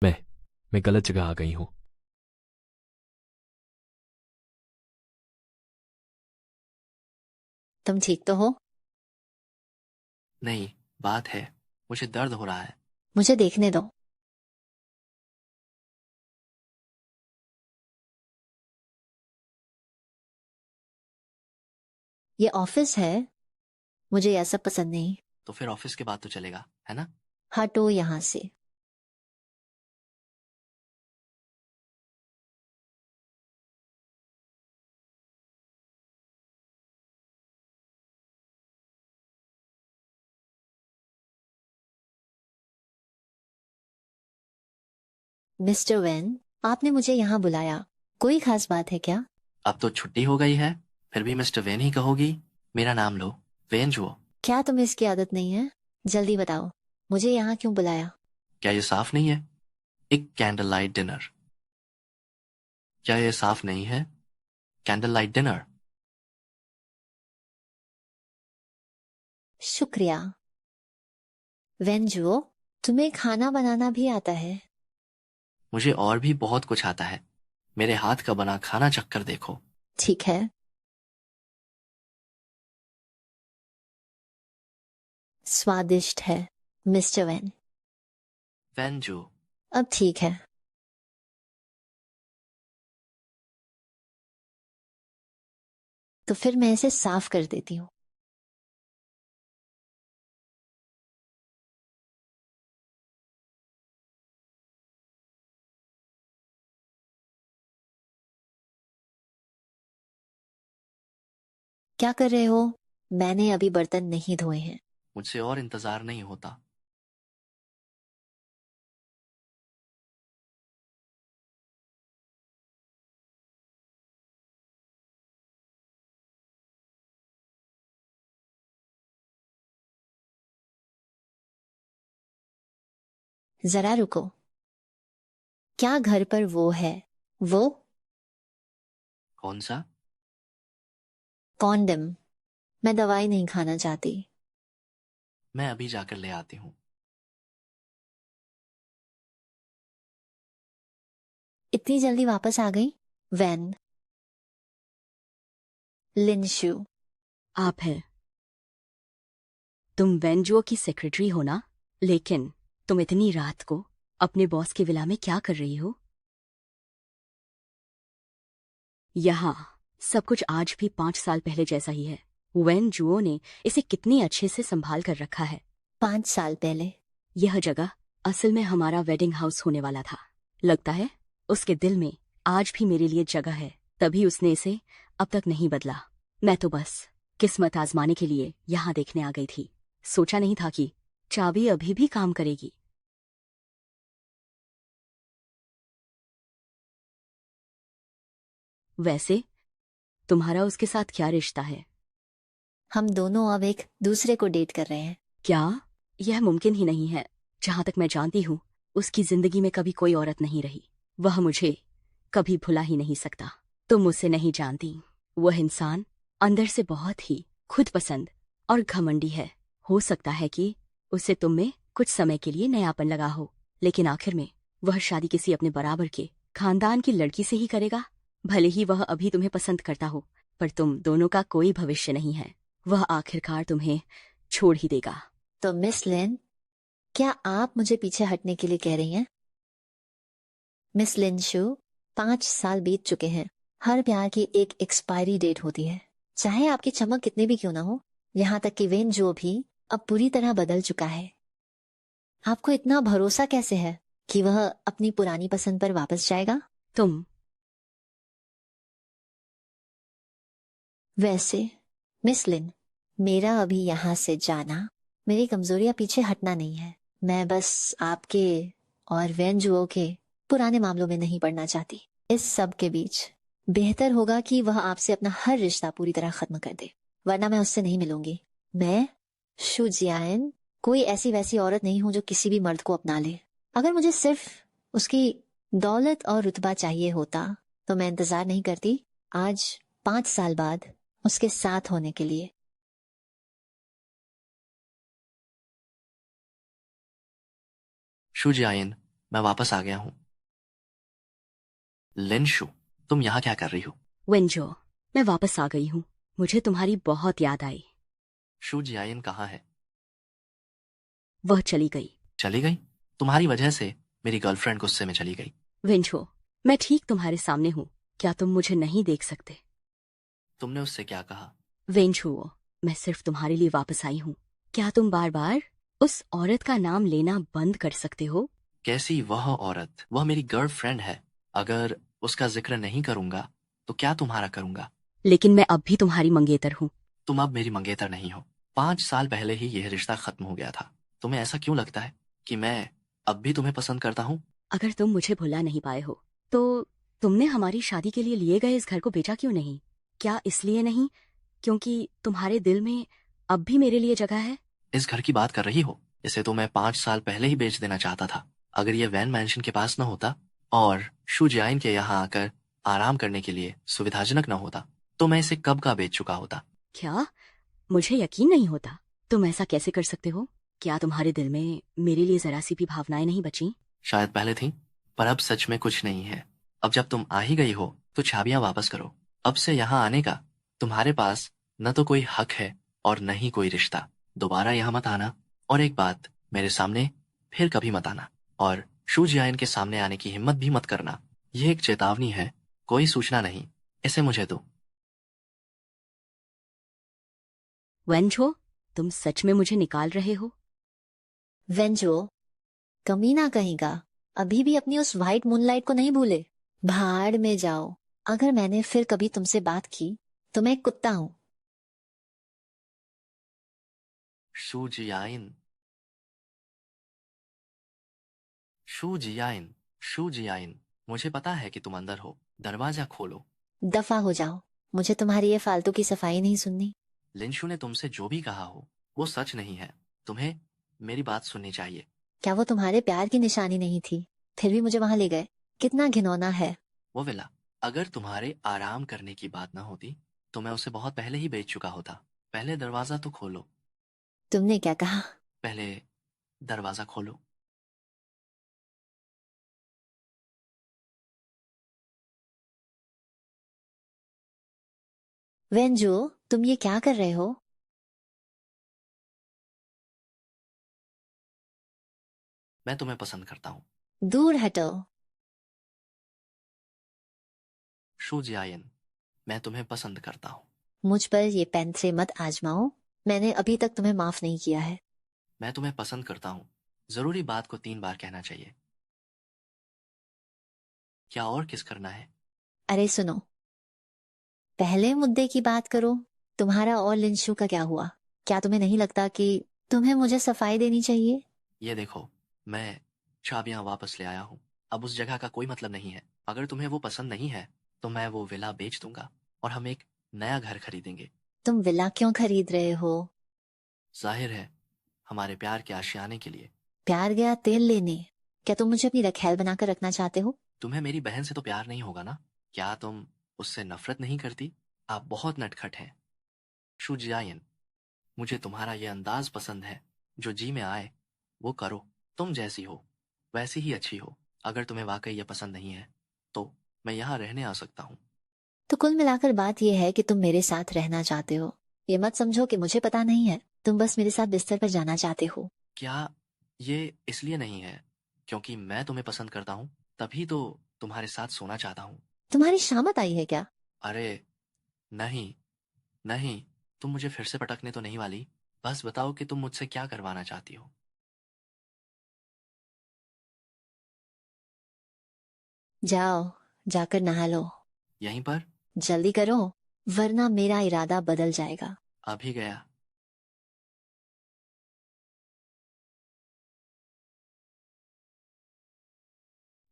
[SPEAKER 4] मैं गलत जगह आ गई हूं।
[SPEAKER 1] तुम ठीक तो हो?
[SPEAKER 2] नहीं, बात है, मुझे दर्द हो रहा है।
[SPEAKER 1] मुझे देखने दो। ये ऑफिस है, मुझे यह सब पसंद नहीं।
[SPEAKER 2] तो फिर ऑफिस के बाद तो चलेगा, है ना?
[SPEAKER 1] हटो यहाँ से। मिस्टर वेन, आपने मुझे यहाँ बुलाया, कोई खास बात है क्या?
[SPEAKER 2] अब तो छुट्टी हो गई है, फिर भी मिस्टर वेन ही कहोगी? मेरा नाम लो, वेन जुओ।
[SPEAKER 1] क्या तुम्हें इसकी आदत नहीं है? जल्दी बताओ, मुझे यहाँ क्यों बुलाया?
[SPEAKER 2] क्या ये साफ नहीं है? एक कैंडल लाइट डिनर। क्या ये साफ नहीं है? Candle light dinner.
[SPEAKER 1] शुक्रिया। वेंजुओ, तुम्हें खाना बनाना भी आता है?
[SPEAKER 2] मुझे और भी बहुत कुछ आता है। मेरे हाथ का बना खाना चक्कर देखो।
[SPEAKER 1] ठीक है। स्वादिष्ट है, मिस्टर वेन।
[SPEAKER 2] वेंजू।
[SPEAKER 1] अब ठीक है। तो फिर मैं इसे साफ कर देती हूँ। क्या कर रहे हो? मैंने अभी बर्तन नहीं धोए हैं।
[SPEAKER 2] मुझसे और इंतजार नहीं होता।
[SPEAKER 1] जरा रुको, क्या घर पर वो है? वो
[SPEAKER 2] कौन सा?
[SPEAKER 1] कॉन्डम। मैं दवाई नहीं खाना चाहती।
[SPEAKER 2] मैं अभी जाकर ले आती हूँ।
[SPEAKER 1] इतनी जल्दी वापस आ गई? वैन, लिनशु।
[SPEAKER 15] आप हैं। तुम वेंजुओ की सेक्रेटरी हो ना? लेकिन तुम इतनी रात को अपने बॉस के विला में क्या कर रही हो? यहाँ सब कुछ आज भी 5 साल पहले जैसा ही है। वेन जुओ ने इसे कितनी अच्छे से संभाल कर रखा है।
[SPEAKER 1] 5 साल पहले?
[SPEAKER 15] यह जगह असल में हमारा वेडिंग हाउस होने वाला था। लगता है उसके दिल में आज भी मेरे लिए जगह है, तभी उसने इसे अब तक नहीं बदला। मैं तो बस किस्मत आजमाने के लिए यहाँ देखने आ गई थी। सोचा नहीं था कि चाबी अभी भी काम करेगी। वैसे तुम्हारा उसके साथ क्या रिश्ता है?
[SPEAKER 1] हम दोनों अब एक दूसरे को डेट कर रहे हैं।
[SPEAKER 15] क्या? यह मुमकिन ही नहीं है। जहां तक मैं जानती हूँ उसकी जिंदगी में कभी कोई औरत नहीं रही। वह मुझे कभी भुला ही नहीं सकता। तुम उसे नहीं जानती। वह इंसान अंदर से बहुत ही खुद पसंद और घमंडी है। हो सकता है कि उसे तुम में कुछ समय के लिए नयापन लगा हो, लेकिन आखिर में वह शादी किसी अपने बराबर के खानदान की लड़की से ही करेगा। भले ही वह अभी तुम्हें पसंद करता हो, पर तुम दोनों का कोई भविष्य नहीं है। वह आखिरकार तुम्हें छोड़ ही देगा।
[SPEAKER 1] तो मिस लिन, क्या आप मुझे पीछे हटने के लिए कह रही हैं? मिस लिनशु, 5 साल बीत चुके हैं। हर प्यार की एक एक्सपायरी डेट होती है, चाहे आपकी चमक कितनी भी क्यों ना हो। यहाँ तक कि वेन जो भी अब पूरी तरह बदल चुका है। आपको इतना भरोसा कैसे है कि वह अपनी पुरानी पसंद पर वापस जाएगा?
[SPEAKER 15] तुम
[SPEAKER 1] वैसे मिस लिन, मेरा अभी यहाँ से जाना मेरी कमजोरियां पीछे हटना नहीं है। मैं बस आपके और वेंजुओ के पुराने मामलों में नहीं पड़ना चाहती। इस सब के बीच बेहतर होगा कि वह आपसे अपना हर रिश्ता पूरी तरह खत्म कर दे, वरना मैं उससे नहीं मिलूंगी। मैं शु जियान कोई ऐसी वैसी औरत नहीं हूं जो किसी भी मर्द को अपना ले। अगर मुझे सिर्फ उसकी दौलत और रुतबा चाहिए होता तो मैं इंतजार नहीं करती आज 5 साल बाद उसके साथ होने के लिए।
[SPEAKER 2] शु जियान, मैं वापस आ गया हूँ। लिनशु, तुम यहाँ क्या कर रही हो?
[SPEAKER 15] वेंजो, मैं वापस आ गई हूँ। मुझे तुम्हारी बहुत याद आई।
[SPEAKER 2] शु जियान कहाँ है?
[SPEAKER 15] वह चली गई।
[SPEAKER 2] चली गई? तुम्हारी वजह से मेरी गर्लफ्रेंड गुस्से में चली गई।
[SPEAKER 15] वेंजो, मैं ठीक तुम्हारे सामने हूँ। क्या तुम मुझे नहीं देख सकते?
[SPEAKER 2] तुमने उससे क्या कहा?
[SPEAKER 15] वेंजो, मैं सिर्फ तुम्हारे लिए वापस आई हूँ। क्या तुम बार बार उस औरत का नाम लेना बंद कर सकते हो?
[SPEAKER 2] कैसी वह औरत? वह मेरी गर्लफ्रेंड है। अगर उसका जिक्र नहीं करूंगा तो क्या तुम्हारा करूंगा?
[SPEAKER 15] लेकिन मैं अब भी तुम्हारी मंगेतर हूँ।
[SPEAKER 2] तुम अब मेरी मंगेतर नहीं हो। 5 साल पहले ही यह रिश्ता खत्म हो गया था। तुम्हें ऐसा क्यों लगता है कि मैं अब भी तुम्हें पसंद करता हूँ?
[SPEAKER 15] अगर तुम मुझे भुला नहीं पाए हो तो तुमने हमारी शादी के लिए लिए गए इस घर को बेचा क्यों नहीं? क्या इसलिए नहीं क्योंकि तुम्हारे दिल में अब भी मेरे लिए जगह है?
[SPEAKER 2] इस घर की बात कर रही हो? इसे तो मैं 5 साल पहले ही बेच देना चाहता था। अगर यह वैन मैंशन के पास न होता और शु जियान के यहाँ आकर आराम करने के लिए सुविधाजनक न होता तो मैं इसे कब का बेच चुका होता।
[SPEAKER 15] क्या? मुझे यकीन नहीं होता। तुम ऐसा कैसे कर सकते हो? क्या तुम्हारे दिल में मेरे लिए जरा सी भी भावनाएं नहीं बची?
[SPEAKER 2] शायद पहले थी, पर अब सच में कुछ नहीं है। अब जब तुम आ ही गई हो तो चाबियां वापस करो। अब से यहाँ आने का तुम्हारे पास न तो कोई हक है और न ही कोई रिश्ता। दोबारा यहाँ मत आना, और एक बात, मेरे सामने फिर कभी मत आना, और शु जियान के सामने आने की हिम्मत भी मत करना। यह एक चेतावनी है, कोई सूचना नहीं। इसे मुझे दो।
[SPEAKER 15] वेंजो, तुम सच में मुझे निकाल रहे हो?
[SPEAKER 1] वेंजो, कमीना कहेगा, अभी भी अपनी उस व्हाइट मूनलाइट को नहीं भूले। भाड़ में जाओ। अगर मैंने फिर कभी तुमसे बात की तो मैं एक कुत्ता हूं।
[SPEAKER 2] शू जियाइन, शू जियाइन, शू जियाइन, मुझे पता है कि तुम अंदर हो, दरवाजा खोलो।
[SPEAKER 1] दफा हो जाओ, मुझे तुम्हारी ये फालतू की सफाई नहीं सुननी।
[SPEAKER 2] लिंशु ने तुमसे जो भी कहा हो वो सच नहीं है, तुम्हें मेरी बात सुननी चाहिए।
[SPEAKER 1] क्या वो तुम्हारे प्यार की निशानी नहीं थी? फिर भी मुझे वहां ले गए, कितना घिनौना है।
[SPEAKER 2] वो विला अगर तुम्हारे आराम करने की बात ना होती तो मैं उसे बहुत पहले ही बेच चुका होता। पहले दरवाजा तो खोलो।
[SPEAKER 1] तुमने क्या कहा?
[SPEAKER 2] पहले दरवाजा खोलो।
[SPEAKER 1] वेंजू, तुम ये क्या कर रहे हो?
[SPEAKER 2] मैं तुम्हें पसंद करता हूँ।
[SPEAKER 1] दूर हटो।
[SPEAKER 2] शू जियाइन, मैं तुम्हें पसंद करता हूँ।
[SPEAKER 1] मुझ पर ये पैंतरे मत आजमाओ, मैंने अभी तक तुम्हें माफ नहीं किया है।
[SPEAKER 2] मैं तुम्हें पसंद करता हूँ, जरूरी बात को 3 बार कहना चाहिए। क्या और किस करना है?
[SPEAKER 1] अरे सुनो, पहले मुद्दे की बात करो। तुम्हारा और लिंशु का क्या हुआ? क्या तुम्हें नहीं लगता कि तुम्हें मुझे सफाई देनी चाहिए?
[SPEAKER 2] ये देखो, मैं चाबियां वापस ले आया हूँ। अब उस जगह का कोई मतलब नहीं है। अगर तुम्हें वो पसंद नहीं है तो मैं वो विला बेच दूंगा और हम एक नया घर खरीदेंगे।
[SPEAKER 1] तुम विला क्यों खरीद रहे हो?
[SPEAKER 2] जाहिर है, हमारे प्यार के आशियाने के लिए।
[SPEAKER 1] प्यार गया तेल लेने। क्या तुम मुझे अपनी रखैल बनाकर रखना चाहते हो?
[SPEAKER 2] तुम्हें मेरी बहन से तो प्यार नहीं होगा ना? क्या तुम उससे नफरत नहीं करती? आप बहुत नटखट हैं। शू जियाइन, मुझे तुम्हारा ये अंदाज पसंद है। जो जी में आए वो करो। तुम जैसी हो वैसी ही अच्छी हो। अगर तुम्हें वाकई ये पसंद नहीं है तो मैं यहाँ रहने आ सकता हूँ।
[SPEAKER 1] तो कुल मिलाकर बात यह है कि तुम मेरे साथ रहना चाहते हो। ये मत समझो कि मुझे पता नहीं है, तुम बस मेरे साथ बिस्तर पर जाना चाहते हो।
[SPEAKER 2] क्या ये इसलिए नहीं है क्योंकि मैं तुम्हें पसंद करता हूँ? तभी तो तुम्हारे साथ सोना चाहता हूँ।
[SPEAKER 1] तुम्हारी शामत आई है क्या?
[SPEAKER 2] अरे नहीं, नहीं, तुम मुझे फिर से पटकने तो नहीं वाली? बस बताओ कि तुम मुझसे क्या करवाना चाहती हो।
[SPEAKER 1] जाओ, जाकर नहा लो।
[SPEAKER 2] यहीं पर?
[SPEAKER 1] जल्दी करो, वरना मेरा इरादा बदल जाएगा।
[SPEAKER 2] अभी गया।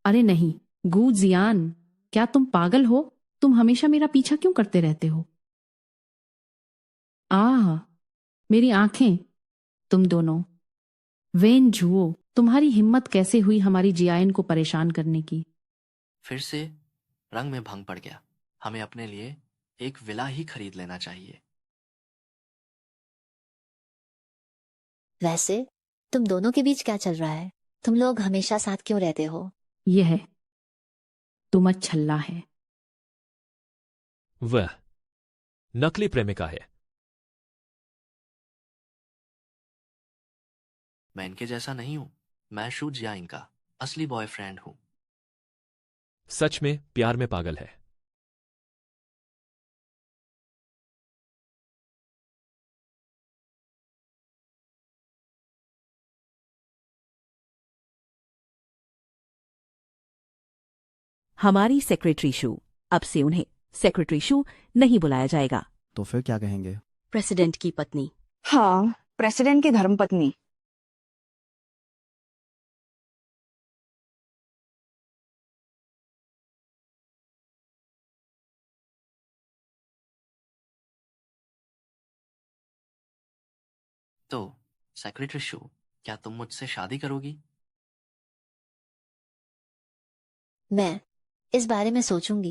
[SPEAKER 3] अरे नहीं, गू जियान, क्या तुम पागल हो? तुम हमेशा मेरा पीछा क्यों करते रहते हो? आह, मेरी आंखें। तुम दोनों। वेन जुओ, तुम्हारी हिम्मत कैसे हुई हमारी जियाइन को परेशान करने की?
[SPEAKER 2] फिर से रंग में भंग पड़ गया। हमें अपने लिए एक विला ही खरीद लेना चाहिए।
[SPEAKER 1] वैसे तुम दोनों के बीच क्या चल रहा है? तुम लोग हमेशा साथ क्यों रहते हो?
[SPEAKER 3] यह तुम छल्ला है।
[SPEAKER 4] वह नकली प्रेमिका है।
[SPEAKER 2] मैं इनके जैसा नहीं हूं। मैं शू जियाइन का असली बॉयफ्रेंड हूं।
[SPEAKER 4] सच में प्यार में पागल है।
[SPEAKER 8] हमारी सेक्रेटरी शू, अब से उन्हें सेक्रेटरी शू नहीं बुलाया जाएगा।
[SPEAKER 5] तो फिर क्या कहेंगे?
[SPEAKER 15] प्रेसिडेंट की पत्नी।
[SPEAKER 13] हाँ, प्रेसिडेंट की धर्मपत्नी।
[SPEAKER 2] तो सेक्रेटरी शू, क्या तुम मुझसे शादी करोगी?
[SPEAKER 1] मैं इस बारे में सोचूंगी।